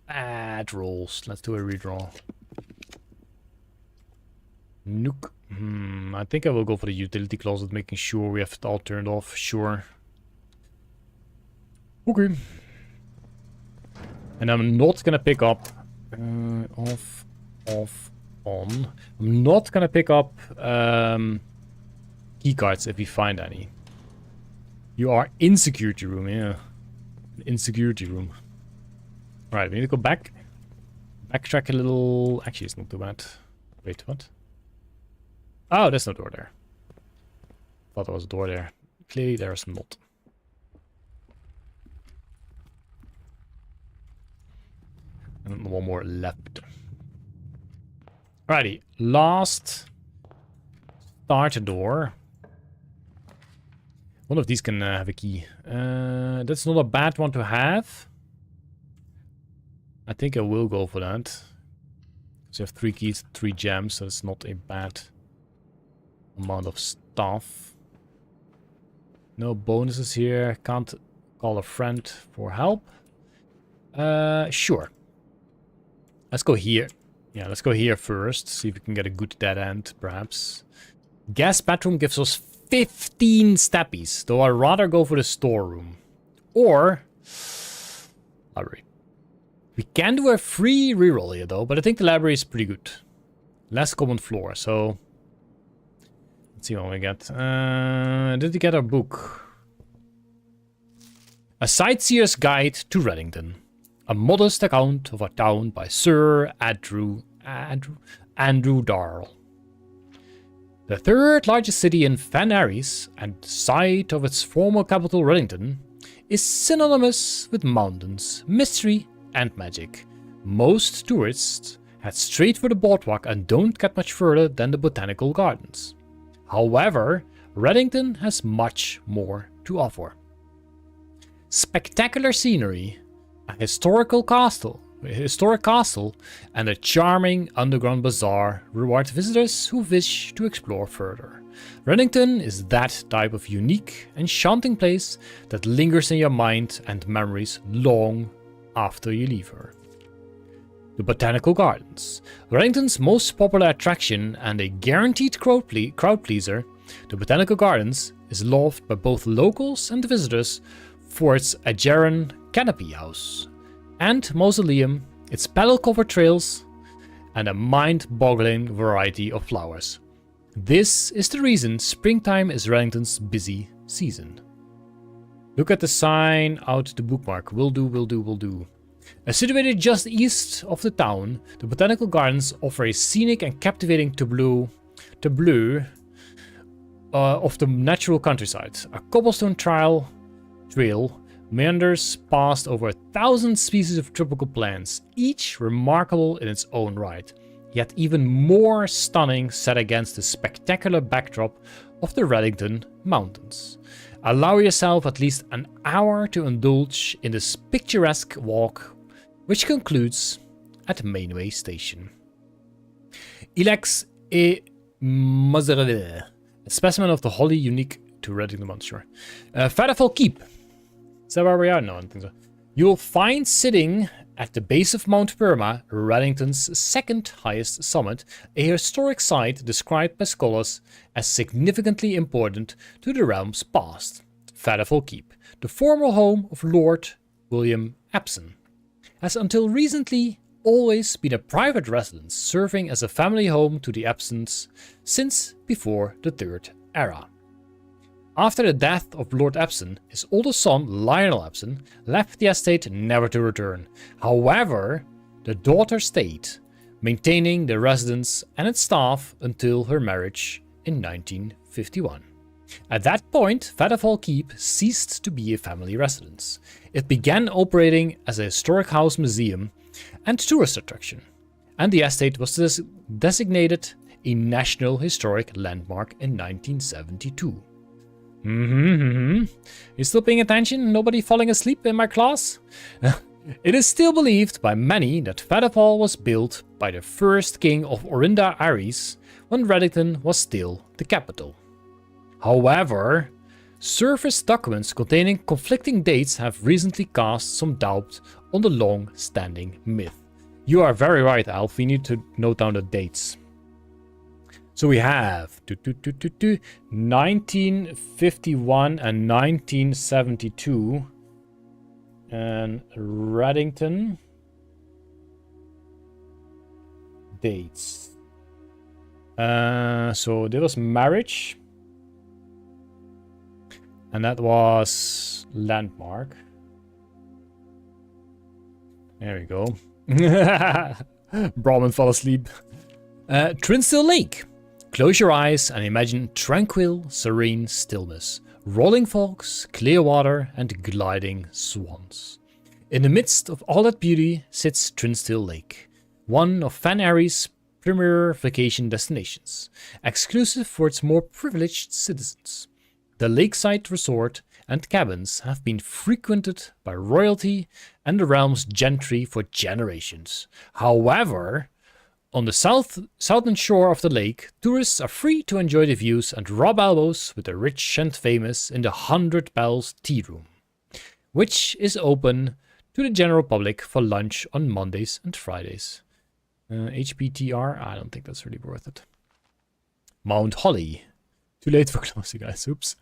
Bad rolls. Let's do a redraw. Nuke. I think I will go for the utility closet, making sure we have it all turned off. Sure. Okay. And I'm not gonna pick up... off, on. I'm not gonna pick up keycards if we find any. You are in security room, yeah. In security room. Right, we need to go back. Backtrack a little. Actually, it's not too bad. Wait, what? Oh, there's no door there. Thought there was a door there. Clearly, there's not. And one more left. Alrighty, last starter door. One of these can have a key. That's not a bad one to have. I think I will go for that. So you have 3 keys, 3 gems, so it's not a bad amount of stuff. No bonuses here. Can't call a friend for help. Sure. Let's go here. Yeah, let's go here first. See if we can get a good dead end, perhaps. Guest bedroom gives us 15 steppies, though I'd rather go for the storeroom. Or... library. We can do a free reroll here, though, but I think the library is pretty good. Less common floor, so... let's see what we get. Did we get our book? A Sightseer's Guide to Reddington. A modest account of a town by Sir Andrew Darrell. The 3rd largest city in Fen Ares, and site of its former capital Reddington, is synonymous with mountains, mystery, and magic. Most tourists head straight for the boardwalk and don't get much further than the botanical gardens. However, Reddington has much more to offer. Spectacular scenery, a historical castle, a historic castle, and a charming underground bazaar reward visitors who wish to explore further. Reddington is that type of unique, enchanting place that lingers in your mind and memories long after you leave her. The Botanical Gardens. Reddington's most popular attraction and a guaranteed crowd pleaser, the Botanical Gardens is loved by both locals and visitors for its Ageran canopy house and mausoleum, its petal-covered trails, and a mind-boggling variety of flowers. This is the reason springtime is Reddington's busy season. Look at the sign out the bookmark. Will do. Situated just east of the town, the Botanical Gardens offer a scenic and captivating tableau of the natural countryside. A cobblestone trail meanders past over 1,000 species of tropical plants, each remarkable in its own right, yet even more stunning set against the spectacular backdrop of the Reddington Mountains. Allow yourself at least an hour to indulge in this picturesque walk, which concludes at Mainway Station. Ilex et Mozzarella, a specimen of the holly unique to Reddington Monster. Featherfall Keep. Is that where we are? No, I don't think so. You will find sitting at the base of Mount Perma, Reddington's second highest summit, a historic site described by scholars as significantly important to the realm's past. Featherfall Keep, the former home of Lord William Epson, has until recently always been a private residence, serving as a family home to the Epsons since before the Third Era. After the death of Lord Epson, his oldest son, Lionel Epson, left the estate never to return. However, the daughter stayed, maintaining the residence and its staff until her marriage in 1951. At that point, Featherfall Keep ceased to be a family residence. It began operating as a historic house museum and tourist attraction, and the estate was designated a National Historic Landmark in 1972. You still paying attention? Nobody falling asleep in my class? It is still believed by many that Featherfall was built by the first king of Orinda Aries when Reddington was still the capital. However, surface documents containing conflicting dates have recently cast some doubt on the long-standing myth. You are very right, Alf. We need to note down the dates. So we have 1951 and 1972, and Reddington dates. So there was marriage, and that was landmark. There we go. Brahman fell asleep. Trinstill Lake. Close your eyes and imagine tranquil, serene stillness, rolling fogs, clear water, and gliding swans. In the midst of all that beauty sits Trinstill Lake, one of Fan Airie's premier vacation destinations, exclusive for its more privileged citizens. The lakeside resort and cabins have been frequented by royalty and the realm's gentry for generations. However, on the southern shore of the lake, tourists are free to enjoy the views and rub elbows with the rich and famous in the 100 Bells Tea Room, which is open to the general public for lunch on Mondays and Fridays. HPTR? I don't think that's really worth it. Mount Holly. Too late for closing, guys. Oops.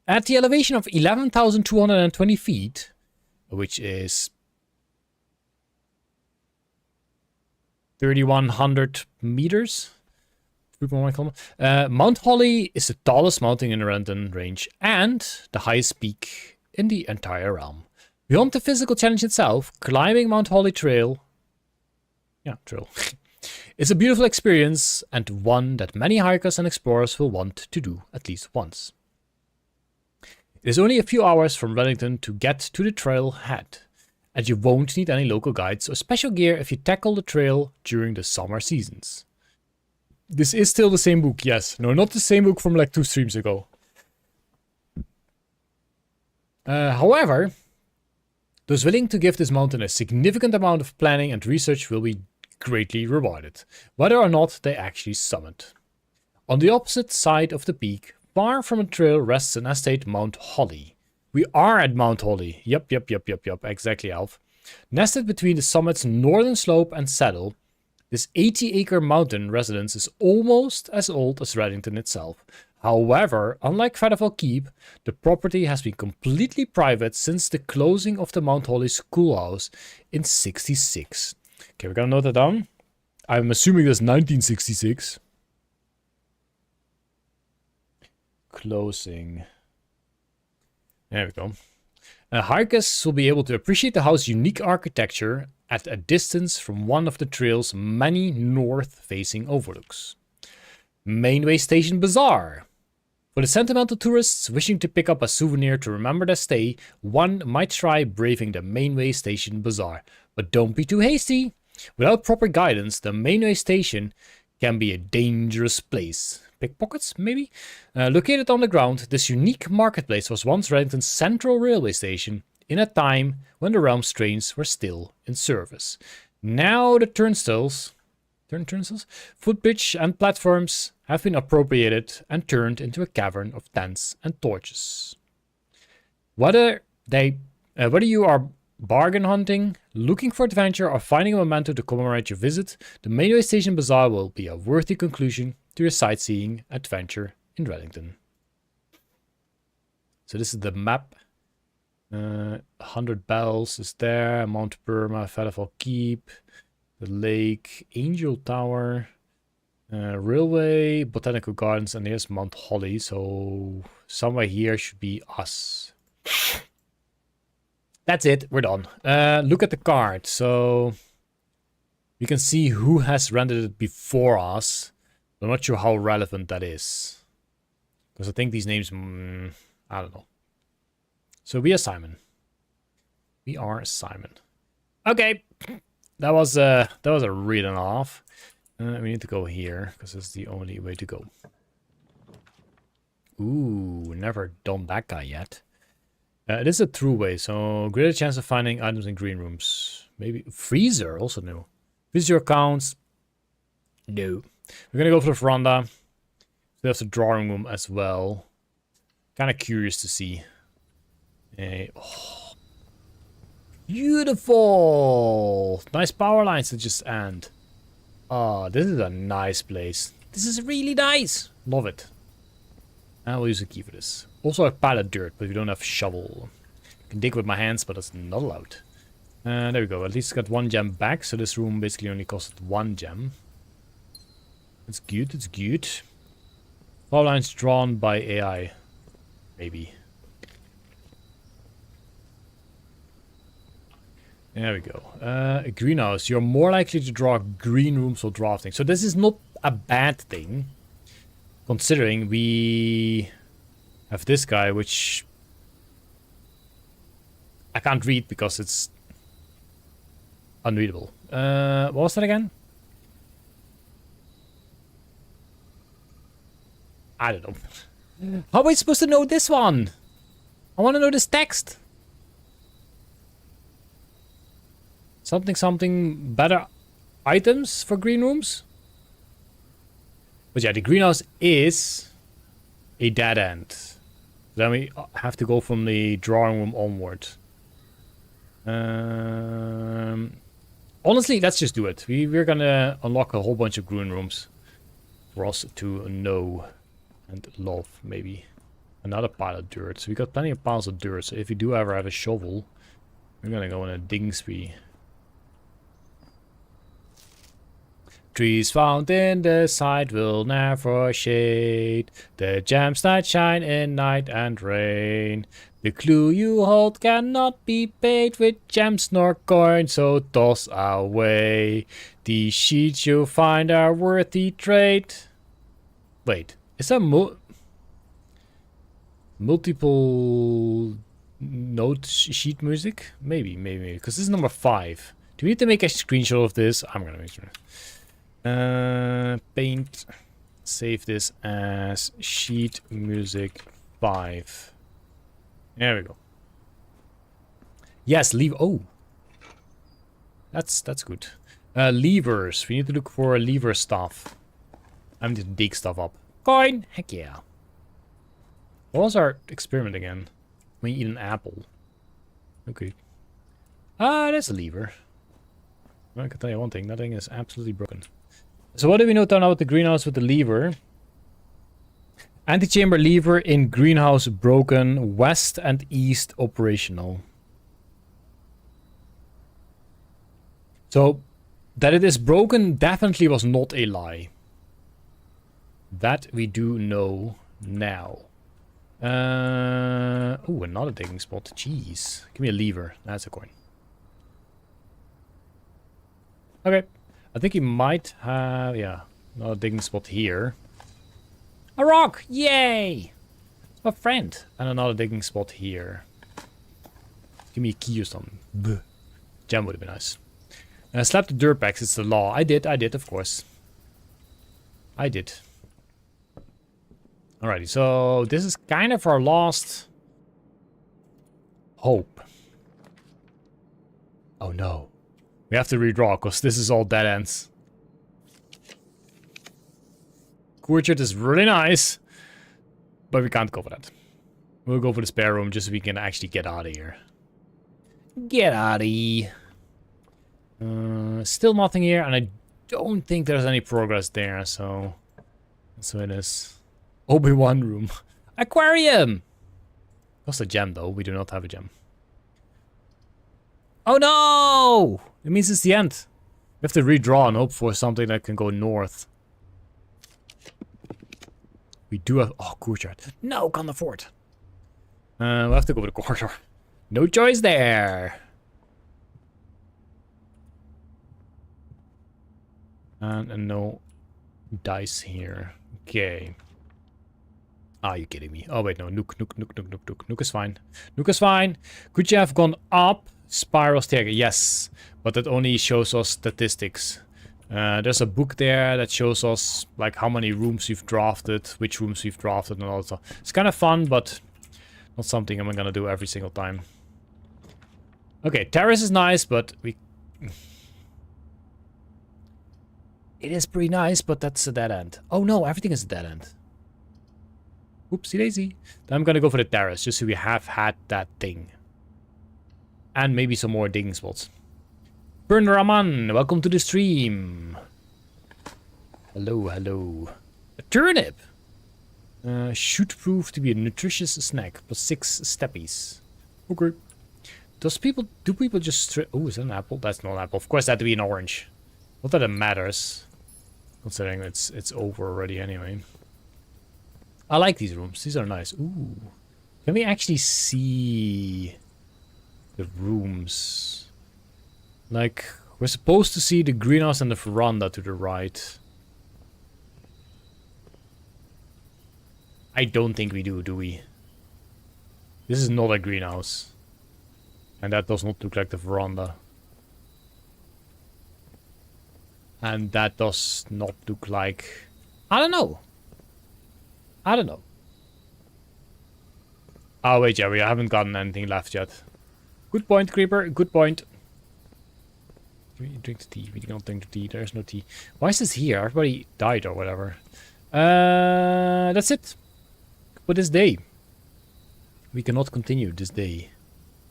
At the elevation of 11,220 feet, which is 3,100 meters. Mount Holly is the tallest mountain in the Reddington range and the highest peak in the entire realm. Beyond the physical challenge itself, climbing Mount Holly trail is a beautiful experience and one that many hikers and explorers will want to do at least once. It is only a few hours from Reddington to get to the trail head, and you won't need any local guides or special gear if you tackle the trail during the summer seasons. This is still the same book, yes. No, not the same book from like 2 streams ago. However, Those willing to give this mountain a significant amount of planning and research will be greatly rewarded, whether or not they actually summit. On the opposite side of the peak, far from a trail, rests an estate Mount Holly. We are at Mount Holly. Yup, exactly, Alf. Nested between the summit's northern slope and saddle, this 80-acre mountain residence is almost as old as Reddington itself. However, unlike Featherfall Keep, the property has been completely private since the closing of the Mount Holly schoolhouse in '66. Okay, we're gonna note that down. I'm assuming that's 1966. Closing. There we go. Hikers will be able to appreciate the house's unique architecture at a distance from one of the trail's many north-facing overlooks. Mainway Station Bazaar. For the sentimental tourists wishing to pick up a souvenir to remember their stay, one might try braving the Mainway Station Bazaar. But don't be too hasty. Without proper guidance, the Mainway Station can be a dangerous place. Pickpockets, maybe? Located on the ground, this unique marketplace was once Reddington's central railway station in a time when the Realm's trains were still in service. Now the turnstiles, footbridge and platforms have been appropriated and turned into a cavern of tents and torches. Whether you are bargain hunting, looking for adventure, or finding a memento to commemorate your visit, the Mainway Station Bazaar will be a worthy conclusion to your sightseeing adventure in Reddington. So this is the map. 100 Bells is there, Mount Burma, Featherfall Keep, the lake, Angel Tower, railway, botanical gardens, and here's Mount Holly. So somewhere here should be us. That's it, we're done. Look at the card. So you can see who has rendered it before us. I'm not sure how relevant that is. Because I think these names, I don't know. So we are Simon. We are Simon. Okay. That was a read and off. We need to go here because it's the only way to go. Ooh, never done that guy yet. It is a through way, so greater chance of finding items in green rooms. Maybe freezer, also no. Visit your accounts. No. We're gonna go for the veranda. There's the drawing room as well. Kind of curious to see. Oh, beautiful! Nice power lines to just end. Oh, this is a nice place. This is really nice. Love it. I will use a key for this. Also a pile of dirt, but we don't have shovel. I can dig with my hands, but that's not allowed. There we go. At least got 1 gem back, so this room basically only costed 1 gem. It's good, it's good. Power lines drawn by AI. Maybe. There we go. A greenhouse. You're more likely to draw green rooms while drafting. So this is not a bad thing. Considering we have this guy, which I can't read because it's unreadable. What was that again? I don't know. How am I supposed to know this one? I want to know this text. Something better items for green rooms? But yeah, the greenhouse is a dead end. Then we have to go from the drawing room onward. Honestly, let's just do it. We're gonna unlock a whole bunch of green rooms for us to know and love, maybe. Another pile of dirt. So we got plenty of piles of dirt. So if we do ever have a shovel, we're gonna go on a digging spree. Trees found in the side will never shade. The gems that shine in night and rain. The clue you hold cannot be paid with gems nor coins, so toss away. The sheets you find are worthy trade. Wait, is that multiple note sheet music? Maybe, because this is number 5. Do we need to make a screenshot of this? I'm gonna make sure. Paint. Save this as sheet music 5. There we go. Yes, leave. Oh, that's good. Levers. We need to look for lever stuff. I need to dig stuff up. Coin. Heck yeah. What was our experiment again? We eat an apple. Okay. Ah, that's a lever. Well, I can tell you one thing. That thing is absolutely broken. So what do we know now about the greenhouse with the lever? Antechamber lever in greenhouse broken. West and east operational. So, that it is broken definitely was not a lie. That we do know now. Oh, another digging spot. Jeez. Give me a lever. That's a coin. Okay. I think he might have... Yeah. Another digging spot here. A rock! Yay! It's my friend. And another digging spot here. Give me a key or something. Bleh. Gem would have been nice. Slap the dirt bags, it's the law. I did, of course. I did. Alrighty, so this is kind of our last hope. Oh no. We have to redraw, because this is all dead ends. Courtyard is really nice, but we can't go for that. We'll go for the spare room just so we can actually get out of here. Get out of here. Still nothing here, and I don't think there's any progress there, so that's what it is. Obi-Wan room. Aquarium! That's a gem, though. We do not have a gem. Oh no! It means it's the end. We have to redraw and hope for something that can go north. We do have... Oh, courtyard. No, can't afford. We'll have to go for the corridor. No choice there. And no dice here. Okay. Are you kidding me? Oh, wait, no. Nook. Nook is fine. Nook is fine. Could you have gone up? Spiral staircase. Yes. But that only shows us statistics. There's a book there that shows us, like, how many rooms we've drafted, which rooms we've drafted, and all that stuff. It's kind of fun, but not something I'm gonna do every single time. Okay, terrace is nice, but we... It is pretty nice, but that's a dead end. Oh no, everything is a dead end. Oopsie daisy. Then I'm gonna go for the terrace, just so we have had that thing. And maybe some more digging spots. Burn Raman, welcome to the stream. Hello, hello. A turnip! Should prove to be a nutritious snack, plus 6 steppies. Okay. Do people just... Oh, is that an apple? That's not an apple. Of course, that had to be an orange. Not that it matters. Considering it's over already anyway. I like these rooms. These are nice. Ooh. Can we actually see the rooms? Like, we're supposed to see the greenhouse and the veranda to the right. I don't think we do we? This is not a greenhouse. And that does not look like the veranda. And that does not look like... I don't know. I don't know. Oh, wait, yeah, we haven't gotten anything left yet. Good point, Creeper. Good point. We drink the tea. We don't drink the tea. There's no tea. Why is this here? Everybody died or whatever. That's it. For this day. We cannot continue this day.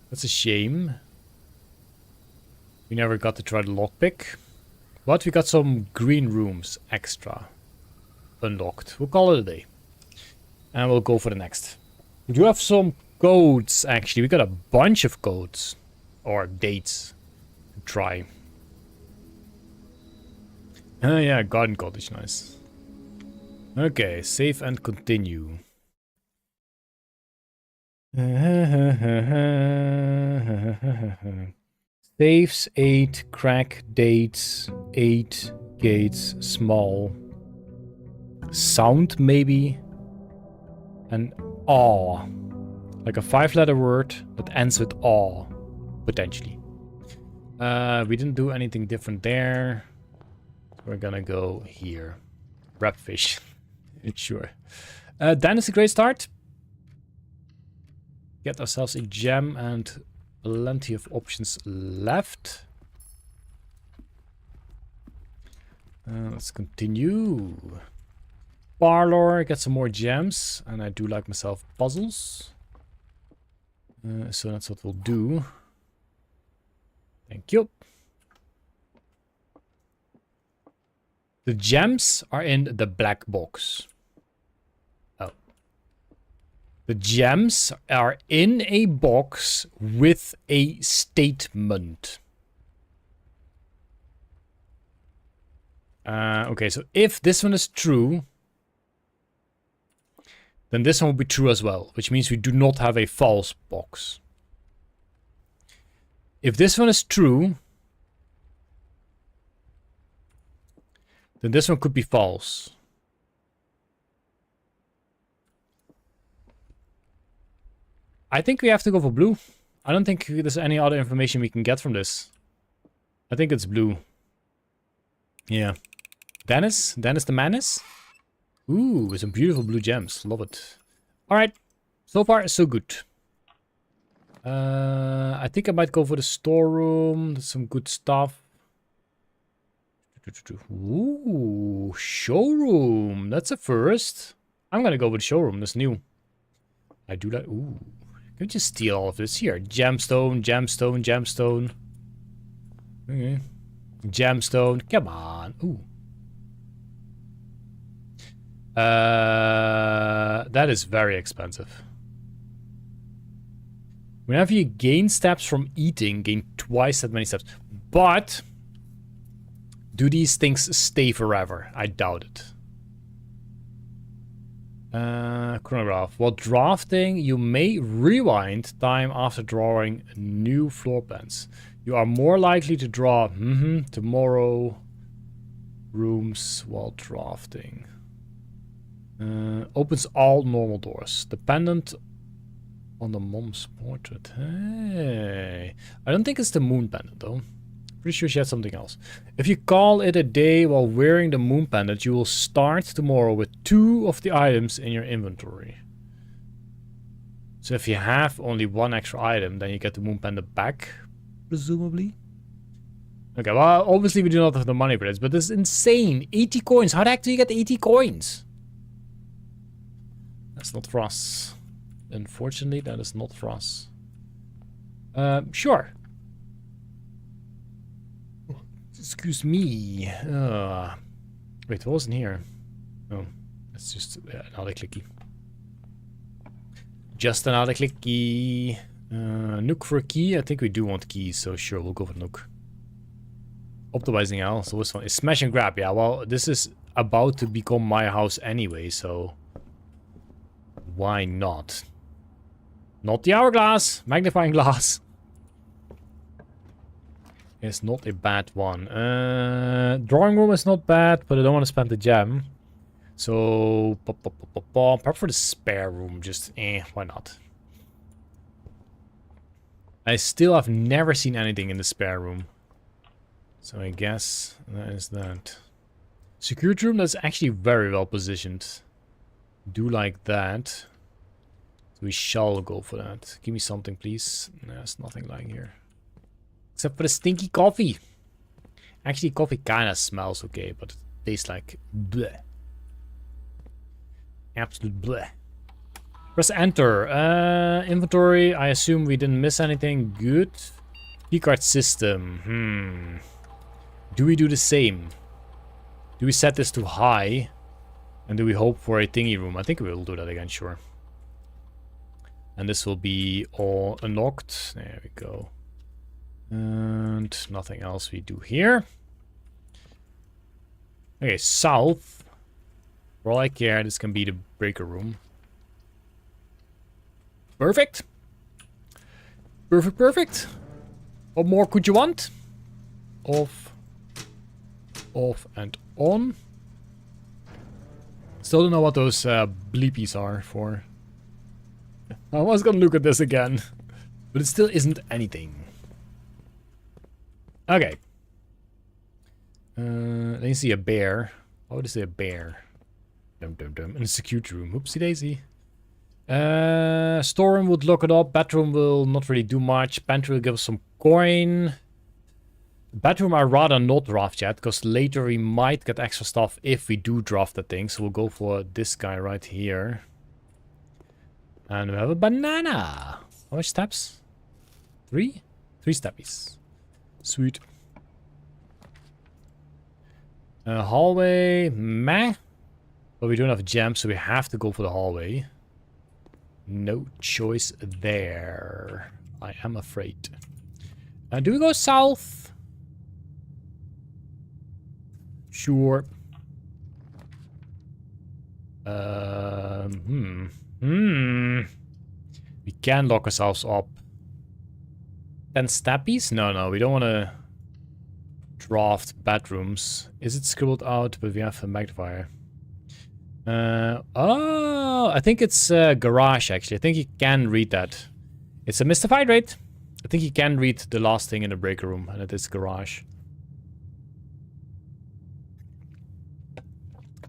That's a shame. We never got to try the lockpick. But we got some green rooms extra. Unlocked. We'll call it a day. And we'll go for the next. We do have some codes, actually. We got a bunch of codes. Or dates. To try. Yeah, garden cottage, nice. Okay, save and continue. Saves 8, crack dates 8, gates small. Sound maybe. And awe. Like a 5-letter word that ends with awe. Potentially. We didn't do anything different there. We're gonna go here. Wrap fish. Sure. Dan is a great start. Get ourselves a gem and plenty of options left. Let's continue. Parlor, get some more gems. And I do like myself puzzles. So that's what we'll do. Thank you. The gems are in the black box. Oh. The gems are in a box with a statement. Okay, so if this one is true, then this one will be true as well, which means we do not have a false box. If this one is true, then this one could be false. I think we have to go for blue. I don't think there's any other information we can get from this. I think it's blue. Yeah. Dennis? Dennis the Menace? Ooh, some beautiful blue gems. Love it. Alright. So far, so good. I think I might go for the storeroom. There's some good stuff. Ooh, showroom. That's a first. I'm gonna go with showroom. That's new. I do like... Ooh. Can we just steal all of this here? Gemstone, gemstone, gemstone. Okay. Gemstone. Come on. Ooh. That is very expensive. Whenever you gain steps from eating, gain twice that many steps. But do these things stay forever? I doubt it. Chronograph. While drafting, you may rewind time after drawing new floor plans. You are more likely to draw tomorrow rooms while drafting. Opens all normal doors. Dependent on the mom's portrait. Hey. I don't think it's the moon pendant though. Pretty sure she had something else. If you call it a day while wearing the moon pendant, you will start tomorrow with 2 of the items in your inventory. So if you have only 1 extra item, then you get the moon pendant back, presumably. Okay, well, obviously we do not have the money for this, but this is insane. 80 coins. How the heck do you get 80 coins? That's not for us. Unfortunately, that is not for us. Sure. Excuse me. Wait, it wasn't here. Oh, that's just another clicky. Just another clicky. Nook for a key. I think we do want keys, so sure, we'll go for Nook. Optimizing L, so this one is smash and grab. Yeah, well, this is about to become my house anyway, so why not? Not the hourglass, magnifying glass. It's not a bad one. Drawing room is not bad, but I don't want to spend the gem. So, perhaps for the spare room, just why not? I still have never seen anything in the spare room. So I guess that is that. Security room, that's actually very well positioned. Do like that. So we shall go for that. Give me something, please. There's nothing lying here. Except for the stinky coffee. Actually, coffee kind of smells okay, but it tastes like bleh. Absolute bleh. Press enter. Inventory. I assume we didn't miss anything. Good. Keycard system. Do we do the same? Do we set this to high? And do we hope for a thingy room? I think we will do that again, sure. And this will be all unlocked. There we go. And nothing else we do here. Okay, south. For all I care, this can be the breaker room. Perfect. Perfect, perfect. What more could you want? Off, and on. Still don't know what those bleepies are for. I was gonna look at this again, but it still isn't anything. Okay. Then you see a bear. Why would I say a bear? Dum dum dum. In a security room. Oopsie daisy. Storeroom would lock it up. Bedroom will not really do much. Pantry will give us some coin. Bedroom I'd rather not draft yet, because later we might get extra stuff if we do draft the thing. So we'll go for this guy right here. And we have a banana. How much steps? 3? 3 steppies. Sweet. Hallway, meh. But we don't have gems, so we have to go for the hallway. No choice there, I am afraid. Do we go south? Sure. We can lock ourselves up. 10 steppies? No, we don't want to draft bedrooms. Is it scribbled out? But we have a magnifier. Oh, I think it's garage, actually. I think you can read that. It's a mystified rate. I think you can read the last thing in the breaker room, and it is garage.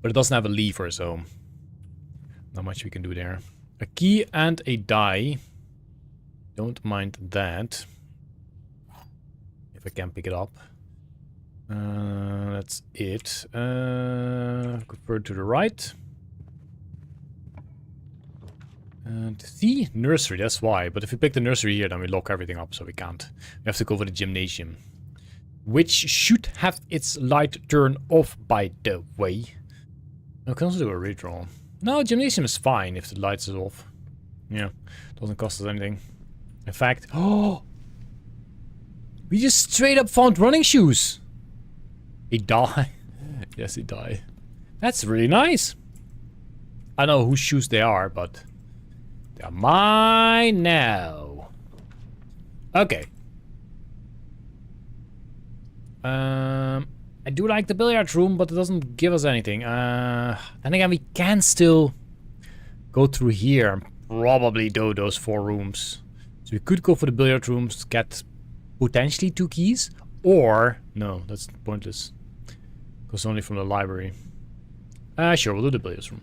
But it doesn't have a lever, so not much we can do there. A key and a die. Don't mind that. If I can pick it up. That's it. Convert to the right. And C, nursery, that's why. But if we pick the nursery here, then we lock everything up, so we can't. We have to go for the gymnasium. Which should have its light turn off, by the way. No, we can also do a redraw. No, gymnasium is fine if the lights is off. Yeah, doesn't cost us anything. In fact, oh! We just straight up found running shoes! He died. Yes, he died. That's really nice. I don't know whose shoes they are, but they're mine now. Okay. I do like the billiard room, but it doesn't give us anything. Then again, we can still go through here and probably do those 4 rooms. So we could go for the billiard rooms, get potentially 2 keys, or no, that's pointless. Goes only from the library. Sure, we'll do the billiards room.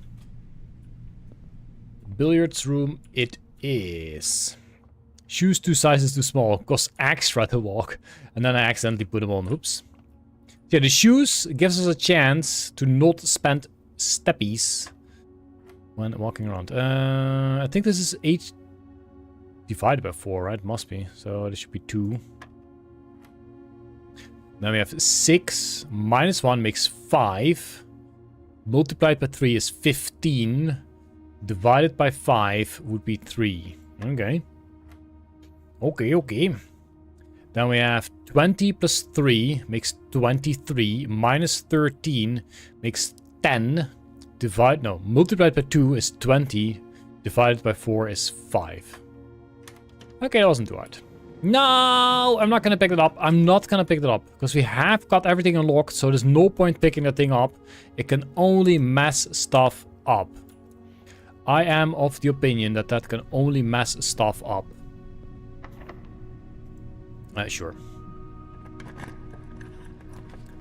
Billiards room it is. Shoes 2 sizes too small. Costs extra to walk. And then I accidentally put them on. Oops. Yeah, the shoes gives us a chance to not spend steppies when walking around. I think this is 8 divided by 4, right? Must be. So this should be 2. Then we have 6 minus 1 makes 5. Multiplied by 3 is 15. Divided by 5 would be 3. Okay. Okay. Then we have 20 plus 3 makes 23. Minus 13 makes 10. Multiplied by 2 is 20. Divided by 4 is 5. Okay, that wasn't too hard. No, I'm not gonna pick it up. I'm not gonna pick it up. Because we have got everything unlocked, so there's no point picking that thing up. It can only mess stuff up. I am of the opinion that that can only mess stuff up. Sure.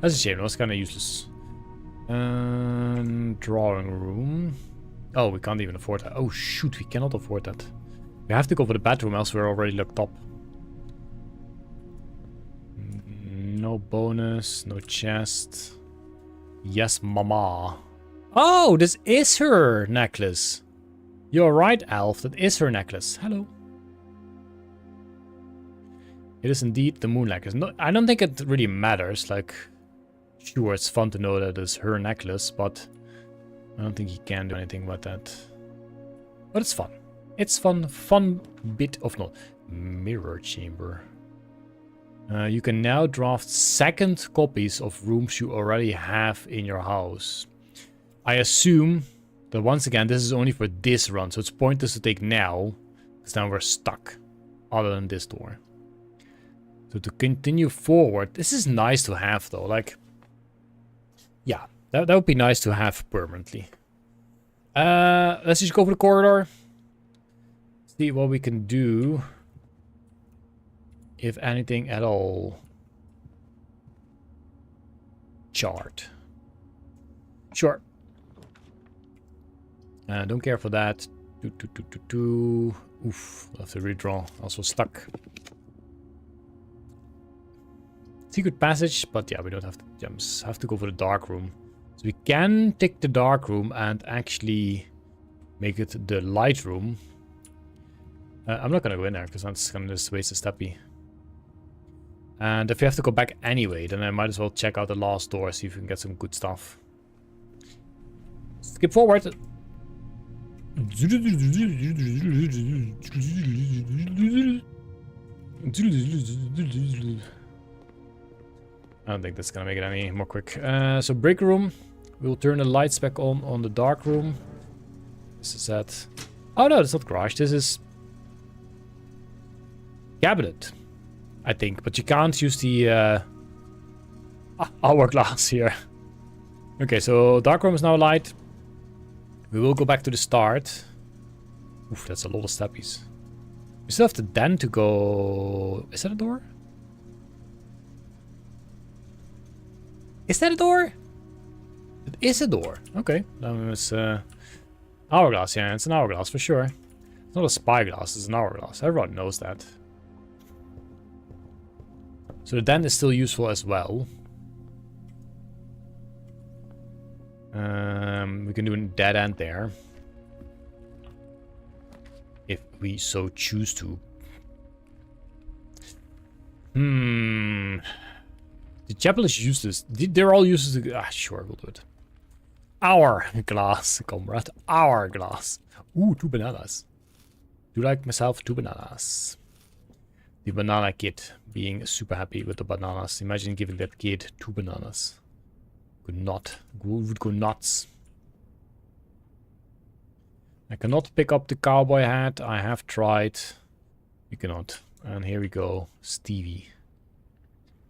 That's a shame, that was kind of useless. Drawing room. Oh, we can't even afford that. Oh shoot, we cannot afford that. We have to go for the bedroom, else we're already looked up. No bonus, no chest. Yes, mama. Oh, this is her necklace. You're right, Elf. That is her necklace. Hello. It is indeed the moon necklace. No, I don't think it really matters. Like, sure, it's fun to know that it's her necklace, but I don't think you can do anything about that. But it's fun. It's fun. Fun bit of no mirror chamber. You can now draft second copies of rooms you already have in your house. I assume that once again, this is only for this run, so it's pointless to take now, because then we're stuck, other than this door. So to continue forward, this is nice to have though, like, yeah, that would be nice to have permanently. Let's just go for the corridor. See what we can do. If anything at all. Chart. Sure. Don't care for that. Oof, I'll have to redraw. Also stuck. Secret passage, but yeah, we don't have the gems. Have to go for the dark room. So we can take the dark room and actually make it the light room. I'm not gonna go in there because that's gonna just waste a steppy. And if we have to go back anyway, then I might as well check out the last door, see if we can get some good stuff. Skip forward. I don't think that's gonna make it any more quick. So break room. We'll turn the lights back on the dark room. This is that. Oh no, it's not garage. This is cabinet, I think. But you can't use the hourglass here. Okay, so dark room is now light. We will go back to the start. Oof, that's a lot of steppies. We still have the den to go. Is that a door? Is that a door? It is a door. Okay. Then it's hourglass. Yeah, it's an hourglass for sure. It's not a spyglass, it's an hourglass. Everyone knows that. So the den is still useful as well. We can do a dead end there. If we so choose to. The chapel is useless. They're all useless. Sure, we'll do it. Hourglass, comrade. Hourglass. Ooh, 2 bananas. Do like myself 2 bananas. The banana kid being super happy with the bananas. Imagine giving that kid 2 bananas. Would go nuts. I cannot pick up the cowboy hat. I have tried. You cannot. And here we go. Stevie.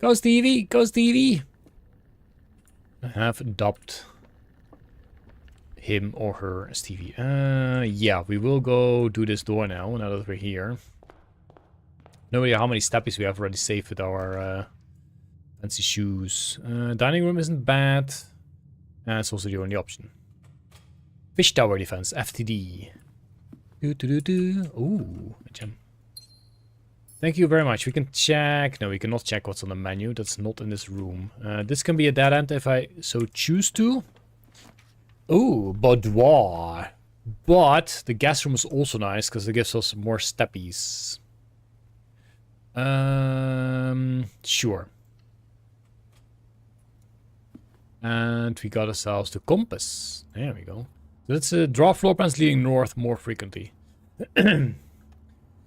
Go Stevie! Go Stevie! I have dubbed him or her Stevie. Yeah, we will go do this door now that we're here. No idea how many steppies we have already saved with our fancy shoes. Dining room isn't bad. It's also the only option. Fish tower defense, FTD. Ooh, a gem. Thank you very much. We can check. No, we cannot check what's on the menu. That's not in this room. This can be a dead end if I so choose to. Ooh, boudoir. But the guest room is also nice because it gives us more steppies. Sure. And we got ourselves the compass. There we go. So let's draw floor plans leading north more frequently.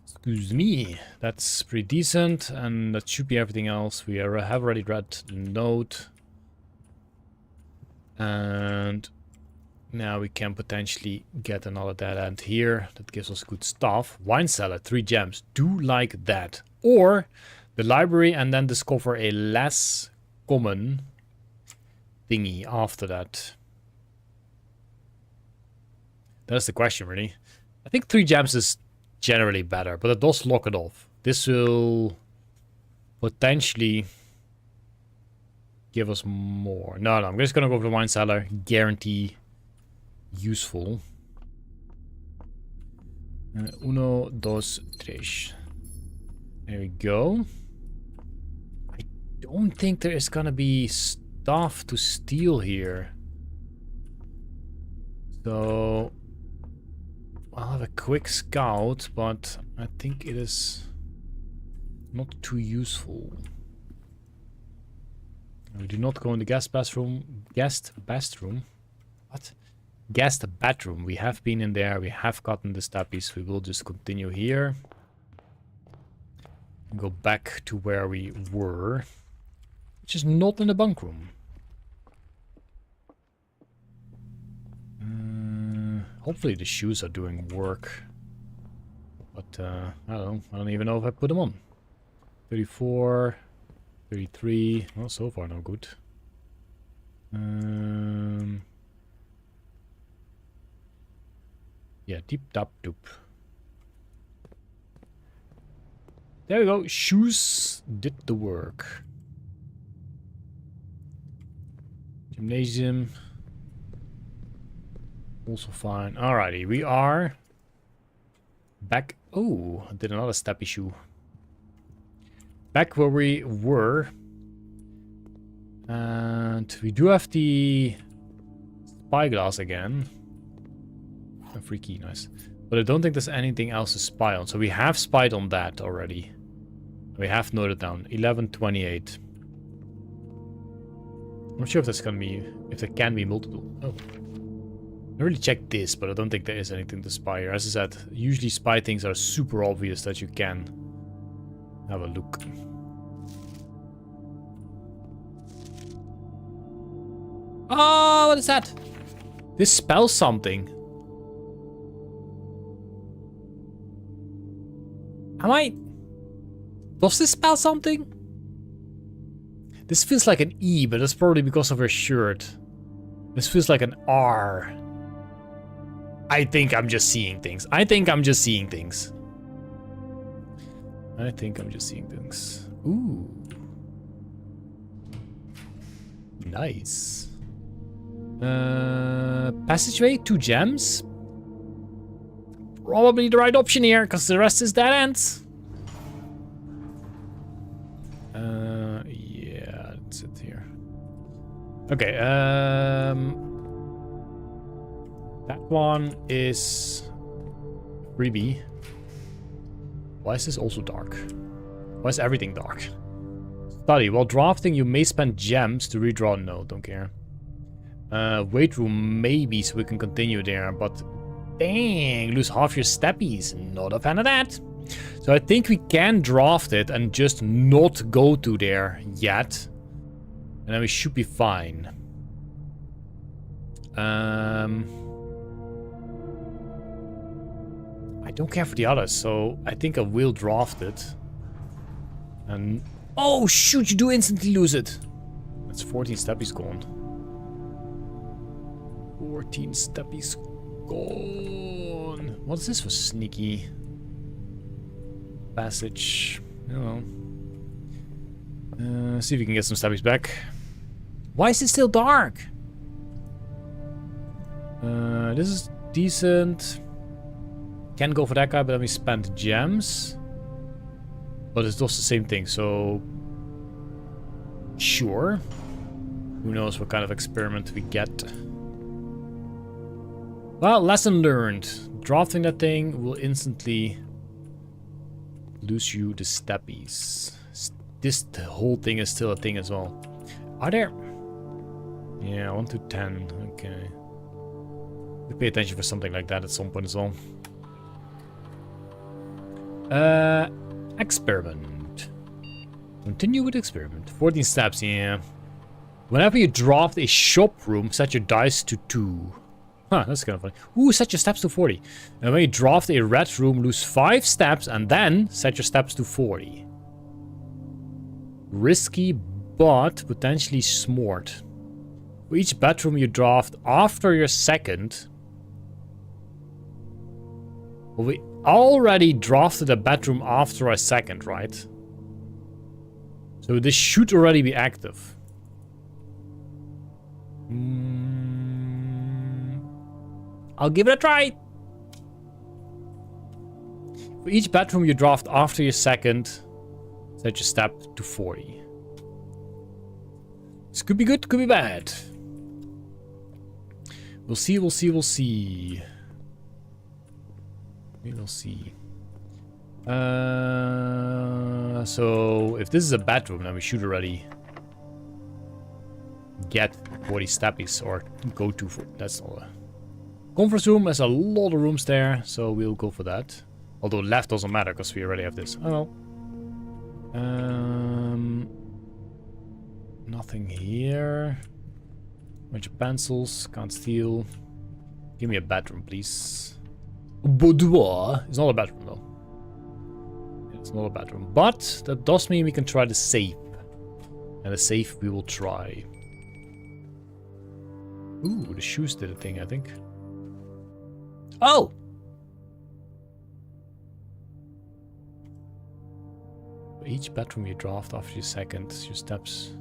Excuse me. That's pretty decent, and that should be everything else. We have already read the note. And now we can potentially get another dead end here. That gives us good stuff. Wine cellar, 3 gems. Do like that. Or the library and then discover a less common thingy after that. That's the question, really. I think 3 gems is generally better, but it does lock it off. This will potentially give us more. No, I'm just gonna go for the wine cellar. Guarantee useful. Uno, dos, tres. There we go. I don't think there is gonna be stuff to steal here. So I'll have a quick scout, but I think it is not too useful. We do not go in the guest bathroom. What? Guest bathroom. We have been in there. We have gotten the steppies. We will just continue here. Go back to where we were, which is not in the bunk room. Hopefully the shoes are doing work. But, I don't know. I don't even know if I put them on. 34, 33. Well, so far no good. Yeah, deep tap doop. There we go. Shoes did the work. Gymnasium. Also fine. Alrighty, we are back. Oh, I did another step issue. Back where we were. And we do have the spyglass again. A free key, nice. But I don't think there's anything else to spy on. So we have spied on that already. We have noted down 1128. I'm not sure if that's gonna be, if there can be multiple. Oh, I really checked this, but I don't think there is anything to spy here. As I said, usually spy things are super obvious that you can have a look. Oh, what is that? This spells something. Does this spell something? This feels like an E, but that's probably because of her shirt. This feels like an R. I think I'm just seeing things. I think I'm just seeing things. Ooh. Nice. Passageway, 2 gems. Probably the right option here, because the rest is dead ends. Yeah, that's it here. Okay, that one is freebie. Why is this also dark? Why is everything dark? Study. While drafting, you may spend gems to redraw. No, don't care. Weight room, maybe, so we can continue there, but dang, lose half your steppies. Not a fan of that. So I think we can draft it and just not go to there yet. And then we should be fine. I don't care for the others, so I think I will draft it. And oh shoot, you do instantly lose it. That's 14 steppies gone. 14 steppies gone. What's this for sneaky passage? I don't know. See if we can get some steppies back. Why is it still dark? This is decent. Can go for that guy, but then we spent gems. But it's also the same thing, so sure. Who knows what kind of experiment we get. Well, lesson learned. Drafting that thing will instantly lose you the steppies. This whole thing is still a thing as well. Are there? Yeah, 1 to 10. Okay. We pay attention for something like that at some point as well. Experiment. Continue with experiment. 14 steps, yeah. Whenever you draft a shop room, set your dice to 2. Huh, that's kind of funny. Ooh, set your steps to 40. And when you draft a red room, lose 5 steps and then set your steps to 40. Risky, but potentially smart. For each bedroom you draft after your second. Well, we already drafted a bedroom after our second, right? So this should already be active. I'll give it a try. For each bedroom you draft after your second, set your step to 40. This could be good, could be bad. We'll see, we'll see, we'll see. We will see. So if this is a bedroom, then we should already get 40 steppies or go to. That's not a conference room. There's a lot of rooms there, so we'll go for that. Although left doesn't matter because we already have this. Oh well. Nothing here. Bunch of pencils. Can't steal. Give me a bedroom, please. Boudoir. It's not a bedroom though. It's not a bedroom. But that does mean we can try the safe. And the safe we will try. Ooh, the shoes did a thing, I think. Oh! For each bedroom you draft after your second, your steps.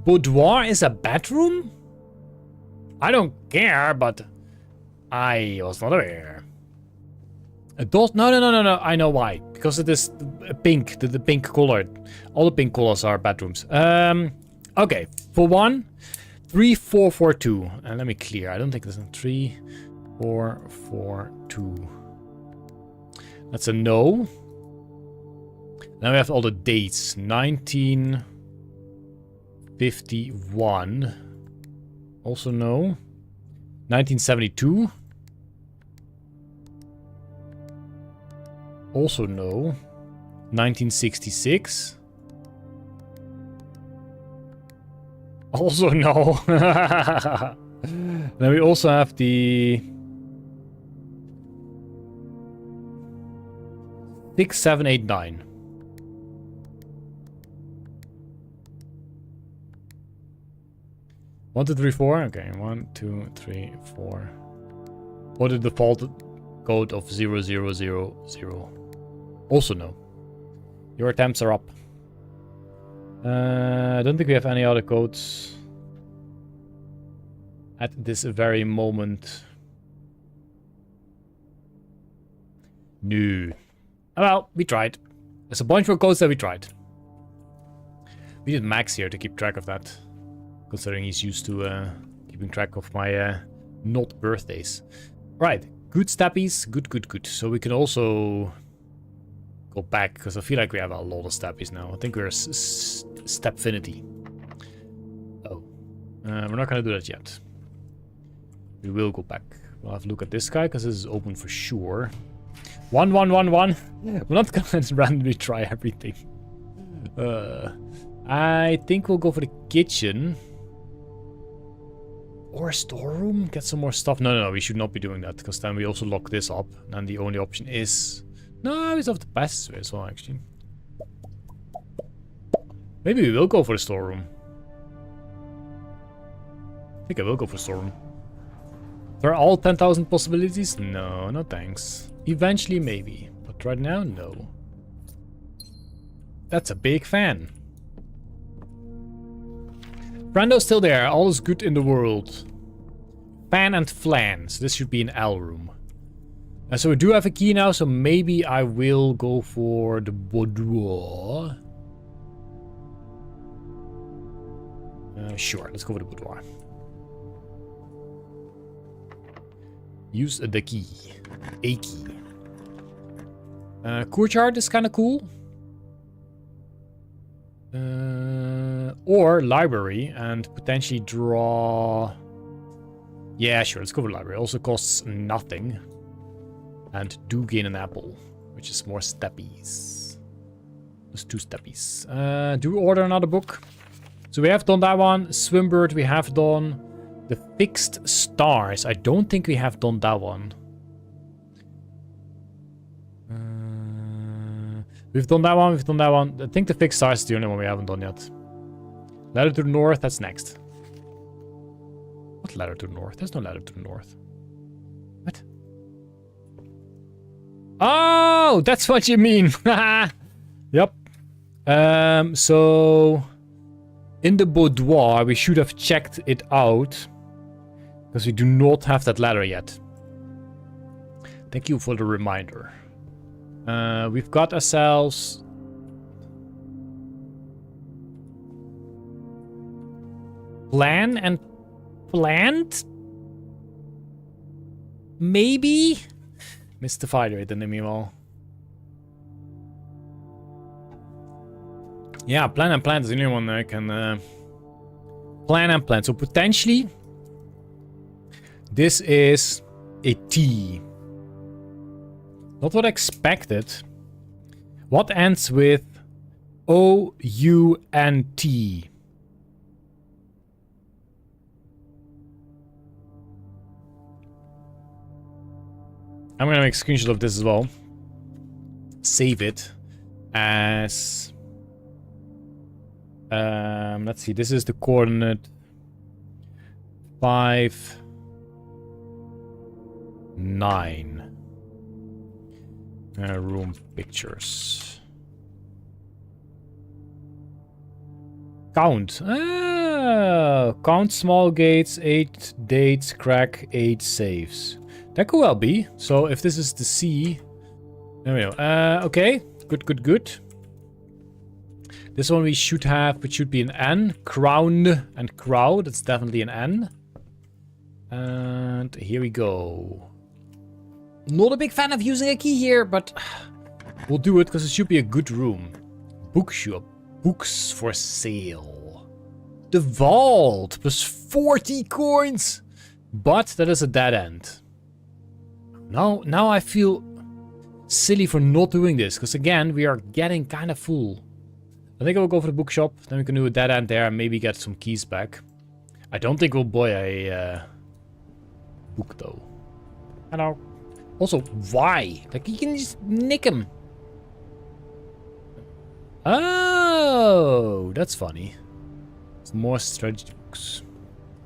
Boudoir is a bedroom? I don't care, but I was not aware. Adult? No. I know why. Because it is pink. The pink color. All the pink colors are bedrooms. Okay. For 1, 3, 4, 4, 2. And let me clear. I don't think there's a 3, 4, 4, 2. That's a no. Now we have all the dates. 1951. Also no. 1972. Also no. 1966. Also no. Then we also have the 6, 7, 8, 9. One, two, three, four. Okay, 1, 2, 3, 4. Or the default code of 0000. Also no. Your attempts are up. I don't think we have any other codes at this very moment. No. Well, we tried. There's a bunch more codes that we tried. We did Max here to keep track of that. Considering he's used to keeping track of my not birthdays. Right. Good steppies. Good. So we can also go back, because I feel like we have a lot of steppies now. I think we're stepfinity. Oh. We're not going to do that yet. We will go back. We'll have a look at this guy, because this is open for sure. 1, 1, 1, 1. We're not going to randomly try everything. I think we'll go for the kitchen. Or a storeroom? Get some more stuff. No. We should not be doing that, because then we also lock this up. And the only option is... No, it's off the passageway as well, actually. Maybe we will go for the storeroom. I think I will go for storeroom. There are all 10,000 possibilities? No, no thanks. Eventually, maybe. But right now, no. That's a big fan. Brando's still there. All is good in the world. Fan and flan. So this should be an L room. And so we do have a key now, so maybe I will go for the boudoir. Sure, let's go for the boudoir. Use the key. A key. Courtyard is kind of cool. Or library and potentially draw... Yeah, sure, let's go for library. Also costs nothing. And do gain an apple, which is more steppies. There's 2 steppies. Do order another book. So we have done that one. Swimbird we have done. The Fixed Stars. I don't think we have done that one. We've done that one, I think the Fixed Stars is the only one we haven't done yet. Ladder to the North, that's next. What ladder to the North? There's no ladder to the North. What? Oh, that's what you mean. Yep. So in the boudoir, we should have checked it out. Because we do not have that ladder yet. Thank you for the reminder. We've got ourselves... Plan and plant? Maybe? Mystified right in the meanwhile. Yeah, plan and plant is the only one that I can... Plan and plant. So potentially... This is a T. Not what I expected. What ends with O-U-N-T? I'm gonna make a screenshot of this as well. Save it as... let's see, this is the coordinate 5, 9. Room pictures. Count. Count small gates, 8 dates, crack 8 saves. That could well be. So if this is the C... There we go. Okay. Good, good, good. This one we should have, it should be an N. Crown and crow. That's definitely an N. And here we go. Not a big fan of using a key here, but we'll do it because it should be a good room. Bookshop. Books for sale. The vault. Plus 40 coins. But that is a dead end. Now I feel silly for not doing this. Because again, we are getting kind of full. I think I will go for the bookshop. Then we can do a dead end there and maybe get some keys back. I don't think we'll buy a book though. Hello. Also, why? Like, you can just nick him. Oh, that's funny. It's more strategy books.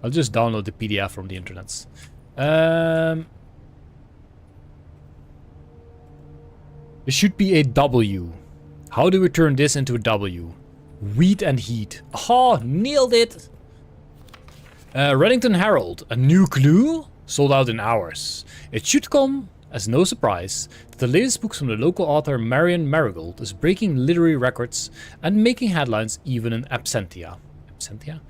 I'll just download the PDF from the internets. There should be a W. How do we turn this into a W? Wheat and heat. Oh, nailed it! Reddington Herald. A new clue? Sold out in hours. It should come as no surprise that the latest books from the local author Marion Marigold is breaking literary records and making headlines even in absentia. Absentia?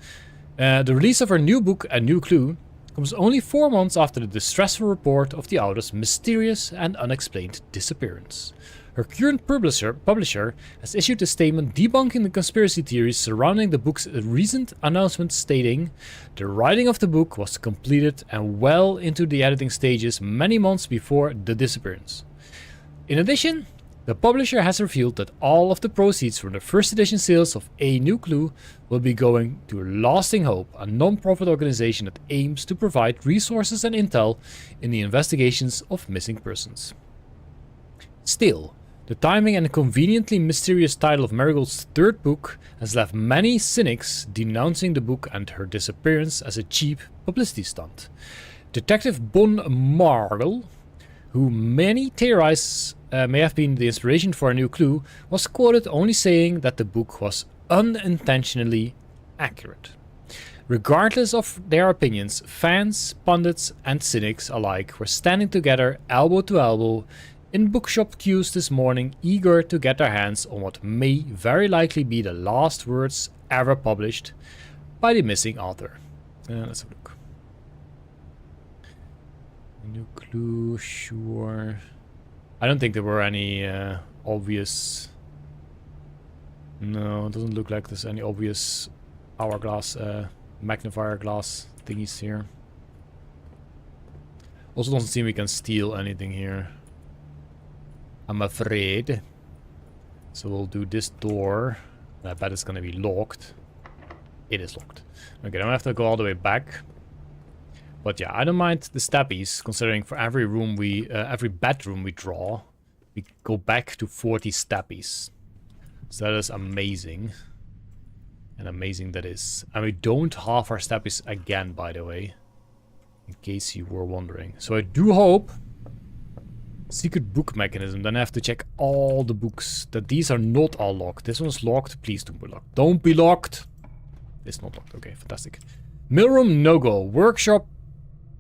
The release of her new book, A New Clue, comes only 4 months after the distressful report of the author's mysterious and unexplained disappearance. Her current publisher has issued a statement debunking the conspiracy theories surrounding the book's recent announcement stating the writing of the book was completed and well into the editing stages many months before the disappearance. In addition, the publisher has revealed that all of the proceeds from the first edition sales of A New Clue will be going to Lasting Hope, a non-profit organization that aims to provide resources and intel in the investigations of missing persons. Still, the timing and conveniently mysterious title of Marigold's third book has left many cynics denouncing the book and her disappearance as a cheap publicity stunt. Detective Bon Margle, who many theorize may have been the inspiration for A New Clue, was quoted only saying that the book was unintentionally accurate. Regardless of their opinions, fans, pundits, and cynics alike were standing together elbow to elbow in bookshop queues this morning, eager to get their hands on what may very likely be the last words ever published by the missing author. Let's have a look. A New Clue, sure. I don't think there were any obvious... No, it doesn't look like there's any obvious hourglass, magnifier glass thingies here. Also doesn't seem we can steal anything here, I'm afraid. So we'll do this door. I bet it's gonna be locked. It is locked. Okay, then I have to go all the way back. But yeah, I don't mind the steppies, considering for every room we, every bedroom we draw, we go back to 40 steppies. So that is amazing. And amazing that is. And we don't halve our steppies again, by the way. In case you were wondering. So I do hope... Secret book mechanism. Then I have to check all the books. That these are not all locked. This one's locked. Please don't be locked. Don't be locked. It's not locked. Okay, fantastic. Mailroom no-go. Workshop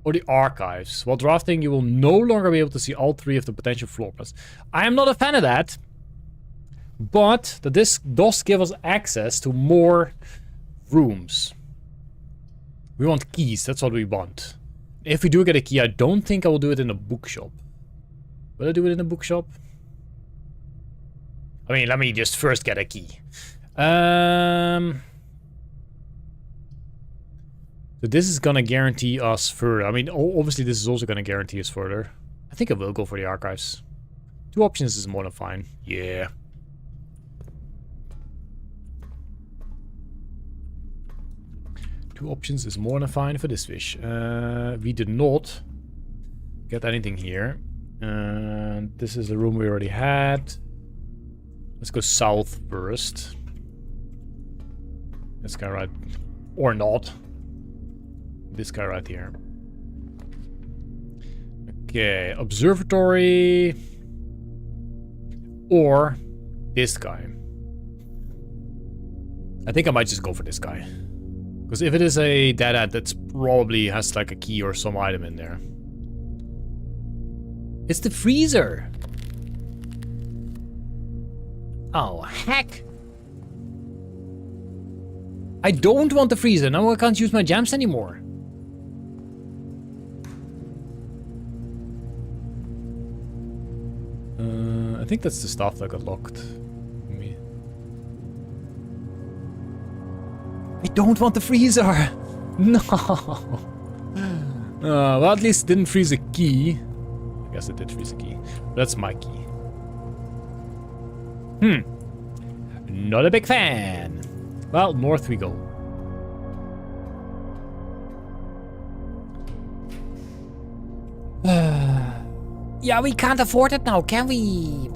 or the archives. While drafting, you will no longer be able to see all 3 of the potential floor plans. I am not a fan of that. But that this does give us access to more rooms. We want keys. That's what we want. If we do get a key, I don't think I will do it in a bookshop. Will I do it in a bookshop? I mean, let me just first get a key. So this is gonna guarantee us further. I mean, obviously this is also gonna guarantee us further. I think I will go for the archives. 2 options is more than fine. Yeah. Two options is more than fine for this fish. We did not get anything here. And this is the room we already had. Let's go south first. This guy right... Or not. This guy right here. Okay, observatory. Or this guy. I think I might just go for this guy. Because if it is a dead end, that's probably has like a key or some item in there. It's the freezer. Oh, heck. I don't want the freezer. Now I can't use my gems anymore. I think that's the stuff that got locked. I don't want the freezer. No. Well, at least it didn't freeze a key. I guess it did freeze a key. That's my key. Not a big fan. Well, north we go. Yeah, we can't afford it now, can we?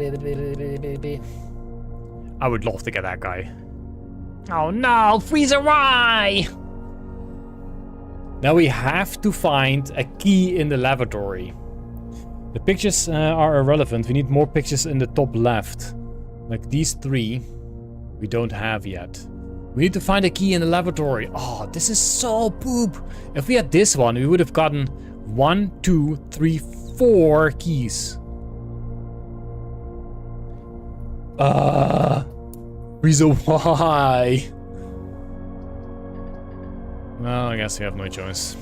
I would love to get that guy. Oh no, freezer, why? Now we have to find a key in the lavatory. The pictures are irrelevant. We need more pictures in the top left. Like these 3, we don't have yet. We need to find a key in the lavatory. Oh, this is so poop. If we had this one, we would have gotten 1, 2, 3, 4 keys. Reason why? Well, I guess we have no choice.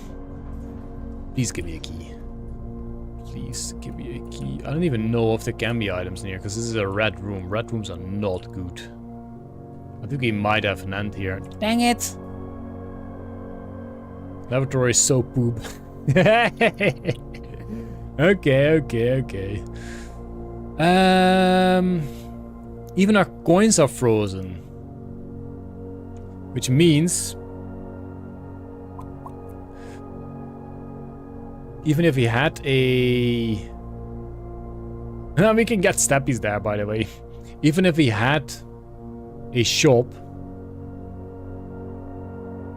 Please give me a key. Please give me a key. I don't even know if there can be items in here, because this is a red room. Red rooms are not good. I think we might have an end here. Dang it! Lavatory is so poop. Okay. Even our coins are frozen. Which means... even if we had a... we can get steppies there, by the way. Even if we had a shop...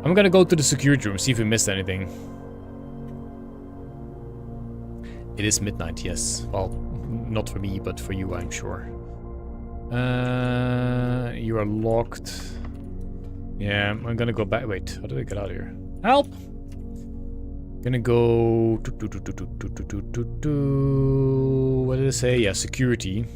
I'm gonna go to the security room, see if we missed anything. It is midnight, yes. Well, not for me, but for you, I'm sure. You are locked. Yeah, I'm gonna go back. Wait, how do I get out of here? Help! Gonna go... what did I say? Yeah, security.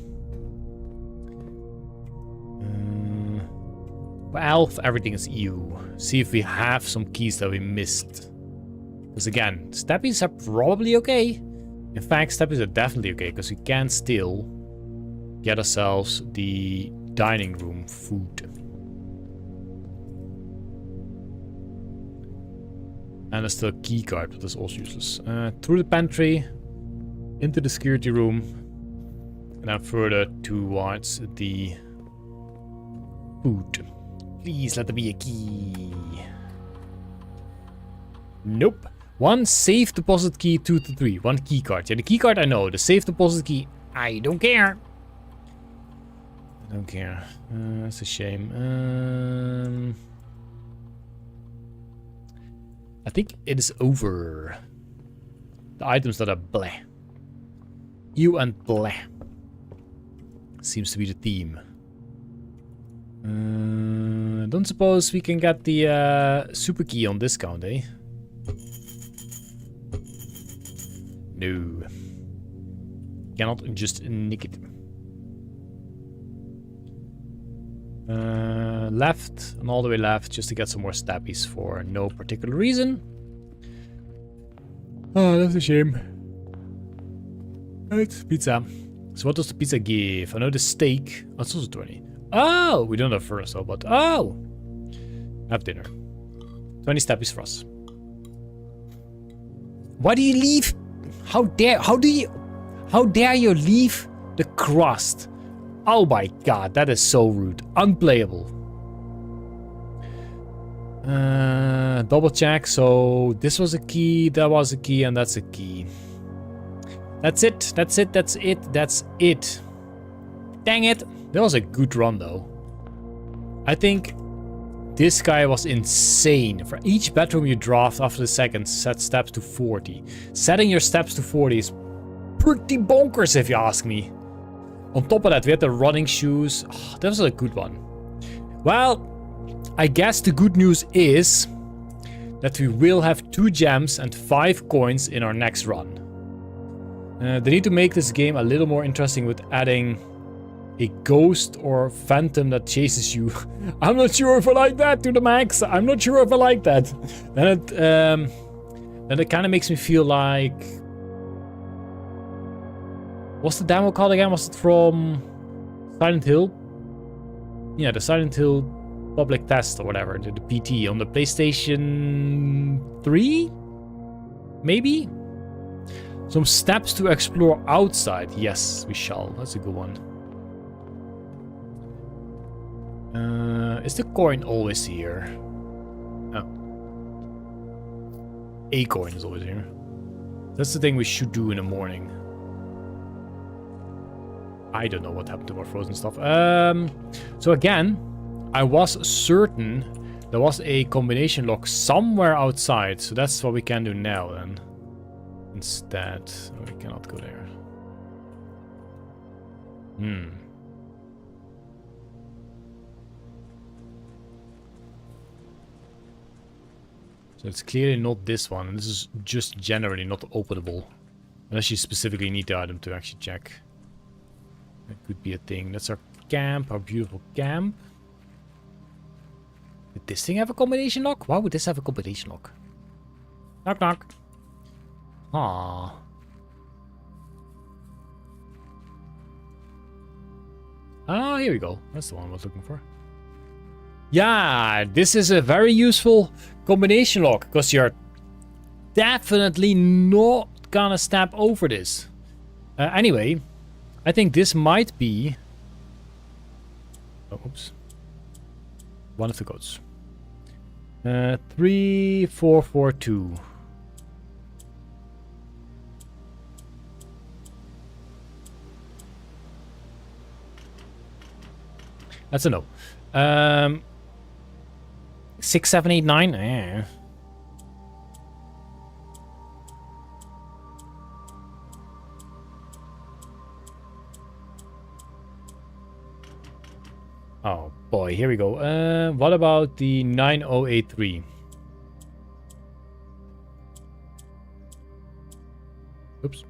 Well, everything is EU. See if we have some keys that we missed. Because again, steppies are probably okay. In fact, steppies are definitely okay, because we can still get ourselves the dining room food. And there's still a key card, but that's also useless. Through the pantry, into the security room, and then further towards the food. Please let there be a key. Nope. 1 safe deposit key, 2 to 3. 1 key card. Yeah, the key card I know. The safe deposit key, I don't care. I don't care. That's a shame. I think it is over. The items that are bleh. You and bleh. Seems to be the theme. Don't suppose we can get the super key on discount, eh? No. Cannot just nick it. Left and all the way left just to get some more stappies for no particular reason. Oh, that's a shame. Right, pizza. So what does the pizza give? I know the steak. Oh, it's also 20. Oh, we don't have furnace though, but oh, have dinner. 20 stappies for us. Why do you leave? How dare you leave the crust? Oh my god, that is so rude. Unplayable. Double check. So this was a key, that was a key, and that's a key. That's it. That's it. That's it. That's it. Dang it. That was a good run though. I think this guy was insane. For each bedroom you draft after the second, set steps to 40. Setting your steps to 40 is pretty bonkers if you ask me. On top of that, we had the running shoes. Oh, that was a good one. Well, I guess the good news is that we will have 2 gems and 5 coins in our next run. They need to make this game a little more interesting with adding a ghost or phantom that chases you. I'm not sure if I like that to the max. I'm not sure if I like that. Then it kind of makes me feel like... What's the demo called again? Was it from Silent Hill? Yeah, the Silent Hill public test or whatever. The PT on the PlayStation 3? Maybe? Some steps to explore outside. Yes, we shall. That's a good one. Is the coin always here? Oh. A coin is always here. That's the thing we should do in the morning. I don't know what happened to our frozen stuff. So again, I was certain there was a combination lock somewhere outside. So that's what we can do now then. Instead, we cannot go there. So it's clearly not this one. This is just generally not openable. Unless you specifically need the item to actually check. That could be a thing. That's our camp, our beautiful camp. Did this thing have a combination lock? Why would this have a combination lock? Knock knock. Aww. Ah, here we go. That's the one I was looking for. Yeah, this is a very useful combination lock, because you're definitely not gonna step over this. Anyway, I think this might be... Oh, oops. One of the codes. 3442. That's a no. 6789. Eh. Oh boy, here we go. What about the 9083? Oops.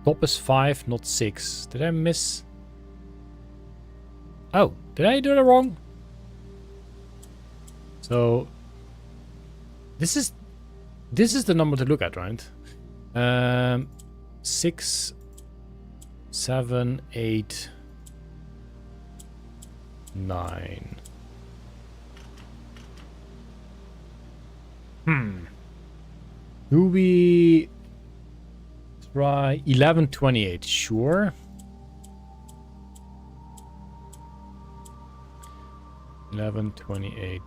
Top is 5, not 6. Did I miss? Oh, did I do it wrong? So this is the number to look at, right? 6, 7, 8, 9. Do we try 1128? Sure. 1128.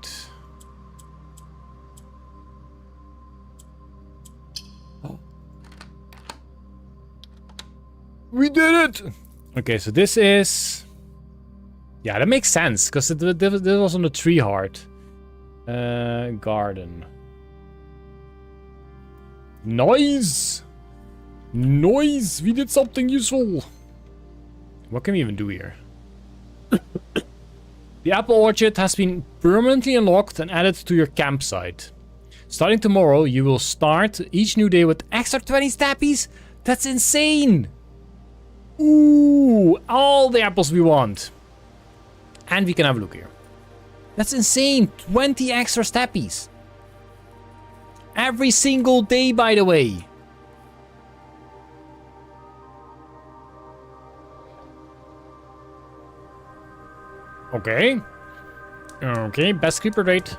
Oh. We did it! Okay, so this is... Yeah, that makes sense, because this was on the tree heart. Garden. Nice! Nice! We did something useful! What can we even do here? The apple orchard has been permanently unlocked and added to your campsite. Starting tomorrow, you will start each new day with extra 20 stappies? That's insane! Ooh! All the apples we want. And we can have a look here. That's insane! 20 extra stappies! Every single day, by the way. Okay. Okay, best creeper rate.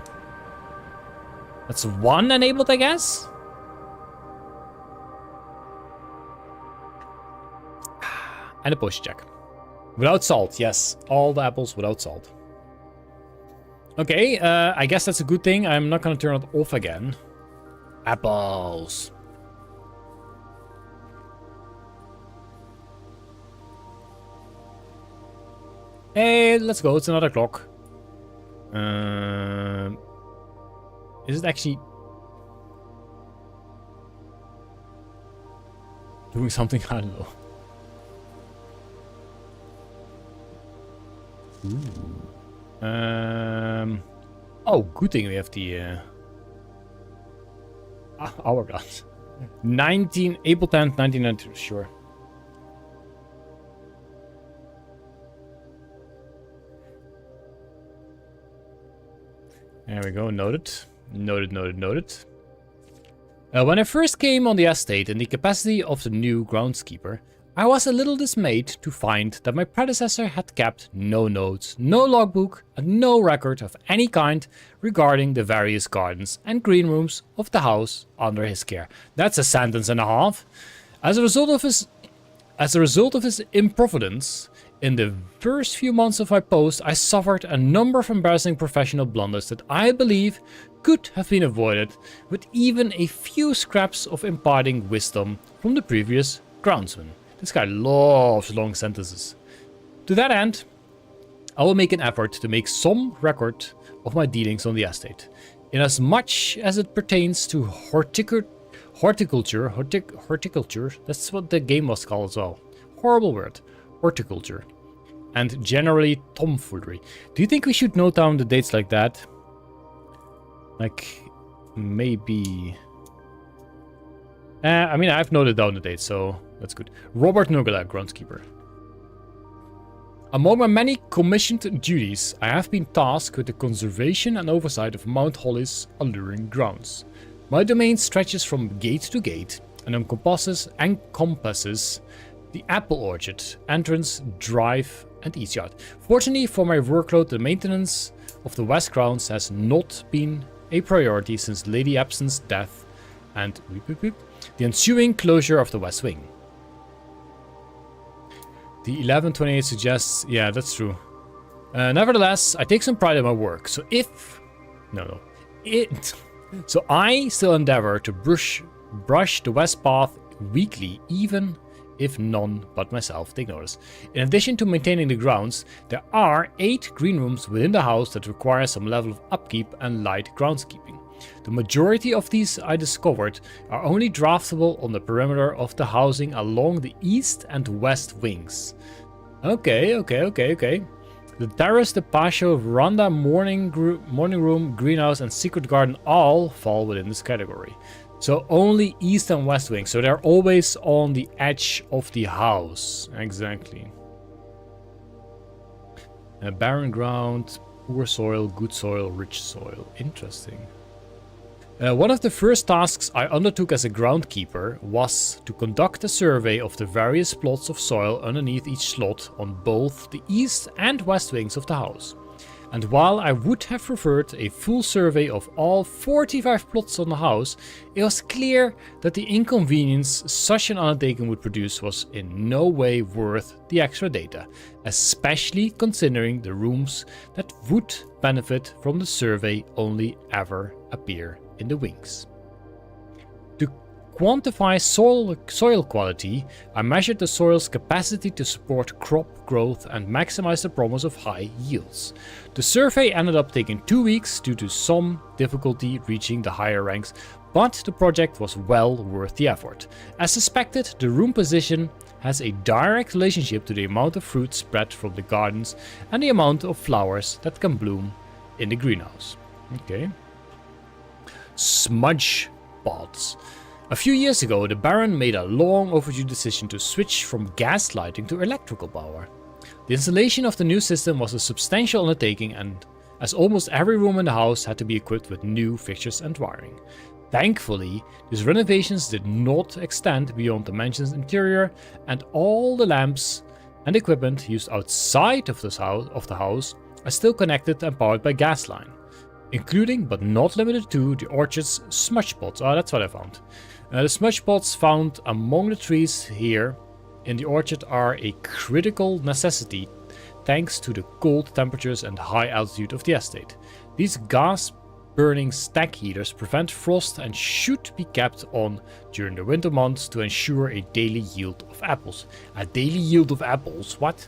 That's 1 enabled, I guess? And a potion check. Without salt, yes. All the apples without salt. Okay, I guess that's a good thing. I'm not gonna turn it off again. Apples. Hey, let's go. It's another clock. Is it actually doing something? I don't know. Ooh. Oh, good thing we have the hourglass. 19 April 10th, 1992. Sure. There we go. Noted. Noted. When I first came on the estate in the capacity of the new groundskeeper, I was a little dismayed to find that my predecessor had kept no notes, no logbook, and no record of any kind regarding the various gardens and green rooms of the house under his care. That's a sentence and a half. As a result of his improvidence, in the first few months of my post, I suffered a number of embarrassing professional blunders that I believe could have been avoided with even a few scraps of imparting wisdom from the previous groundsman. This guy loves long sentences. To that end, I will make an effort to make some record of my dealings on the estate, inasmuch as it pertains to horticulture, that's what the game was called as well. Horrible word. Horticulture. And generally tomfoolery. Do you think we should note down the dates like that? Like, maybe... I mean, I've noted down the dates, so that's good. Robert Nogala, groundskeeper. Among my many commissioned duties, I have been tasked with the conservation and oversight of Mount Holly's alluring grounds. My domain stretches from gate to gate and encompasses the apple orchard, entrance, drive, and east yard. Fortunately for my workload, the maintenance of the west grounds has not been a priority since Lady Abson's death and the ensuing closure of the west wing. The 1128 suggests, yeah, that's true. Nevertheless, I take some pride in my work. So so I still endeavor to brush the west path weekly, even if none but myself take notice. In addition to maintaining the grounds, there are 8 green rooms within the house that require some level of upkeep and light groundskeeping. The majority of these I discovered are only draftable on the perimeter of the housing along the east and west wings. Okay. The terrace, the patio, veranda, morning room, greenhouse, and secret garden all fall within this category. So only east and west wing. So they're always on the edge of the house. Exactly. Barren ground, poor soil, good soil, rich soil. Interesting. One of the first tasks I undertook as a groundkeeper was to conduct a survey of the various plots of soil underneath each slot on both the east and west wings of the house. And while I would have preferred a full survey of all 45 plots on the house, it was clear that the inconvenience such an undertaking would produce was in no way worth the extra data, especially considering the rooms that would benefit from the survey only ever appear in the wings. To quantify soil quality, I measured the soil's capacity to support crop growth and maximize the promise of high yields. The survey ended up taking 2 weeks due to some difficulty reaching the higher ranks, but the project was well worth the effort. As suspected, the room position has a direct relationship to the amount of fruit spread from the gardens and the amount of flowers that can bloom in the greenhouse. Okay. Smudge pots. A few years ago, the Baron made a long overdue decision to switch from gas lighting to electrical power. The installation of the new system was a substantial undertaking, and as almost every room in the house had to be equipped with new fixtures and wiring. Thankfully, these renovations did not extend beyond the mansion's interior, and all the lamps and equipment used outside of the house are still connected and powered by gas line, including but not limited to the orchard's smudge pots. Oh, that's what I found. The smudge pots found among the trees here in the orchard are a critical necessity thanks to the cold temperatures and high altitude of the estate. These gas-burning stack heaters prevent frost and should be kept on during the winter months to ensure a daily yield of apples. A daily yield of apples? What?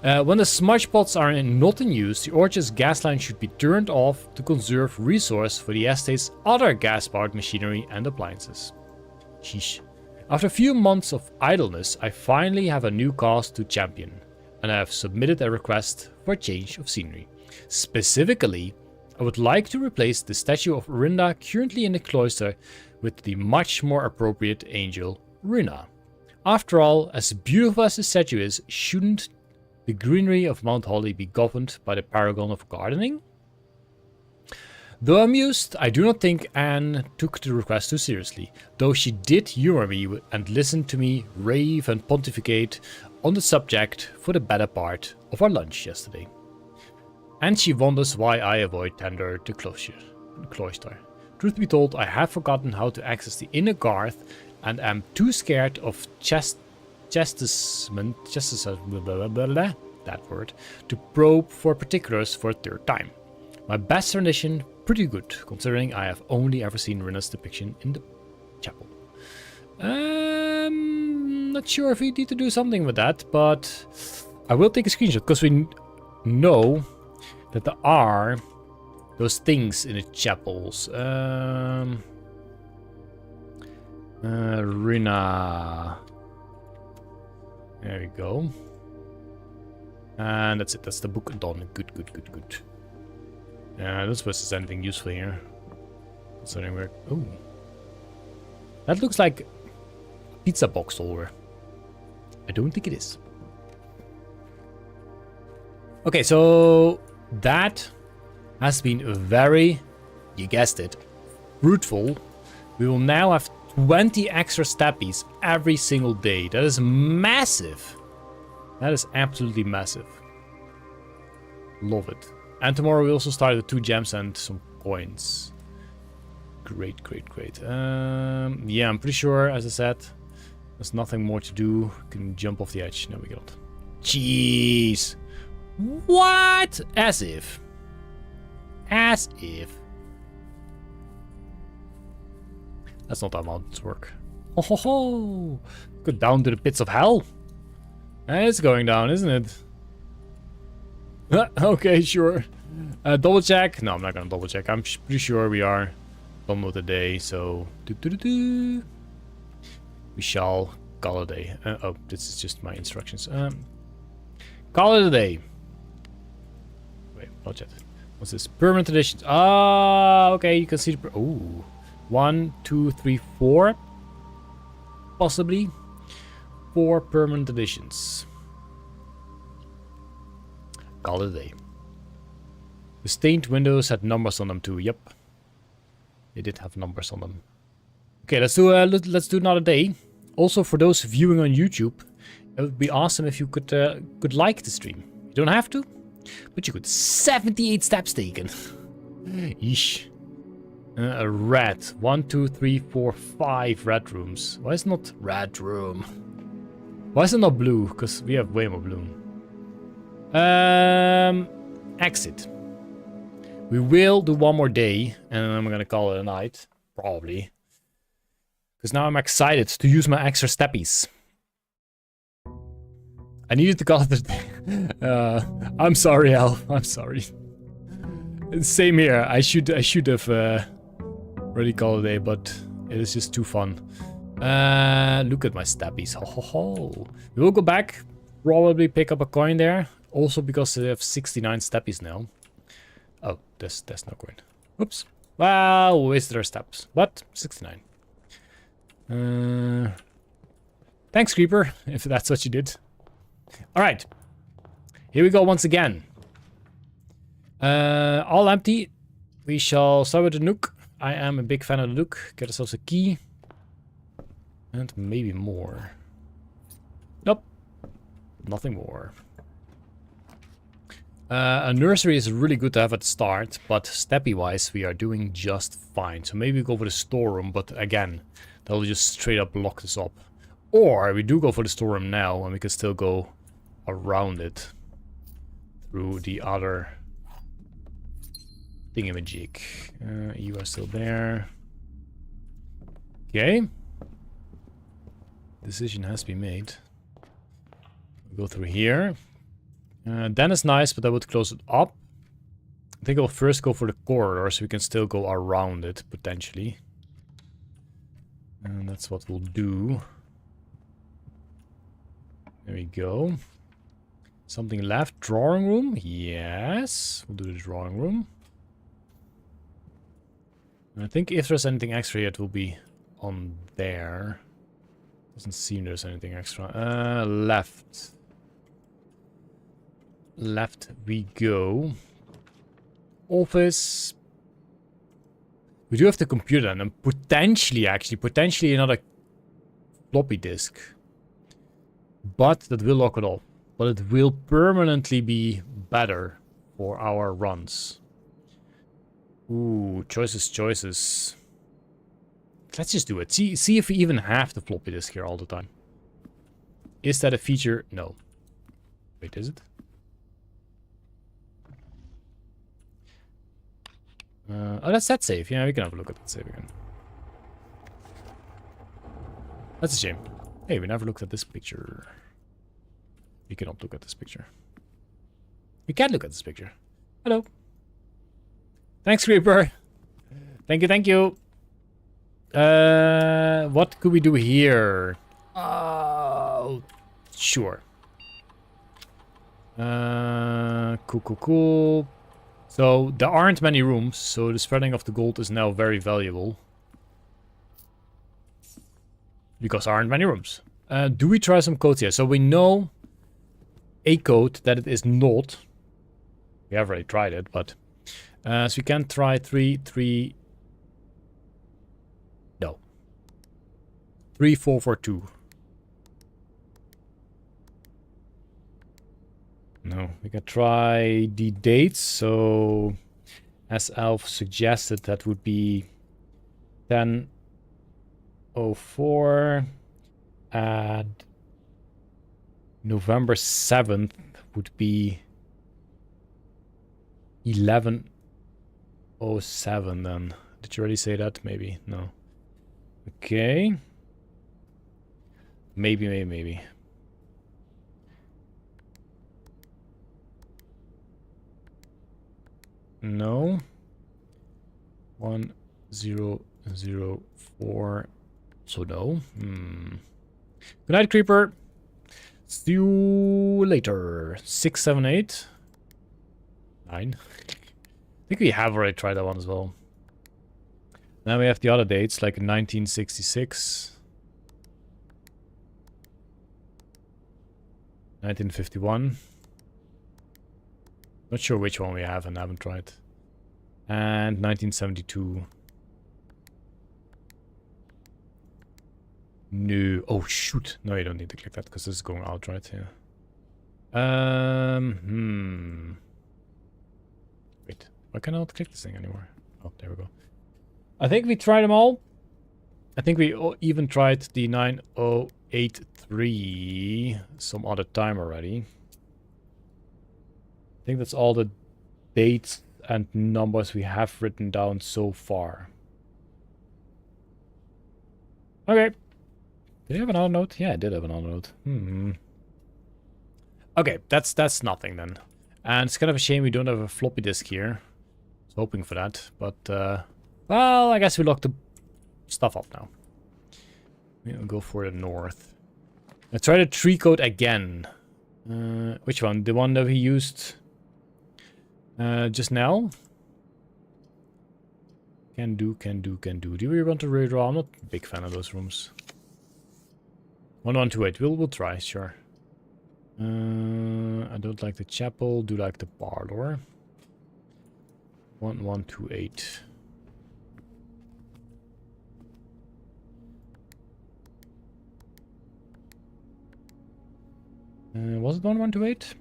When the smudge pots are not in use, the orchard's gas line should be turned off to conserve resource for the estate's other gas-powered machinery and appliances. Sheesh. After a few months of idleness, I finally have a new cause to champion, and I have submitted a request for a change of scenery. Specifically, I would like to replace the statue of Rinda currently in the cloister with the much more appropriate angel Rina. After all, as beautiful as the statue is, shouldn't the greenery of Mount Holly be governed by the paragon of gardening? Though amused, I do not think Anne took the request too seriously, though she did humor me and listen to me rave and pontificate on the subject for the better part of our lunch yesterday. And she wonders why I avoid tender the cloister. Truth be told, I have forgotten how to access the inner garth and am too scared of chastisement, that word, to probe for particulars for a third time. My best rendition, pretty good, considering I have only ever seen Rina's depiction in the chapel. Not sure if we need to do something with that, but I will take a screenshot, because we know that there are those things in the chapels. Rina. There we go. And that's it. That's the book done. Good. I don't suppose there's anything useful here. Is there anywhere? Oh. That looks like a pizza box holder. I don't think it is. Okay, so that has been very, you guessed it, fruitful. We will now have 20 extra steppies every single day. That is massive. That is absolutely massive. Love it. And tomorrow we also start with 2 gems and some coins. Great. Yeah, I'm pretty sure, as I said, there's nothing more to do. You can jump off the edge. No, we got. Jeez. What? As if. That's not how mountains work. Oh ho ho! Go down to the pits of hell. It's going down, isn't it? Okay, sure. Double check. No, I'm not gonna double check. I'm pretty sure we are done with the day. So, we shall call it a day. Oh, this is just my instructions. Call it a day. Wait, watch it. What's this? Permanent editions. Ah, okay. You can see the. Oh, 1, 2, 3, 4. Possibly 4 permanent editions. Call it a day. The stained windows had numbers on them too. Yep, they did have numbers on them. Okay, let's do another day. Also, for those viewing on YouTube, it would be awesome if you could like the stream. You don't have to, but you could. 78 steps taken. Yeesh. A red. 1, 2, 3, 4, 5 red rooms. Why is it not red room? Why is it not blue? Because we have way more blue. Exit. We will do one more day, and then I'm gonna call it a night, probably. Because now I'm excited to use my extra steppies. I needed to call it a day. I'm sorry, Al. I'm sorry. Same here. I should have already called it a day, but it is just too fun. Look at my steppies. Ho ho ho. We will go back. Probably pick up a coin there. Also because they have 69 steppies now. Oh, that's no coin. Oops. Well, wasted our steps. But 69. Thanks, Creeper, if that's what you did. Alright. Here we go once again. All empty. We shall start with the Nook. I am a big fan of the Nook. Get ourselves a key. And maybe more. Nope. Nothing more. A nursery is really good to have at the start, but steppy-wise we are doing just fine. So maybe we go for the storeroom, but again, that'll just straight up lock this up. Or we do go for the storeroom now, and we can still go around it through the other thingamajig. You are still there. Okay. Decision has been made. We'll go through here. Then is nice, but I would close it up. I think I'll first go for the corridor, so we can still go around it, potentially. And that's what we'll do. There we go. Something left. Drawing room? Yes. We'll do the drawing room. I think if there's anything extra here, it will be on there. Doesn't seem there's anything extra. Left. Left we go. Office. We do have the computer and potentially another floppy disk. But that will lock it off. But it will permanently be better for our runs. Ooh, choices. Let's just do it. See if we even have the floppy disk here all the time. Is that a feature? No. Wait, is it? Oh, that's that save. Yeah, we can have a look at that save again. That's a shame. Hey, we never looked at this picture. We cannot look at this picture. We can look at this picture. Hello. Thanks, Creeper. Thank you. What could we do here? Sure. Cool. So, there aren't many rooms, so the spreading of the gold is now very valuable. Because there aren't many rooms. Do we try some codes here? So we know a code that it is not. We have already tried it, but... so we can try 3. No. 3442. No, we can try the dates. So, as Alf suggested, that would be 10:04 and November 7th would be 11:07 then. Did you already say that? Maybe. No. Okay. Maybe. No. 1004. So no. Good night, Creeper. See you later. 678. 9. I think we have already tried that one as well. Now we have the other dates, like 1966. 1951. Not sure which one we have and haven't tried. And 1972. No. Oh, shoot. No, you don't need to click that because this is going out right here. Wait. Why can I not click this thing anymore? Oh, there we go. I think we tried them all. I think we even tried the 9083 some other time already. I think that's all the dates and numbers we have written down so far. Okay. Did I have another note? Yeah, I did have another note. Okay, that's nothing then. And it's kind of a shame we don't have a floppy disk here. I was hoping for that, but well, I guess we locked the stuff up now. We'll go for the north. Let's try the tree code again. Which one? The one that we used just now? Can do. Do we want to redraw? I'm not a big fan of those rooms. 1128. We'll try, sure. I don't like the chapel. Do like the parlor. 1128. Was it 1128?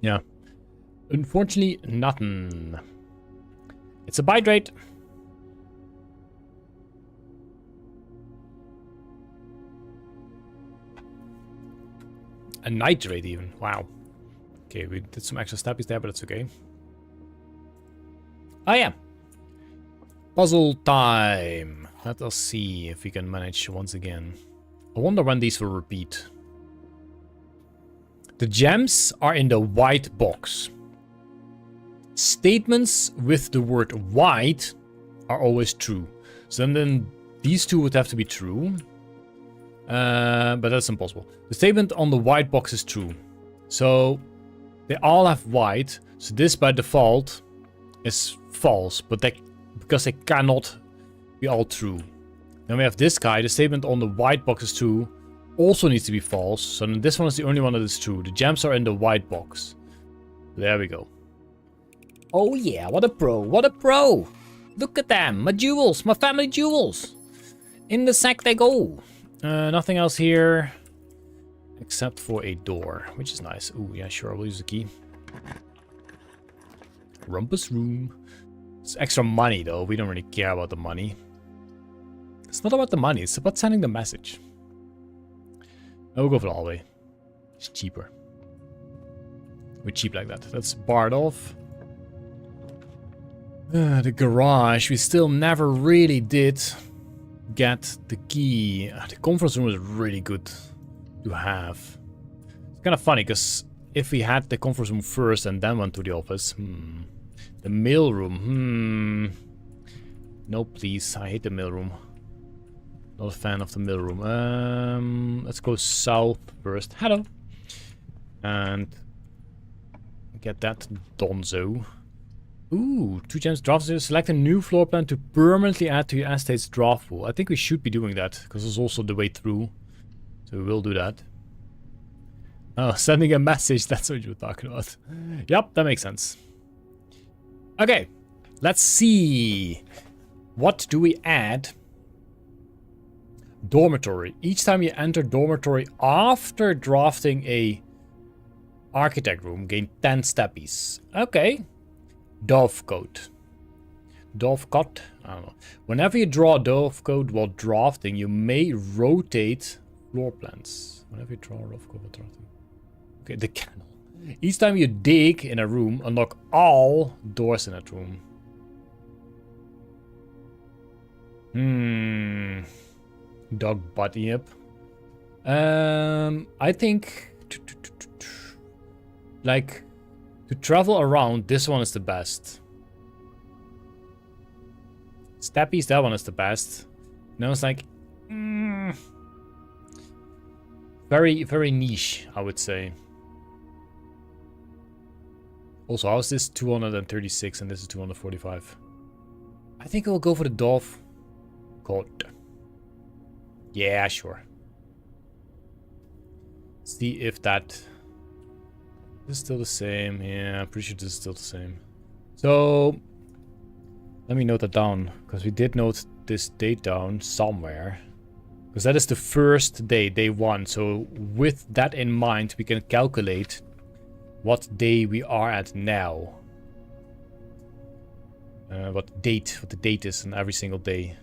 Yeah. Unfortunately, nothing. It's a bite rate. A nitrate even. Wow. Okay, we did some extra steppies there, but it's okay. Oh yeah. Puzzle time. Let us see if we can manage once again. I wonder when these will repeat. The gems are in the white box. Statements with the word white are always true. So then these two would have to be true. But that's impossible. The statement on the white box is true. So they all have white. So this by default is false. But that because they cannot be all true. Then we have this guy. The statement on the white box is true. Also needs to be false. So then this one is the only one that is true. The gems are in the white box. There we go. Oh yeah, what a pro. What a pro. Look at them. My jewels. My family jewels. In the sack they go. Nothing else here. Except for a door, which is nice. Ooh, yeah, sure. We'll use the key. Rumpus room. It's extra money, though. We don't really care about the money. It's not about the money. It's about sending the message. We'll go for the hallway. It's cheaper. We're cheap like that. That's barred off. The garage. We still never really did get the key. The conference room is really good to have. It's kind of funny because if we had the conference room first and then went to the office, the mail room, no please, I hate the mail room. Not a fan of the mail room. Let's go south first. Hello. And get that donzo. Ooh, 2 gems draft. Select a new floor plan to permanently add to your estate's draft pool. I think we should be doing that because it's also the way through. So we will do that. Oh, sending a message. That's what you were talking about. Yep, that makes sense. Okay, let's see. What do we add? Dormitory. Each time you enter dormitory after drafting a architect room, gain 10 steppies. Okay. Dovecote. Dovecote? I don't know. Whenever you draw a dovecote while drafting, you may rotate floor plans. Whenever you draw a dovecote while drafting. Okay, the kennel. Each time you dig in a room, unlock all doors in that room. Dog butt, yep. I think like to travel around, this one is the best. Steppies, that one is the best. Now it's like very, very niche, I would say. Also, how is this 236 and this is 245? I think I'll go for the dove coat. Yeah, sure. See if that is still the same. Yeah, I'm pretty sure this is still the same. So let me note that down, because we did note this date down somewhere. Because that is the first day, day 1. So with that in mind, we can calculate what day we are at now. What the date is on every single day.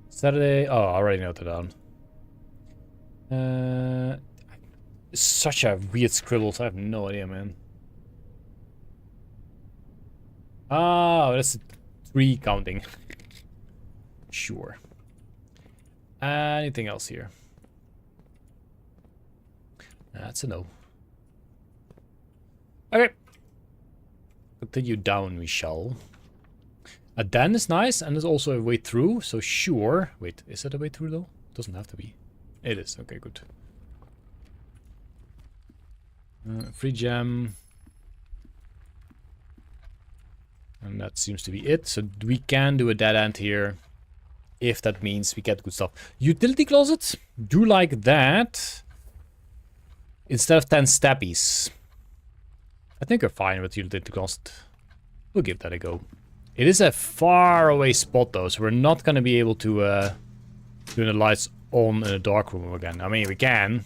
Saturday. Oh, I already noted down. Such a weird scribble. I have no idea, man. Oh, that's 3 counting. Sure. Anything else here? That's a no. Okay. Continue down, we shall. A den is nice, and there's also a way through, so sure. Wait, is that a way through though? Doesn't have to be. It is. Okay, good. Free gem. And that seems to be it. So we can do a dead end here, if that means we get good stuff. Utility closets. Do like that. Instead of 10 steppies. I think we're fine with utility closet. We'll give that a go. It is a far away spot though, so we're not going to be able to turn the lights on in a dark room again. I mean, we can,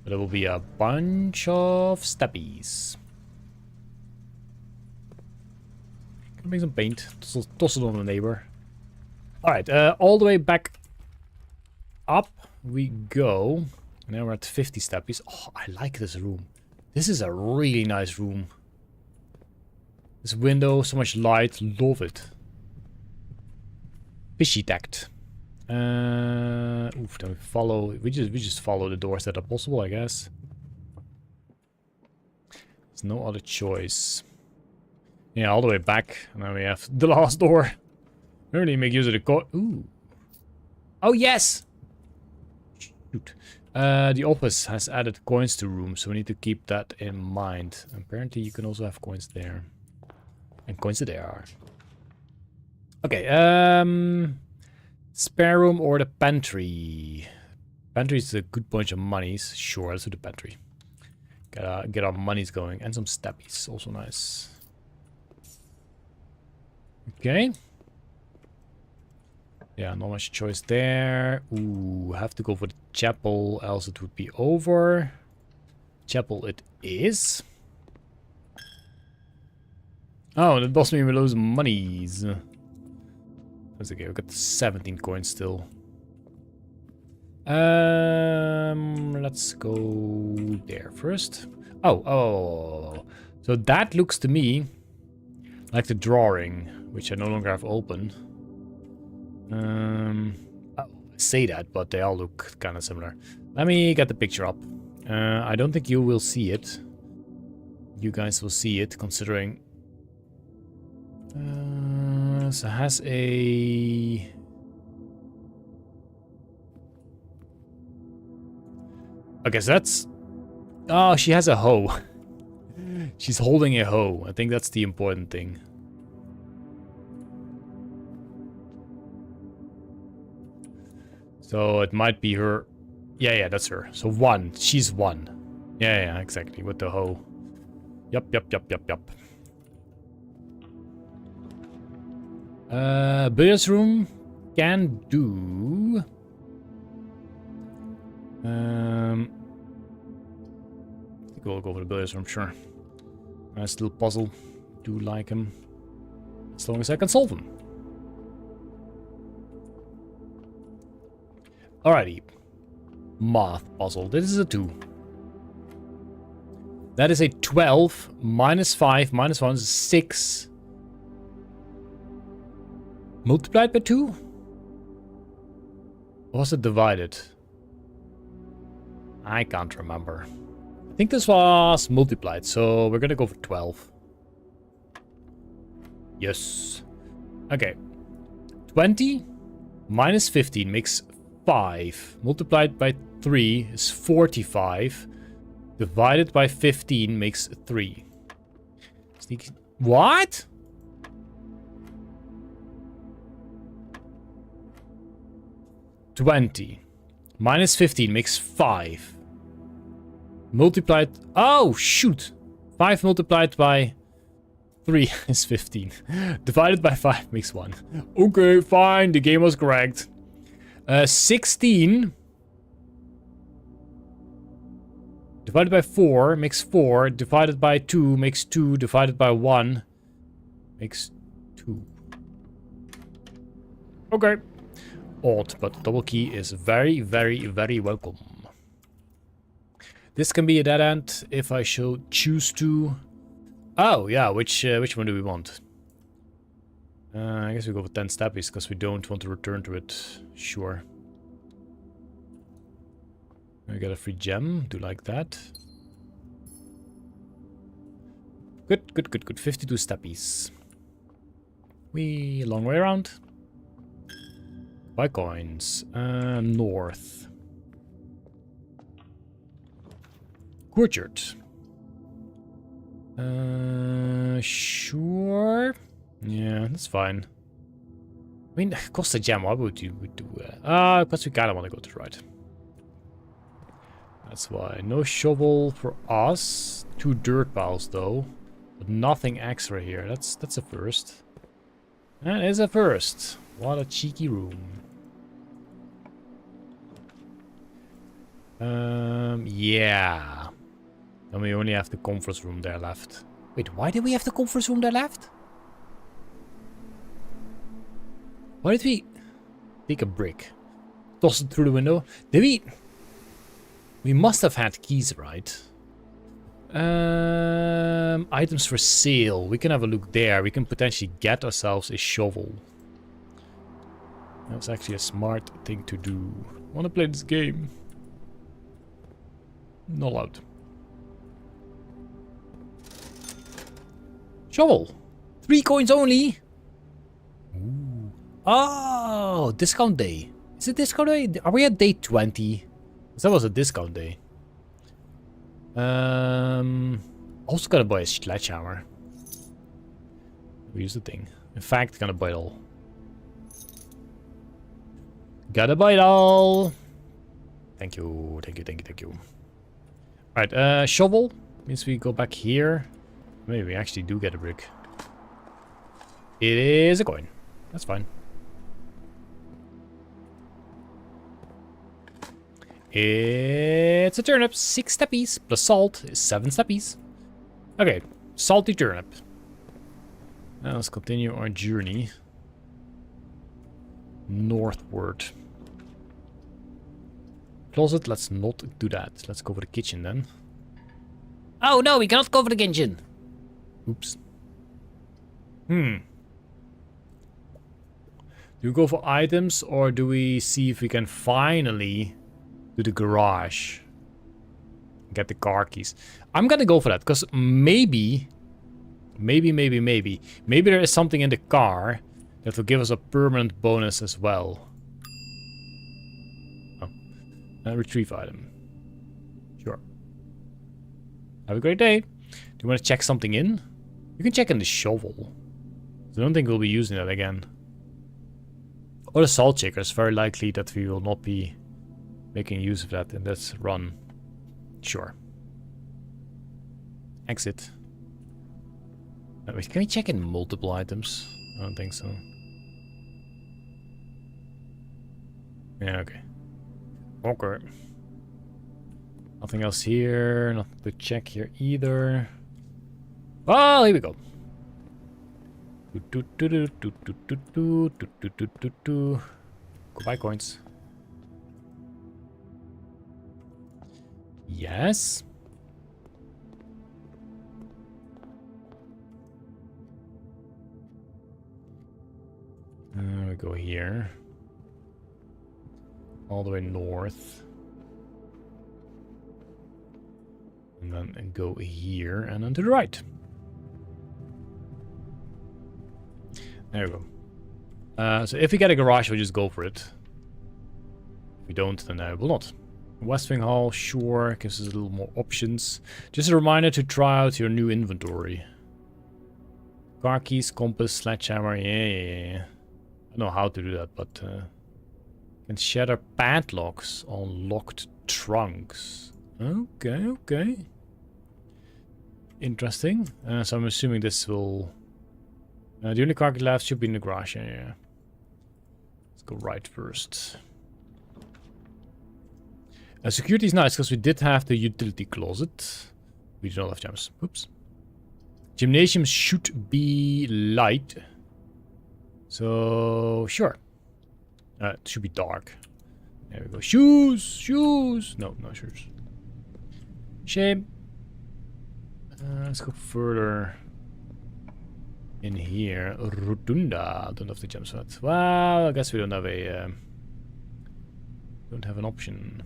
but it will be a bunch of steppies. Can make some paint. Toss it on the neighbor. Alright, all the way back up we go. And now we're at 50 steppies. Oh, I like this room. This is a really nice room. This window, so much light. Love it. Fishy tact. Oof, then we follow. We just follow the doors that are possible, I guess. There's no other choice. Yeah, all the way back. And then we have the last door. Really make use of the ooh. Oh, yes! Shoot. The office has added coins to rooms, so we need to keep that in mind. Apparently, you can also have coins there. And coins there. Okay, spare room or the pantry? Pantry is a good bunch of monies. Sure, let's do the pantry. Gotta get our monies going. And some steppies, also nice. Okay. Yeah, not much choice there. Ooh, have to go for the chapel, else it would be over. Chapel it is. Oh, that does mean we lose monies. That's okay, we got 17 coins still. Let's go there first. Oh. So that looks to me like the drawing, which I no longer have open. I say that, but they all look kind of similar. Let me get the picture up. I don't think you will see it. You guys will see it, considering... so it has a... Okay, so that's... Oh, she has a hoe. She's holding a hoe. I think that's the important thing. So it might be her. Yeah, that's her. So 1. She's 1. Yeah, exactly. With the hoe. Yup. Billiards room can do. I think we'll go for the billiards room, sure. Nice little puzzle. Do like him. As long as I can solve him. Alrighty. Math puzzle. This is a 2. That is a 12. Minus 5. Minus 1 is 6. Multiplied by 2? Or was it divided? I can't remember. I think this was multiplied, so we're gonna go for 12. Yes. Okay. 20 minus 15 makes 5. Multiplied by 3 is 45. Divided by 15 makes 3. Sneaky. What? $20 minus 15 makes 5. Multiplied... Oh, shoot! 5 multiplied by 3 is 15. Divided by 5 makes 1. Okay, fine. The game was correct. 16 divided by 4 makes 4. Divided by 2 makes 2. Divided by 1 makes 2. Okay. Odd, but double key is very, very, very welcome. This can be a dead end if I choose to. Oh yeah, which one do we want? I guess we go for 10 steppies because we don't want to return to it. Sure. I got a free gem. Do like that. Good. 52 steppies. We long way around. Buy coins. North. Courtyard. Sure. Yeah, that's fine. I mean, cost a gem. Why would you do that? Because we kind of want to go to the right. That's why. No shovel for us. 2 dirt piles though. But nothing extra here. That's a first. That is a first. What a cheeky room. Yeah. And we only have the conference room there left. Wait, why did we have the conference room there left? Why did we take a brick? Toss it through the window? Did we? We must have had keys, right? Items for sale. We can have a look there. We can potentially get ourselves a shovel. That's actually a smart thing to do. I want to play this game. Not allowed. Shovel. 3 coins only. Ooh. Oh, discount day. Is it discount day? Are we at day 20? That was a discount day. Also gotta buy a sledgehammer. We use the thing. In fact, gonna buy it all. Gotta buy it all. Thank you, thank you, thank you, thank you. Alright, shovel. Means we go back here. Maybe we actually do get a brick. It is a coin. That's fine. It's a turnip. 6 steppies. Plus salt is 7 steppies. Okay. Salty turnip. Now let's continue our journey. Northward. Closet. Let's not do that. Let's go for the kitchen then. Oh no, we cannot go for the kitchen. Oops. Do we go for items or do we see if we can finally do the garage? Get the car keys. I'm gonna go for that because maybe there is something in the car that will give us a permanent bonus as well. Oh. Retrieve item. Sure. Have a great day. Do you want to check something in? You can check in the shovel. I don't think we'll be using that again. Or the salt shaker. It's very likely that we will not be making use of that in this run. Sure. Exit. Wait, can we check in multiple items? I don't think so. Yeah, okay. Okay. Nothing else here. Nothing to check here either. Oh, here we go. Go buy coins. Yes. We go here. All the way north. And then go here and then to the right. There we go. So if we get a garage, we'll just go for it. If we don't, then I will not. West Wing Hall, sure, gives us a little more options. Just a reminder to try out your new inventory. Car keys, compass, sledgehammer, yeah. I don't know how to do that, but can shatter padlocks on locked trunks. Okay. Interesting. So I'm assuming this will... the only car key left should be in the garage, yeah. Let's go right first. Security is nice because we did have the utility closet. We do not have gems. Oops. Gymnasium should be light. So, sure. It should be dark. There we go. Shoes! No shoes. Shame. Let's go further in here. Rotunda. Don't have the gems for that. Well, I guess we don't have a... don't have an option.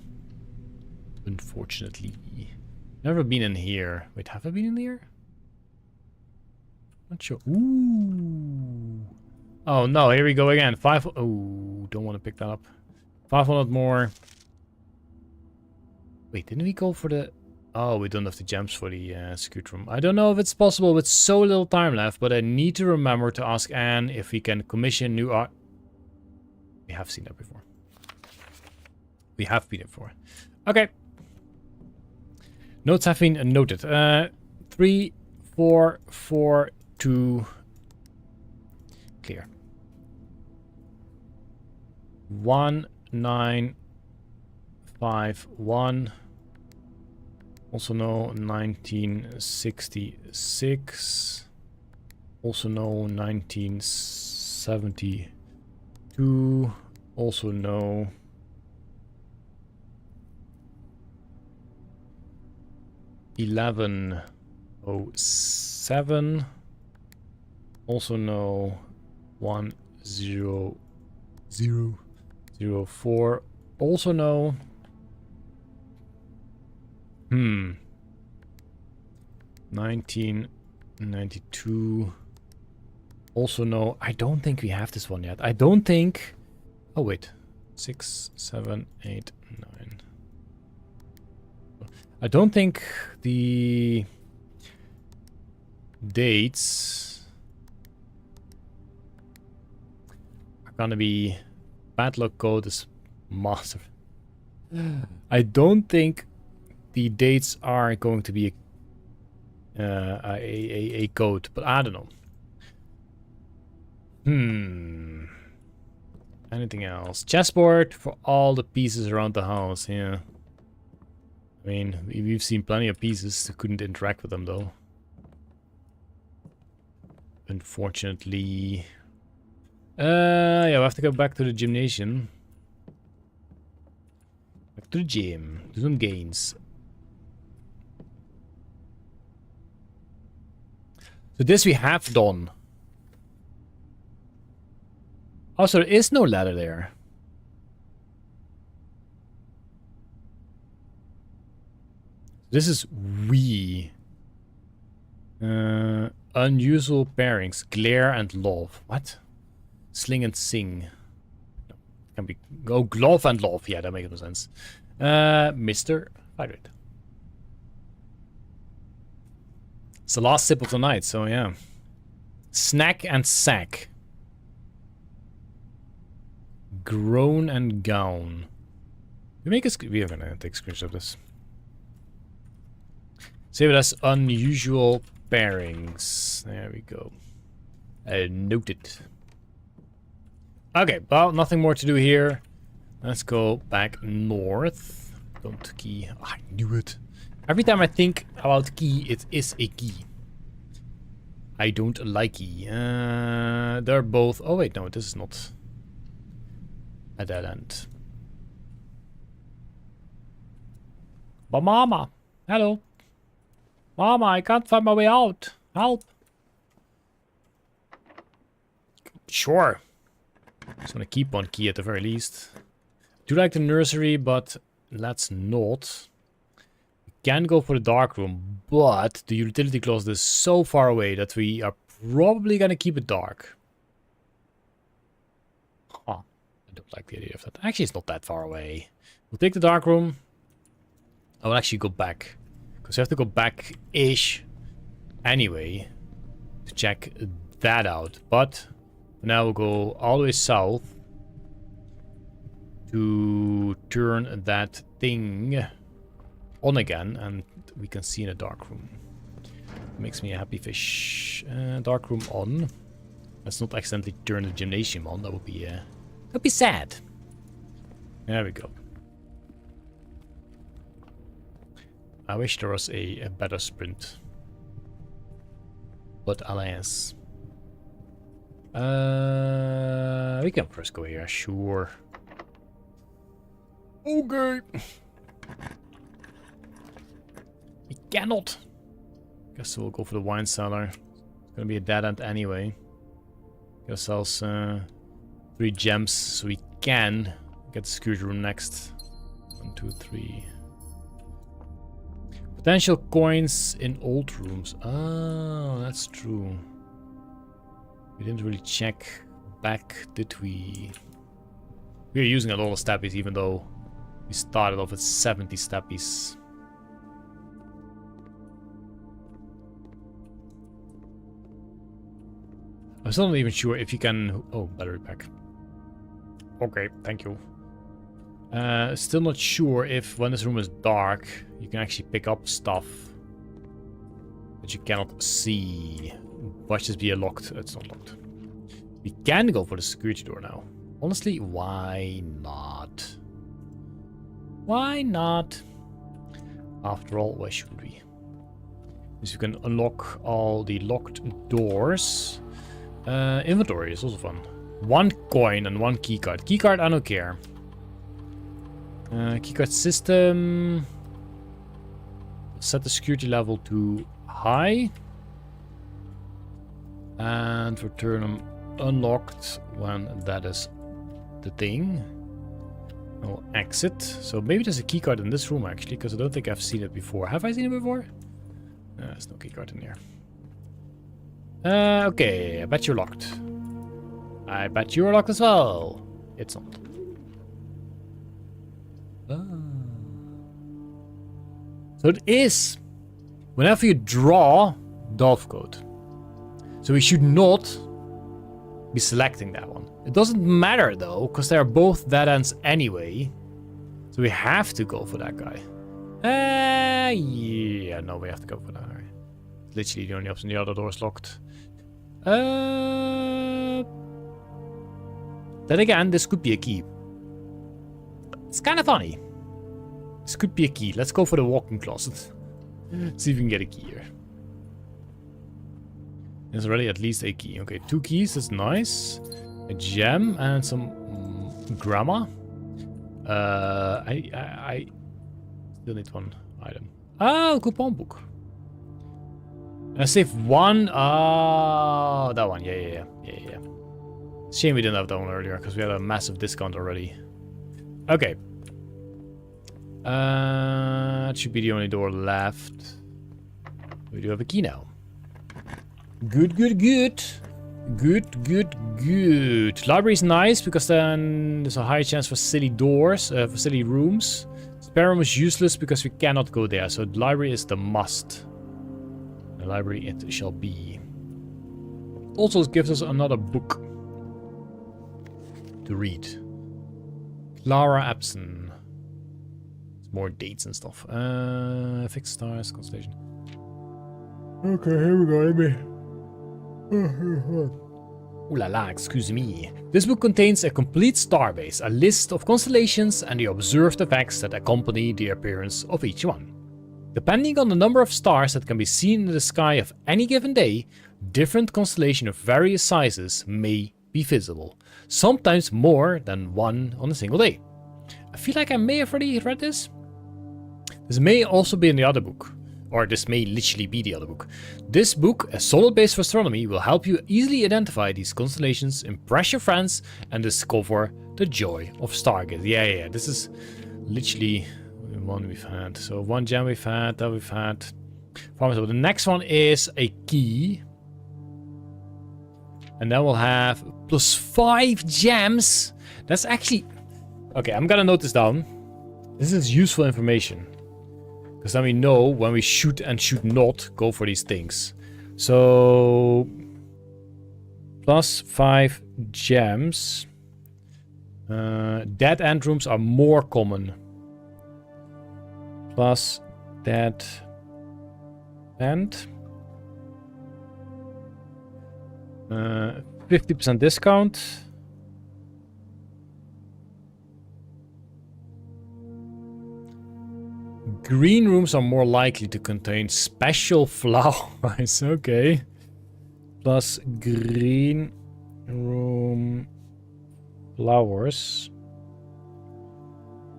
Unfortunately. Never been in here. Wait, have I been in here? Not sure. Ooh. Oh no, here we go again. 5... Oh, don't want to pick that up. 500 more. Wait, didn't we go for the... Oh, we don't have the gems for the secret room. I don't know if it's possible with so little time left, but I need to remember to ask Anne if we can commission new art. We have seen that before. We have been it before. Okay. Notes have been noted. 3, 4, 4, 2. Clear. 1, 9, 5, 1. Also no 1966. Also no 1972. Also no 1107. Also no 10004. Also no 1992. Also no. I don't think we have this one yet. I don't think. Oh wait. 6, 7, 8, 9. I don't think the dates gonna be bad luck code is massive. I don't think the dates are going to be a code, but I don't know. Anything else? Chessboard for all the pieces around the house. Yeah. I mean, we've seen plenty of pieces. Couldn't interact with them though. Unfortunately. Yeah, we'll have to go back to the gymnasium. Back to the gym. Do some gains. So this we have done. Oh, so there is no ladder there. This is unusual pairings. Glare and love. What? Sling and sing. No, can be glove and love. Yeah, that makes no sense. Mr. Pirate. It's the last sip of the night, so yeah. Snack and sack. Groan and gown. We are gonna take a screenshot of this. Save it as unusual pairings. There we go. Noted. Okay, well, nothing more to do here. Let's go back north. Don't key. Oh, I knew it. Every time I think about key, it is a key. I don't like key. They're both... Oh wait, no, this is not a dead end. But Mama, hello. Mama, I can't find my way out. Help. Sure. Just gonna keep on key at the very least. Do like the nursery, but let's not. We can go for the dark room, but the utility closet is so far away that we are probably gonna keep it dark. Huh. I don't like the idea of that. Actually, it's not that far away. We'll take the dark room. I will actually go back. Because we have to go back-ish anyway to check that out. But now we'll go all the way south to turn that thing on again, and we can see in a dark room. Makes me a happy fish. Dark room on. Let's not accidentally turn the gymnasium on. That would be sad. There we go. I wish there was a better sprint. But alas. We can first go here, sure. Okay. We cannot. Guess we'll go for the wine cellar. It's gonna be a dead end anyway. Get ourselves 3 gems so we can get the security room next. 1, 2, 3. Potential coins in old rooms. Oh, that's true. We didn't really check back, did we? We are using a lot of stappies, even though we started off with 70 stappies. I'm still not even sure if you can... Oh, battery pack. Okay, thank you. Still not sure if when this room is dark, you can actually pick up stuff that you cannot see. Watch this be locked. It's not locked. We can go for the security door now. Honestly, why not? Why not? After all, why shouldn't we? Because you can unlock all the locked doors. Inventory is also fun. 1 coin and 1 keycard. Keycard, I don't care. Keycard system. Set the security level to high. And return them unlocked when that is the thing. I'll exit. So maybe there's a keycard in this room actually, because I don't think I've seen it before. Have I seen it before? There's no keycard in here. Okay, I bet you're locked. I bet you're locked as well. It's not. So it is whenever you draw Dolph code. So we should not be selecting that one. It doesn't matter though, because they're both dead ends anyway. So we have to go for that guy. Yeah, no, we have to go for that guy. Literally the only option. The other door is locked. Then again, this could be a key. It's kind of funny. This could be a key. Let's go for the walk-in closet. See if we can get a key here. There's already at least a key. Okay, 2 keys. That's nice. A gem and some grammar. I still need 1 item. Oh, coupon book. I save 1. Oh, that one. Yeah. Shame we didn't have that one earlier because we had a massive discount already. Okay. It should be the only door left. We do have a key now. Good. Library is nice because then there's a high chance for silly doors, for silly rooms. Spare room is useless because we cannot go there, so the library is the must. The library it shall be. Also, it gives us another book to read. Clara Epson. More dates and stuff. Fixed stars, constellation. Okay, here we go, Ooh la la, excuse me. This book contains a complete starbase, a list of constellations and the observed effects that accompany the appearance of each one. Depending on the number of stars that can be seen in the sky of any given day, different constellations of various sizes may be visible. Sometimes more than one on a single day. I feel like I may have already read this. This may also be in the other book, or this may literally be the other book. This book, A Solid Base for Astronomy, will help you easily identify these constellations, impress your friends, and discover the joy of stargazing. Yeah, this is literally one we've had. So 1 gem we've had, that we've had. So the next one is a key. And then we'll have plus 5 gems. That's actually... Okay, I'm gonna note this down. This is useful information. Because then we know when we should and should not go for these things. So... plus 5 gems. Dead end rooms are more common. Plus dead end. 50% discount. Green rooms are more likely to contain special flowers. Okay. Plus green room flowers.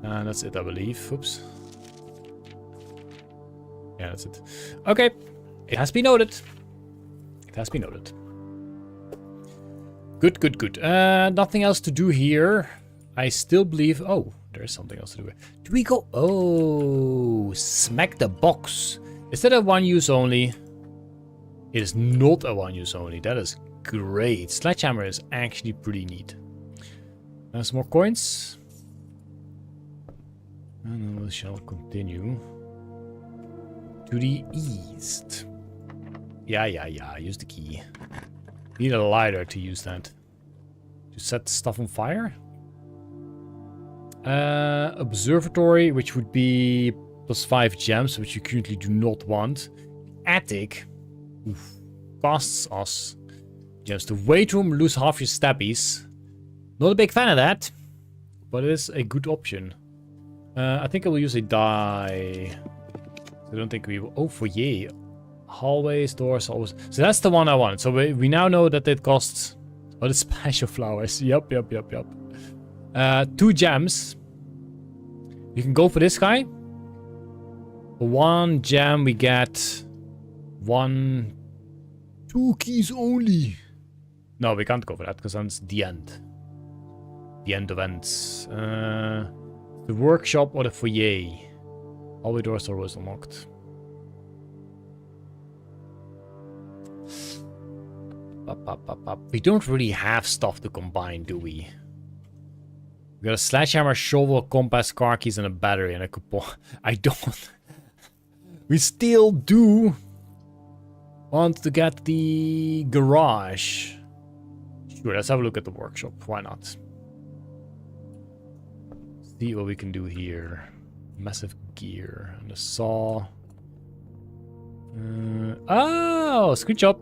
And that's it, I believe. Oops. Yeah, that's it. Okay. It has been noted. It has been noted. Good. Nothing else to do here. I still believe... Oh, there is something else to do. Do we go... Oh, smack the box. Is that a one use only? It is not a one use only. That is great. Sledgehammer is actually pretty neat. Some more coins. And then we shall continue to the east. Yeah. Use the key. Need a lighter to use that. To set stuff on fire. Observatory, which would be plus 5 gems, which you currently do not want. Attic. Oof, costs us gems. The weight room, lose half your stabbies. Not a big fan of that, but it is a good option. I think I will use a die. I don't think we will. Oh, foyer. Hallways, doors, always. So that's the one I want. So we now know that it costs... Oh, the special flowers. Yup. 2 gems. You can go for this guy. For 1 gem, we get 2 keys only. No, we can't go for that because that's the end. The end of ends. The workshop or the foyer. All the doors are always unlocked. We don't really have stuff to combine, do we? We got a sledgehammer, shovel, compass, car keys, and a battery, and a coupon. I don't. We still do want to get the garage. Sure, let's have a look at the workshop. Why not? See what we can do here. Massive gear and a saw. Oh, screenshot.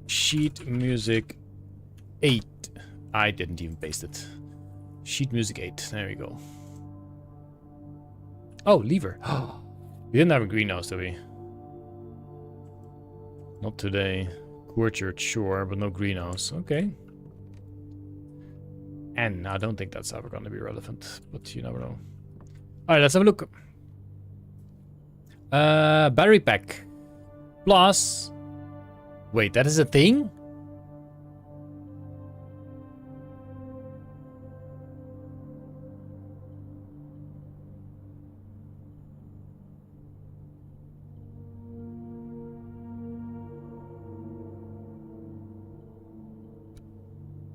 Sheet music 8. I didn't even paste it. Sheet music 8. There we go. Oh, lever. We didn't have a greenhouse, did we? Not today. Courtyard, sure, but no greenhouse. Okay. And I don't think that's ever going to be relevant, but you never know. Alright, let's have a look. Battery pack. Plus... Wait, that is a thing?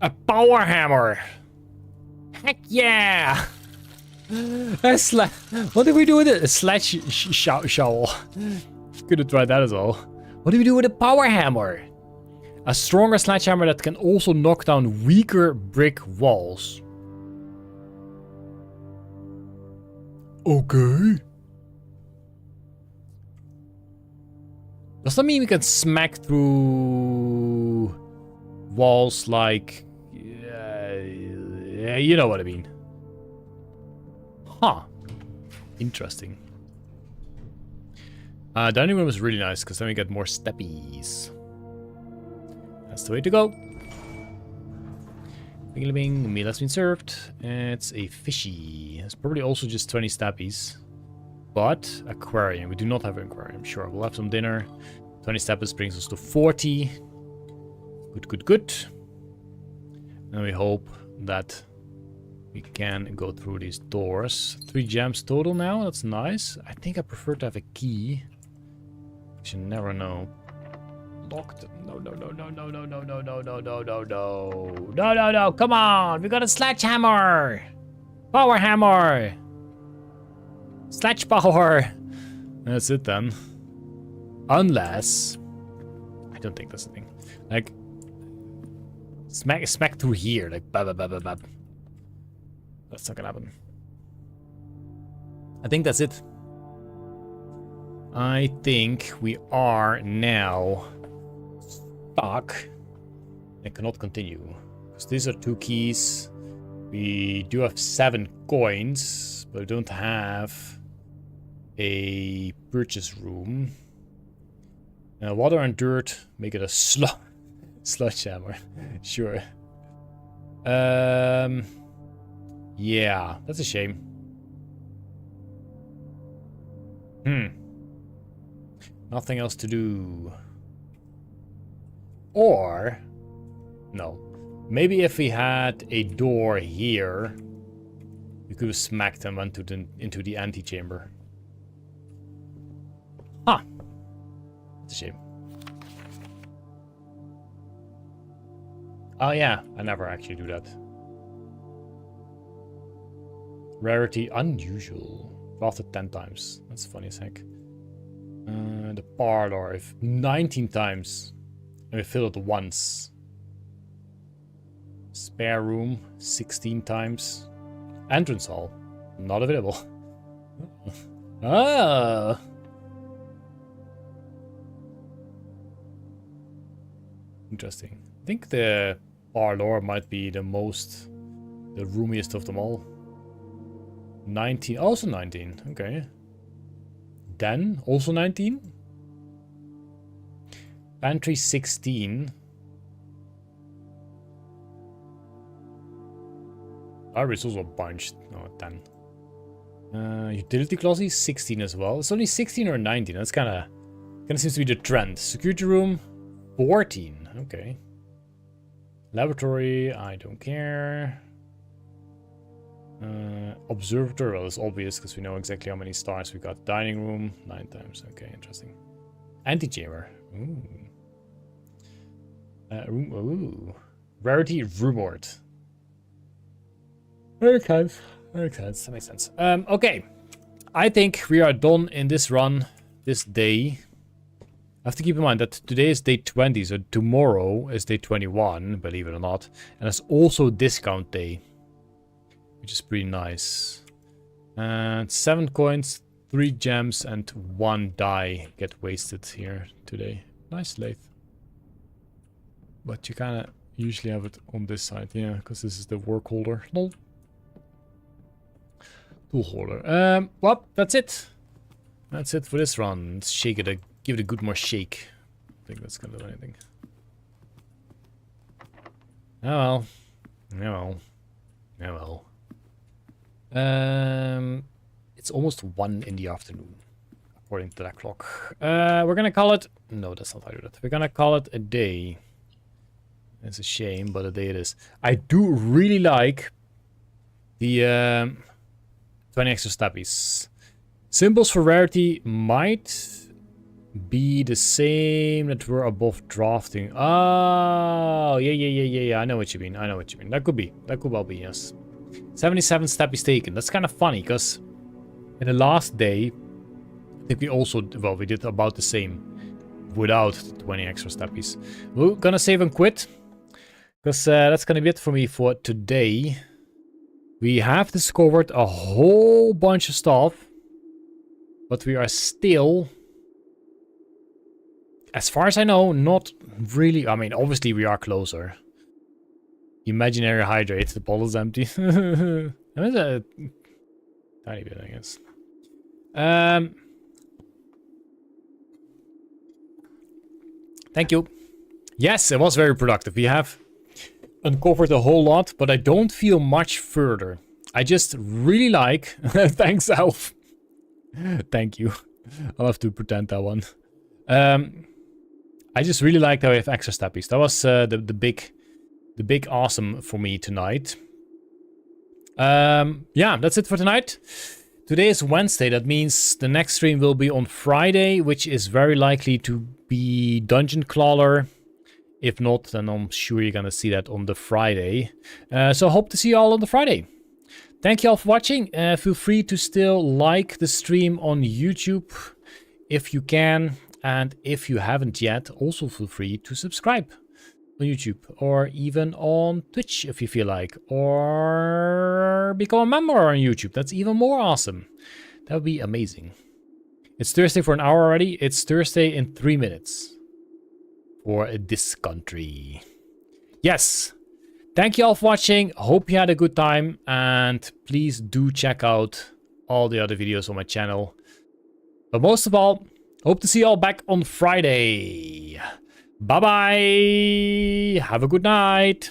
A power hammer! Heck yeah! What did we do with it? A sledge shovel. Could have tried that as well. What do we do with a power hammer? A stronger sledgehammer that can also knock down weaker brick walls. Okay. Does that mean we can smack through walls like... yeah, you know what I mean. Huh. Interesting. Dining room is really nice because then we get more steppies. That's the way to go. Bing, bing, meal has been served. It's a fishy. It's probably also just 20 steppies. But aquarium. We do not have an aquarium. Sure, we'll have some dinner. 20 steppies brings us to 40. Good, good, good. And we hope that we can go through these doors. 3 gems total now. That's nice. I think I prefer to have a key. You never know. Locked. No, no, no, no, no, no, no, no, no, no, no, no, no. No, no, no. Come on. We got a sledgehammer. Power hammer. Sledge power. That's it then. Unless... I don't think that's the thing. Like... Smack through here. Like, bab, bab, bab, bab. That's not gonna happen. I think that's it. I think we are now stuck and cannot continue. Because these are 2 keys. We do have 7 coins, but we don't have a purchase room. Water and dirt make it a sledgehammer. Sure. Yeah, that's a shame. Nothing else to do. Or... No. Maybe if we had a door here, we could have smacked them into the antechamber. Huh. That's a shame. Oh yeah, I never actually do that. Rarity unusual. Drafted 10 times. That's funny as heck. The parlor, if 19 times. And we fill it once. Spare room, 16 times. Entrance hall, not available. Ah. Interesting. I think the parlor might be the roomiest of them all. 19, also 19, okay. Den, also 19. Pantry 16. It's also a bunch. No, 10. Utility closet 16 as well. It's only 16 or 19. That's kind of seems to be the trend. Security room 14. Okay. Laboratory, I don't care. Observatory, well, it's obvious because we know exactly how many stars we got. Dining room 9 times. Okay, interesting. Antechamber. Ooh. Ooh. Rarity rumored. Makes sense. That makes sense. Okay. I think we are done in this run, this day. have to keep in mind that today is day 20, so tomorrow is day 21, believe it or not. And it's also discount day, which is pretty nice. And 7 coins, 3 gems, and 1 die get wasted here today. Nice lathe. But you kind of usually have it on this side, yeah, because this is the work holder. Lol. Tool holder. Well, that's it. That's it for this run. Let's shake it, give it a good more shake. I think that's gonna do anything. Oh well. Oh well. Oh well. It's almost 1 in the afternoon, according to that clock. We're gonna call it... No, that's not how I do that. We're gonna call it a day. It's a shame, but a day it is. I do really like the 20 extra steppies. Symbols for rarity might be the same that were above drafting. Oh, yeah. I know what you mean. That could be. That could well be, yes. 77 steppies taken. That's kind of funny, because in the last day, I think we also... Well, we did about the same without 20 extra steppies. We're gonna save and quit, because that's gonna be it for me for today. We have discovered a whole bunch of stuff, but we are still, as far as I know, not really... I mean, obviously we are closer. Imaginary hydrate, the bottle's empty. That is a tiny bit, I guess. Thank you. Yes, it was very productive. We have uncovered a whole lot, but I don't feel much further. I just really like... Thanks, Alf. Thank you. I'll have to pretend that one. I just really like that we have extra steppies. That was the big awesome for me tonight. Yeah, that's it for tonight. Today is Wednesday. That means the next stream will be on Friday, which is very likely to be Dungeon Clawler. If not, then I'm sure you're gonna see that on the Friday. So I hope to see you all on the Friday. Thank you all for watching. Feel free to still like the stream on YouTube if you can. And if you haven't yet, also feel free to subscribe on YouTube. Or even on Twitch if you feel like. Or become a member on YouTube. That's even more awesome. That would be amazing. It's Thursday for an hour already. It's Thursday in 3 minutes. For this country. Yes. Thank you all for watching. Hope you had a good time. And please do check out all the other videos on my channel. But most of all, hope to see you all back on Friday. Bye-bye. Have a good night.